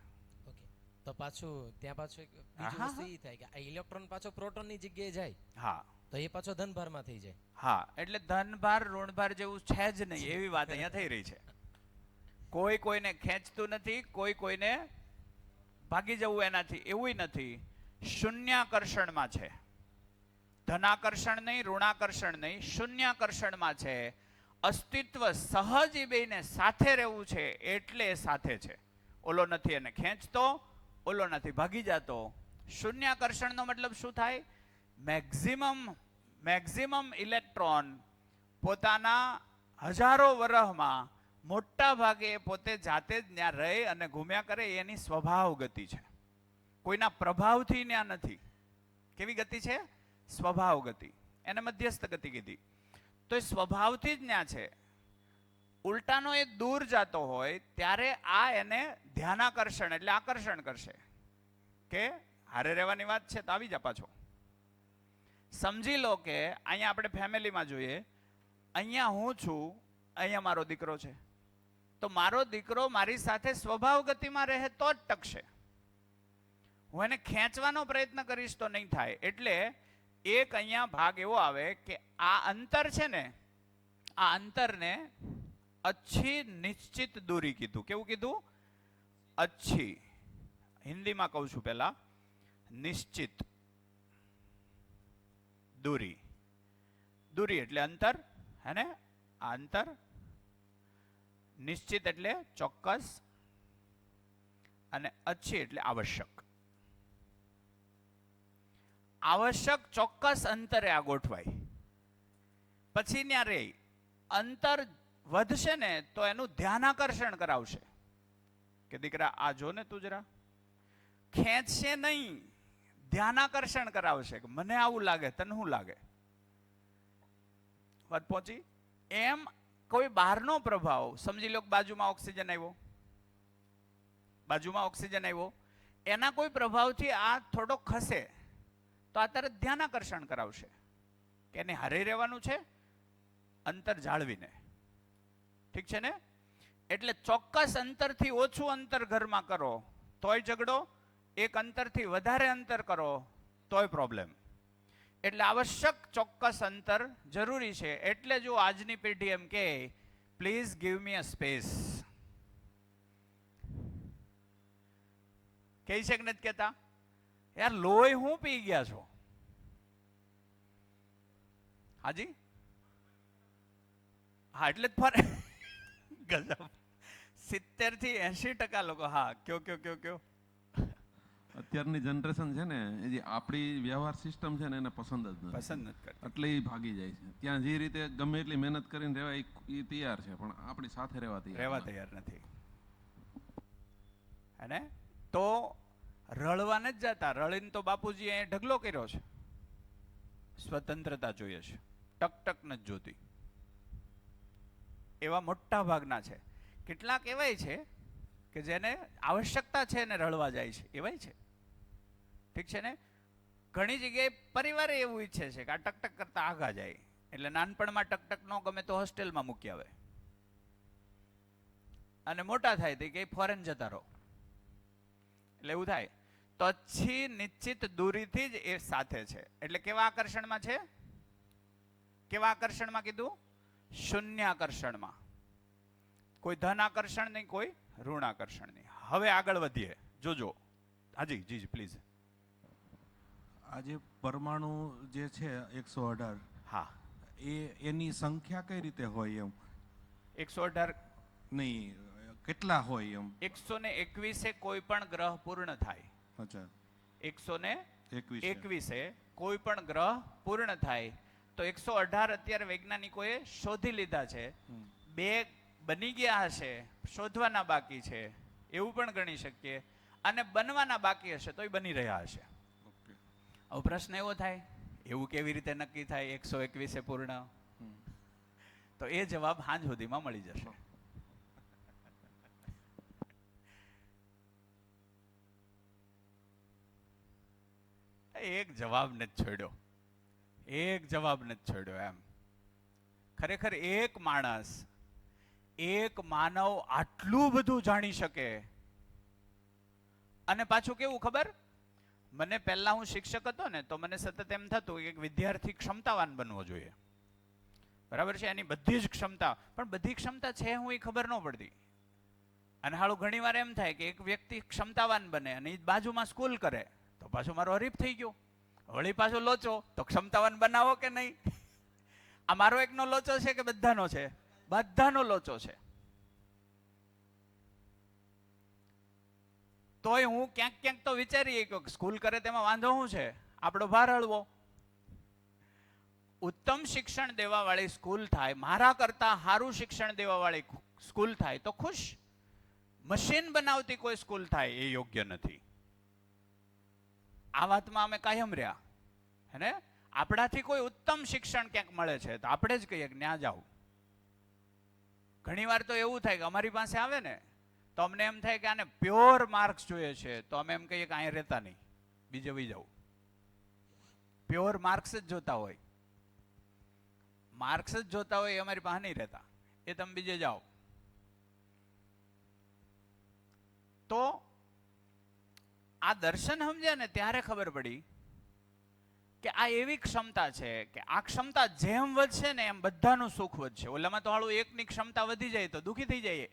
ઓકે, તો પાછું ત્યાં પાછું એક બીજું વસ્તુ એ થાય કે આ ઇલેક્ટ્રોન પાછો પ્રોટોનની જગ્યાએ જાય. હા, તો એ પાછો ધનભારમાં થઈ જાય. હા, એટલે ધનભાર ઋણભાર જેવું છે જ નહીં એવી વાત અહીંયા થઈ રહી છે. કોઈ કોઈને ખેંચતું નથી, કોઈ કોઈને ભાગી જવું એનાથી એવું નથી. શૂન્યાકર્ષણમાં છે, ધનાકર્ષણ નહીં, ઋણાકર્ષણ નહીં, શૂન્યાકર્ષણમાં છે. અસ્તિત્વ સહજ એ બેને સાથે રહેવું છે એટલે સાથે છે. ઓલો નથી એને ખેંચતો, ઓલો નથી ભાગી જતો. શૂન્યાકર્ષણનો મતલબ શું થાય? મેક્સિમમ ઇલેક્ટ્રોન પોતાના હજારો વર્ષમાં મોટા ભાગે પોતે જાતે જ ત્યાં રહે અને ઘૂમ્યા કરે, એની સ્વભાવ ગતિ છે. કોઈના પ્રભાવથી ત્યાં નથી. કેવી ગતિ છે? સ્વભાવ ગતિ. એને મધ્યસ્થ ગતિ કીધી. તો એ સ્વભાવથી જ ત્યાં છે. ઉલટાનો એ દૂર જતો હોય ત્યારે આ એને ધ્યાનાકર્ષણ એટલે આકર્ષણ કરશે કે હારે રહેવાની વાત છે તો આવી જા પાછો. સમજી લો કે અહીંયા આપણે ફેમિલીમાં જોઈએ, અહીંયા હું છું, અહીંયા મારો દીકરો છે, તો મારો દીકરો મારી સાથે સ્વભાવ ગતિમાં રહે તો જ ટકશે. હું એને ખેંચવાનો પ્રયત્ન કરીશ તો નહીં થાય. એટલે એક અહીંયા ભાગ એવો આવે કે આ અંતર છે ને, આ અંતરને અચ્છી નિશ્ચિત દૂરી કીધું. કેવું કીધું? અચ્છી. હિન્દીમાં કહું છું પહેલા, નિશ્ચિત દૂરી. દૂરી એટલે અંતર, હે ને? આ અંતર. નિશ્ચિત એટલે ચોક્કસ, અને અચ્છી એટલે આવશ્યક. આવશ્યક ચોક્કસ અંતરે આ ગોઠવાય. પછી ત્યાં રે અંતર વધશે ને તો એનું ધ્યાનાકર્ષણ કરાવશે કે દીકરા આ જો ને તું જરા. ખેંચશે નહીં, ધ્યાનાકર્ષણ કરાવશે કે મને આવું લાગે, તને શું લાગે. વાત પહોંચી? એમ કોઈ બહારનો પ્રભાવ, સમજી લો કે બાજુમાં ઓક્સિજન આવ્યો, બાજુમાં ઓક્સિજન આવ્યો, એના કોઈ પ્રભાવથી આ થોડો ખસે તો આ તરત ધ્યાનાકર્ષણ કરાવશે કે એને હારે રહેવાનું છે અંતર જાળવીને. ઠીક છે ને? એટલે ચોક્કસ અંતરથી ઓછું અંતર ઘરમાં કરો તોય ઝઘડો, એક અંતરથી વધારે અંતર કરો તોય પ્રોબ્લેમ. એટલે આવશ્યક ચોક્કસ અંતર જરૂરી છે. એટલે જો આજની પેઢી એમ કે please give me a space, કહી છે કે નથી કહેતા? યાર લોહી હું પી ગયા છો. હાજી? હા, એટલે જ ફરે ગજબ. 70 થી 80% લોકો હા કયો કયો કયો કયો. અત્યારની જનરેશન છે ને, એ આપણી વ્યવહાર સિસ્ટમ છે ને એને પસંદ જ નથી. પસંદ નથી કરતી. એટલે એ ભાગી જાય છે. ત્યાં જે રીતે ગમે એટલી મહેનત કરીને રહેવા એ તૈયાર છે, પણ આપણી સાથે રહેવા તૈયાર નથી. અને તો રળવા નથી જતા. રળીને તો બાપુજી અહીંયા ઢગલો કર્યો છે. સ્વતંત્રતા જોઈએ છે, ટક નથી જોતી. એવા મોટા ભાગના છે. કેટલાક એવાય છે કે જેને આવશ્યકતા છે ને રળવા જાય છે, એવાય છે. ઠીક છે ને? ઘણી જગ્યાએ પરિવારે એવું ઈચ્છે છે કે આ ટકટક કરતા આગા જાય, એટલે નાનપણમાં ટકટક ન ગમે તો હોસ્ટેલમાં મૂકી આવે, અને મોટા થાય તે કે ફોરેન જતા રહો. એટલે એવું થાય. તો અચ્છી નિશ્ચિત દૂરીથી જ એ સાથે છે. એટલે કેવા આકર્ષણમાં છે? કેવા આકર્ષણમાં કીધું? શૂન્ય આકર્ષણમાં. કોઈ ધન આકર્ષણ નહીં, કોઈ ઋણ આકર્ષણ નહીં. હવે આગળ વધીએ. જોજો. હાજી જી પ્લીઝ. આજે પરમાણુ જે છે 118, હા, એની સંખ્યા કઈ રીતે હોય? એમ 118 નહીં, કેટલા હોય? એમ 121 કોઈ પણ ગ્રહ પૂર્ણ થાય. અચ્છા, 121 કોઈ પણ ગ્રહ પૂર્ણ થાય તો 118 અત્યારે વૈજ્ઞાનિકોએ શોધી લીધા છે. 2 બની ગયા હશે, શોધવાના બાકી છે, એવું પણ ગણી શકીએ. અને બનવાના બાકી હશે તો એ બની રહ્યા હશે. હવે પ્રશ્ન એવો થાય, એવું કેવી રીતે નક્કી થાય 121 પૂર્ણ? તો એ જવાબ સાંજ સુધીમાં મળી જશે. એક જવાબ નથી છોડ્યો, એક જવાબ નથી છોડ્યો. એમ ખરેખર એક માણસ, એક માનવ આટલું બધું જાણી શકે. અને પાછું કેવું ખબર? મને પહેલા હું શિક્ષક હતો ને તો મને સતત એમ થતું કે એક વિદ્યાર્થી ક્ષમતાવાન બનવો જોઈએ. બરાબર છે? એની બધી જ ક્ષમતા, પણ બધી ક્ષમતા છે હું એ ખબર ન પડતી. અને હાલું ઘણી વાર એમ થાય કે એક વ્યક્તિ ક્ષમતાવાન બને અને એ બાજુમાં સ્કૂલ કરે તો પાછો મારો હરીફ થઈ ગયો. વળી પાછો લોચો તો ક્ષમતાવાન બનાવો કે નહીં? આ મારો એકનો લોચો છે કે બધાનો છે? બધાનો લોચો છે. તોય હું ક્યાંક ક્યાંક તો વિચારીએ કે સ્કૂલ કરે તેમાં વાંધો શું છે, આપણો ભાર હળવો. ઉત્તમ શિક્ષણ દેવા વાળી સ્કૂલ થાય, મારા કરતા સારું શિક્ષણ દેવા વાળી સ્કૂલ થાય તો ખુશ. મશીન બનાવતી કોઈ સ્કૂલ થાય એ યોગ્ય નથી. આ વાતમાં અમે કાયમ રહ્યા. હે, આપણાથી કોઈ ઉત્તમ શિક્ષણ ક્યાંક મળે છે તો આપણે જ કહીએ કે ત્યાં જાઓ. ઘણી વાર તો એવું થાય કે અમારી પાસે આવે ને તો અમને એમ થાય કે આને પ્યોર માર્ક્સ જોઈએ છે, તો અમે એમ કહીએ કે અહીંયા રહેતા નહીં, બીજે વહી જાઓ. પ્યોર માર્ક્સ જ જોતા હોય, માર્ક્સ જ જોતા હોય, એ અમારી પાસે નહીં રહેતા, એ તમે બીજે જાઓ. તો આ દર્શન સમજ્યા ને ત્યારે ખબર પડી કે આ એવી ક્ષમતા છે કે આ ક્ષમતા જેમ વધશે ને એમ બધાનું સુખ વધશે. ઓલામાં તો હાલું એકની ક્ષમતા વધી જાય તો દુઃખી થઈ જાય.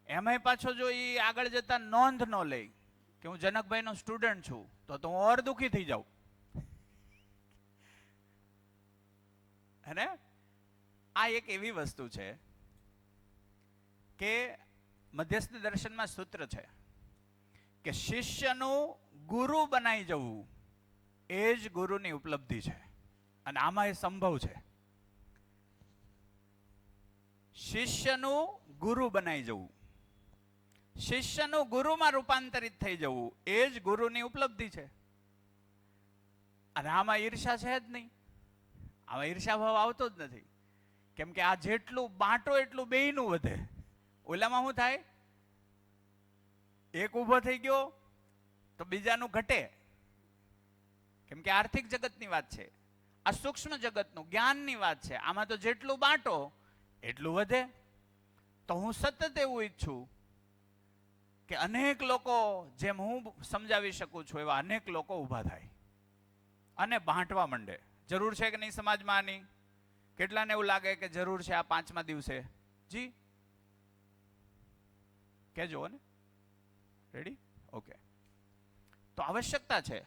એમાંય પાછો જો એ આગળ જતા નોંધ ન લે કે હું જનકભાઈનો સ્ટુડન્ટ છું તો હું ઓર દુઃખી થઈ જાઉં. અને આ એક એવી વસ્તુ છે કે મધ્યસ્થ દર્શનમાં સૂત્ર છે કે શિષ્યનું ગુરુ બનાવી જવું એ જ ગુરુની ઉપલબ્ધિ છે. અને આમાં એ સંભવ છે. શિષ્યનું ગુરુ બનાવી જવું, શિષ્યનું ગુરુમાં રૂપાંતરિત થઈ જવું એ જ ગુરુની ઉપલબ્ધિ છે. અને આમાં ઈર્ષા છે જ નહીં, આમાં ઈર્ષા ભાવ આવતો જ નથી. કેમ કે આ જેટલું બાંટો એટલું બેયનું વધે. ઓલામાં શું થાય, એક ઊભો થઈ ગયો તો બીજાનું ઘટે. કેમ કે આર્થિક જગતની વાત છે, આ સૂક્ષ્મ જગતનું જ્ઞાનની વાત છે. આમાં તો જેટલું બાંટો એટલું વધે. તો હું સતત એવું ઈચ્છું કે અનેક લોકો જેમ હું સમજાવી શકું છું એવા અનેક લોકો ઊભા થાય અને બાંટવા માંડે. જરૂર છે કે નહીં સમાજમાં આની? કેટલાને એવું લાગે કે જરૂર છે આ 5મા દિવસે? જી કહેજો ને. રેડી? ઓકે. તો આવશ્યકતા છે.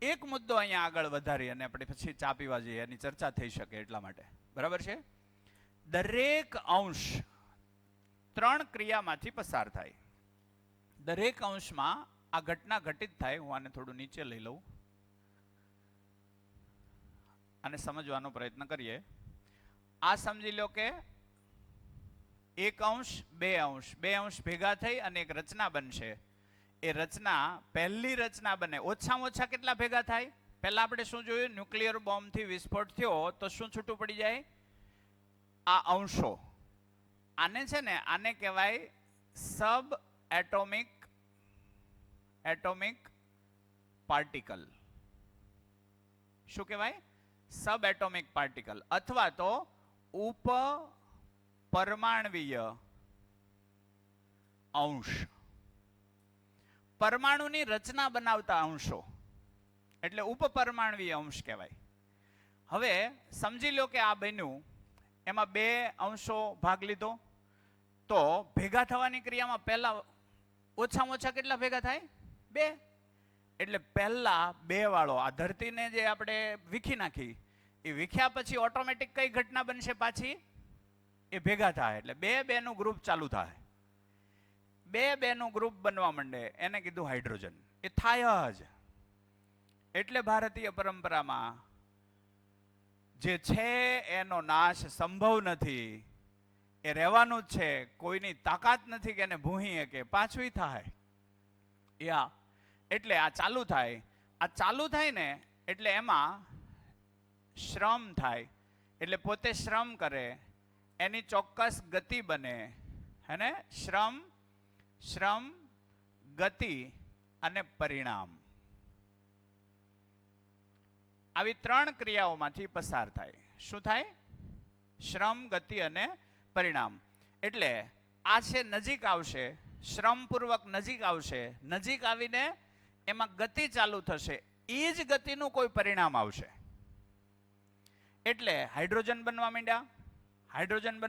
એક મુદ્દો અહીંયા આગળ વધારી અને આપણે પછી ચા પીવા જઈએ, એની ચર્ચા થઈ શકે એટલા માટે. બરાબર છે? દરેક અંશ 3 ક્રિયામાંથી પસાર થાય. દરેક અંશમાં આ ઘટના ઘટિત થાય. હું આને થોડું નીચે લઈ લઉં અને સમજવાનો પ્રયત્ન કરીએ. આ સમજી લો કે એક અંશ, બે અંશ ભેગા થઈ અને એક રચના બનશે. એ રચના પહેલી રચના બને. ઓછામાં ઓછા કેટલા ભેગા થાય? પહેલા આપણે શું જોયું? ન્યુક્લિયર બોમ્બથી વિસ્ફોટ થયો તો શું છૂટું પડી જાય? આ અંશો. આને છે ને, આને કહેવાય સબ એટોમિક પાર્ટિકલ. શું કહેવાય? સબ એટોમિક પાર્ટિકલ અથવા તો ઉપ પરમાણવીય અંશ. પરમાણુની રચના બનાવતા અંશો એટલે ઉપપરમાણવીય અંશ કહેવાય. હવે સમજી લો કે આ બન્યું, એમાં 2 અંશો ભાગ લીધો, તો ભેગા થવાની ક્રિયામાં પહેલા ઓછામાં ઓછા કેટલા ભેગા થાય? 2. એટલે પહેલા 2 વાળો આ ધરતીને જે આપણે વીખી નાખી, એ વીખ્યા પછી ઓટોમેટિક કઈ ઘટના બનશે? પાછી એ ભેગા થાય એટલે 2 નું ગ્રુપ ચાલુ થાય. 2 નું ગ્રુપ બનવા માંડે, એને કીધું હાઇડ્રોજન. એ થાય જ. એટલે ભારતીય પરંપરામાં જે છે એનો નાશ સંભવ નથી, એ રહેવાનું જ છે. કોઈની તાકાત નથી કે એને ભૂંહીએ કે પાછું થાય. એટલે આ ચાલુ થાય. આ ચાલુ થાય ને એટલે એમાં શ્રમ થાય. એટલે પોતે શ્રમ કરે, એની ચોક્કસ ગતિ બને. હે ને? શ્રમ, ગતિ અને પરિણામ. આવી 3 ક્રિયાઓમાંથી પસાર થાય. શું થાય? શ્રમ, ગતિ અને પરિણામ. એટલે આ છે નજીક આવશે, શ્રમપૂર્વક નજીક આવશે, નજીક આવીને એમાં ગતિ ચાલુ થશે, એ જ ગતિનું કોઈ પરિણામ આવશે. એટલે હાઇડ્રોજન બનવા માંડ્યા. હાઇડ્રોજન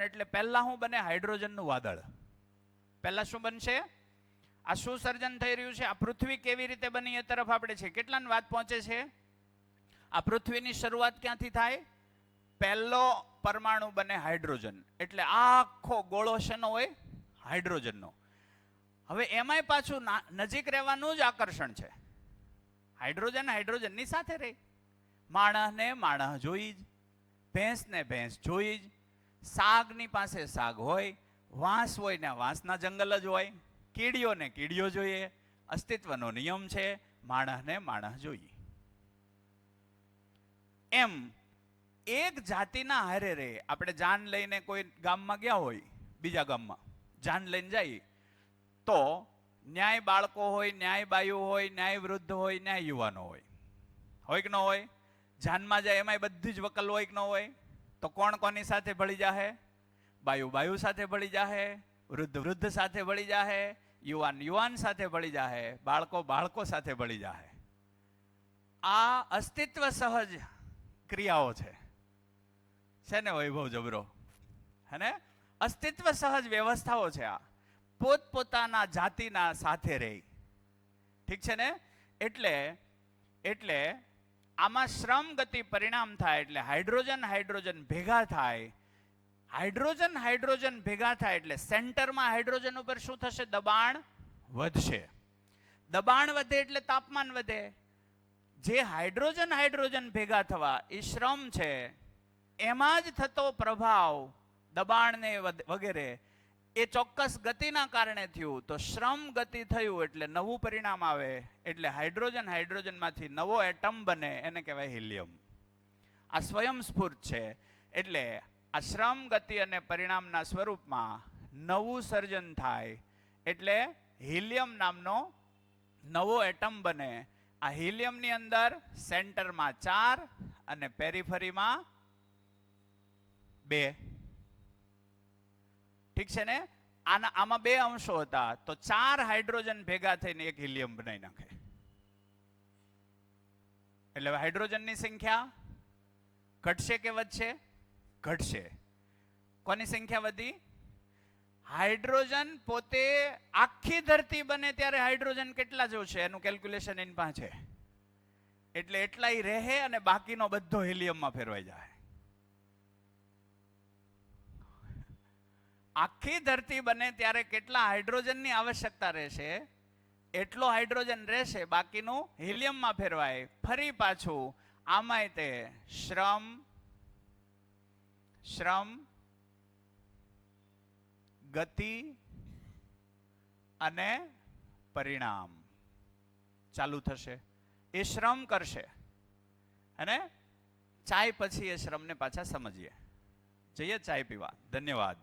એટલે પહેલા શું બને? હાઇડ્રોજનનું વાદળ. પહેલા શું બનશે? આ શું સર્જન થઈ રહ્યું છે? આ પૃથ્વી કેવી રીતે બની એ તરફ આપણે છે. કેટલાને વાત પહોંચે છે? આ પૃથ્વીની શરૂઆત ક્યાંથી થાય? પહેલો પરમાણુ બને હાઇડ્રોજન. એટલે આખો ગોળો શેનો હોય? હાઇડ્રોજનનો. હવે એમાંય પાછું નજીક રહેવાનું જ આકર્ષણ છે. હાઇડ્રોજનની સાથે રહે. માણસને માણસ જોઈ જ, ભેંસને ભેંસ જોઈ જ, સાગની પાસે સાગ હોય, વાંસ હોય ને વાંસના જંગલ જ હોય. કીડીઓને કીડીઓ જોઈએ, અસ્તિત્વનો નિયમ છે, માણસને માણસ જોઈએ. એમ એક જાતિના હારે રે. આપણે જાન લઈને કોઈ ગામમાં ગયા હોય, બીજા ગામમાં જાન લઈને જઈએ તો ન્યાય બાળકો હોય, ન્યાય બાયુ હોય, ન્યાય વૃદ્ધ હોય, ન્યાય યુવાનો હોય. હોય કે ન હોય? જાનમાં જાય એમાંય બધી જ વકલ હોય કે ન હોય? તો કોણ કોની સાથે ભળી જાહે? બાયુ બાયુ સાથે ભળી જાહે, વૃદ્ધ વૃદ્ધ સાથે ભળી જાહે, યુવાન યુવાન સાથે ભળી જાહે, બાળકો બાળકો સાથે ભળી જાહે. આ અસ્તિત્વ સહજ ક્રિયાઓ છે ને વૈભવ જબરો? હે ને? અસ્તિત્વ સહજ વ્યવસ્થાઓ છે આ. પોતપોતાના જાતિના સાથે રહી. ઠીક છે ને? એટલે આમાં શ્રમ ગતિ પરિણામ થાય એટલે હાઇડ્રોજન હાઇડ્રોજન ભેગા થાય. હાઇડ્રોજન ભેગા થાય એટલે સેન્ટરમાં હાઇડ્રોજન ઉપર શું થશે? દબાણ વધશે. દબાણ વધે એટલે તાપમાન વધે. જે હાઇડ્રોજન ભેગા થવા એ શ્રમ છે, એમાં જ થતો પ્રભાવ દબાણને વગેરે એ ચોક્કસ ગતિના કારણે થયું. તો શ્રમ ગતિ થયું એટલે નવું પરિણામ આવે. એટલે હાઇડ્રોજનમાંથી નવો એટમ બને, એને કહેવાય હિલિયમ. આ સ્વયંસ્ફૂર્ત છે. એટલે આ શ્રમ ગતિ અને પરિણામના સ્વરૂપમાં નવું સર્જન થાય એટલે હિલિયમ નામનો નવો એટમ બને. આ હિલિયમની અંદર સેન્ટરમાં 4 અને પેરીફરીમાં 2. ઠીક છે ને? આમાં 2 અંશો હતા તો 4 હાઇડ્રોજન ભેગા થઈને એક હિલિયમ બનાવી નાખે. એટલે હાઇડ્રોજનની સંખ્યા ઘટશે કે વધશે? ઘટશે. કોની સંખ્યા વધી? હાઇડ્રોજન પોતે આખી ધરતી બને ત્યારે હાઇડ્રોજન કેટલા જોશે એનું કેલ્ક્યુલેશન એની પાસે છે. એટલે એટલાય રહે અને બાકીનો બધો હિલિયમમાં ફેરવાઈ જાય. આખી ધરતી બને ત્યારે કેટલા હાઇડ્રોજનની આવશ્યકતા રહેશે એટલો હાઇડ્રોજન રહેશે, બાકીનું હિલિયમમાં ફેરવાય. ફરી પાછું આમાંય તે શ્રમ ગતિ અને પરિણામ ચાલુ થશે. એ શ્રમ કરશે. અને ચાય પછી એ શ્રમને પાછા સમજીએ. જઈએ ચાય પીવા. ધન્યવાદ.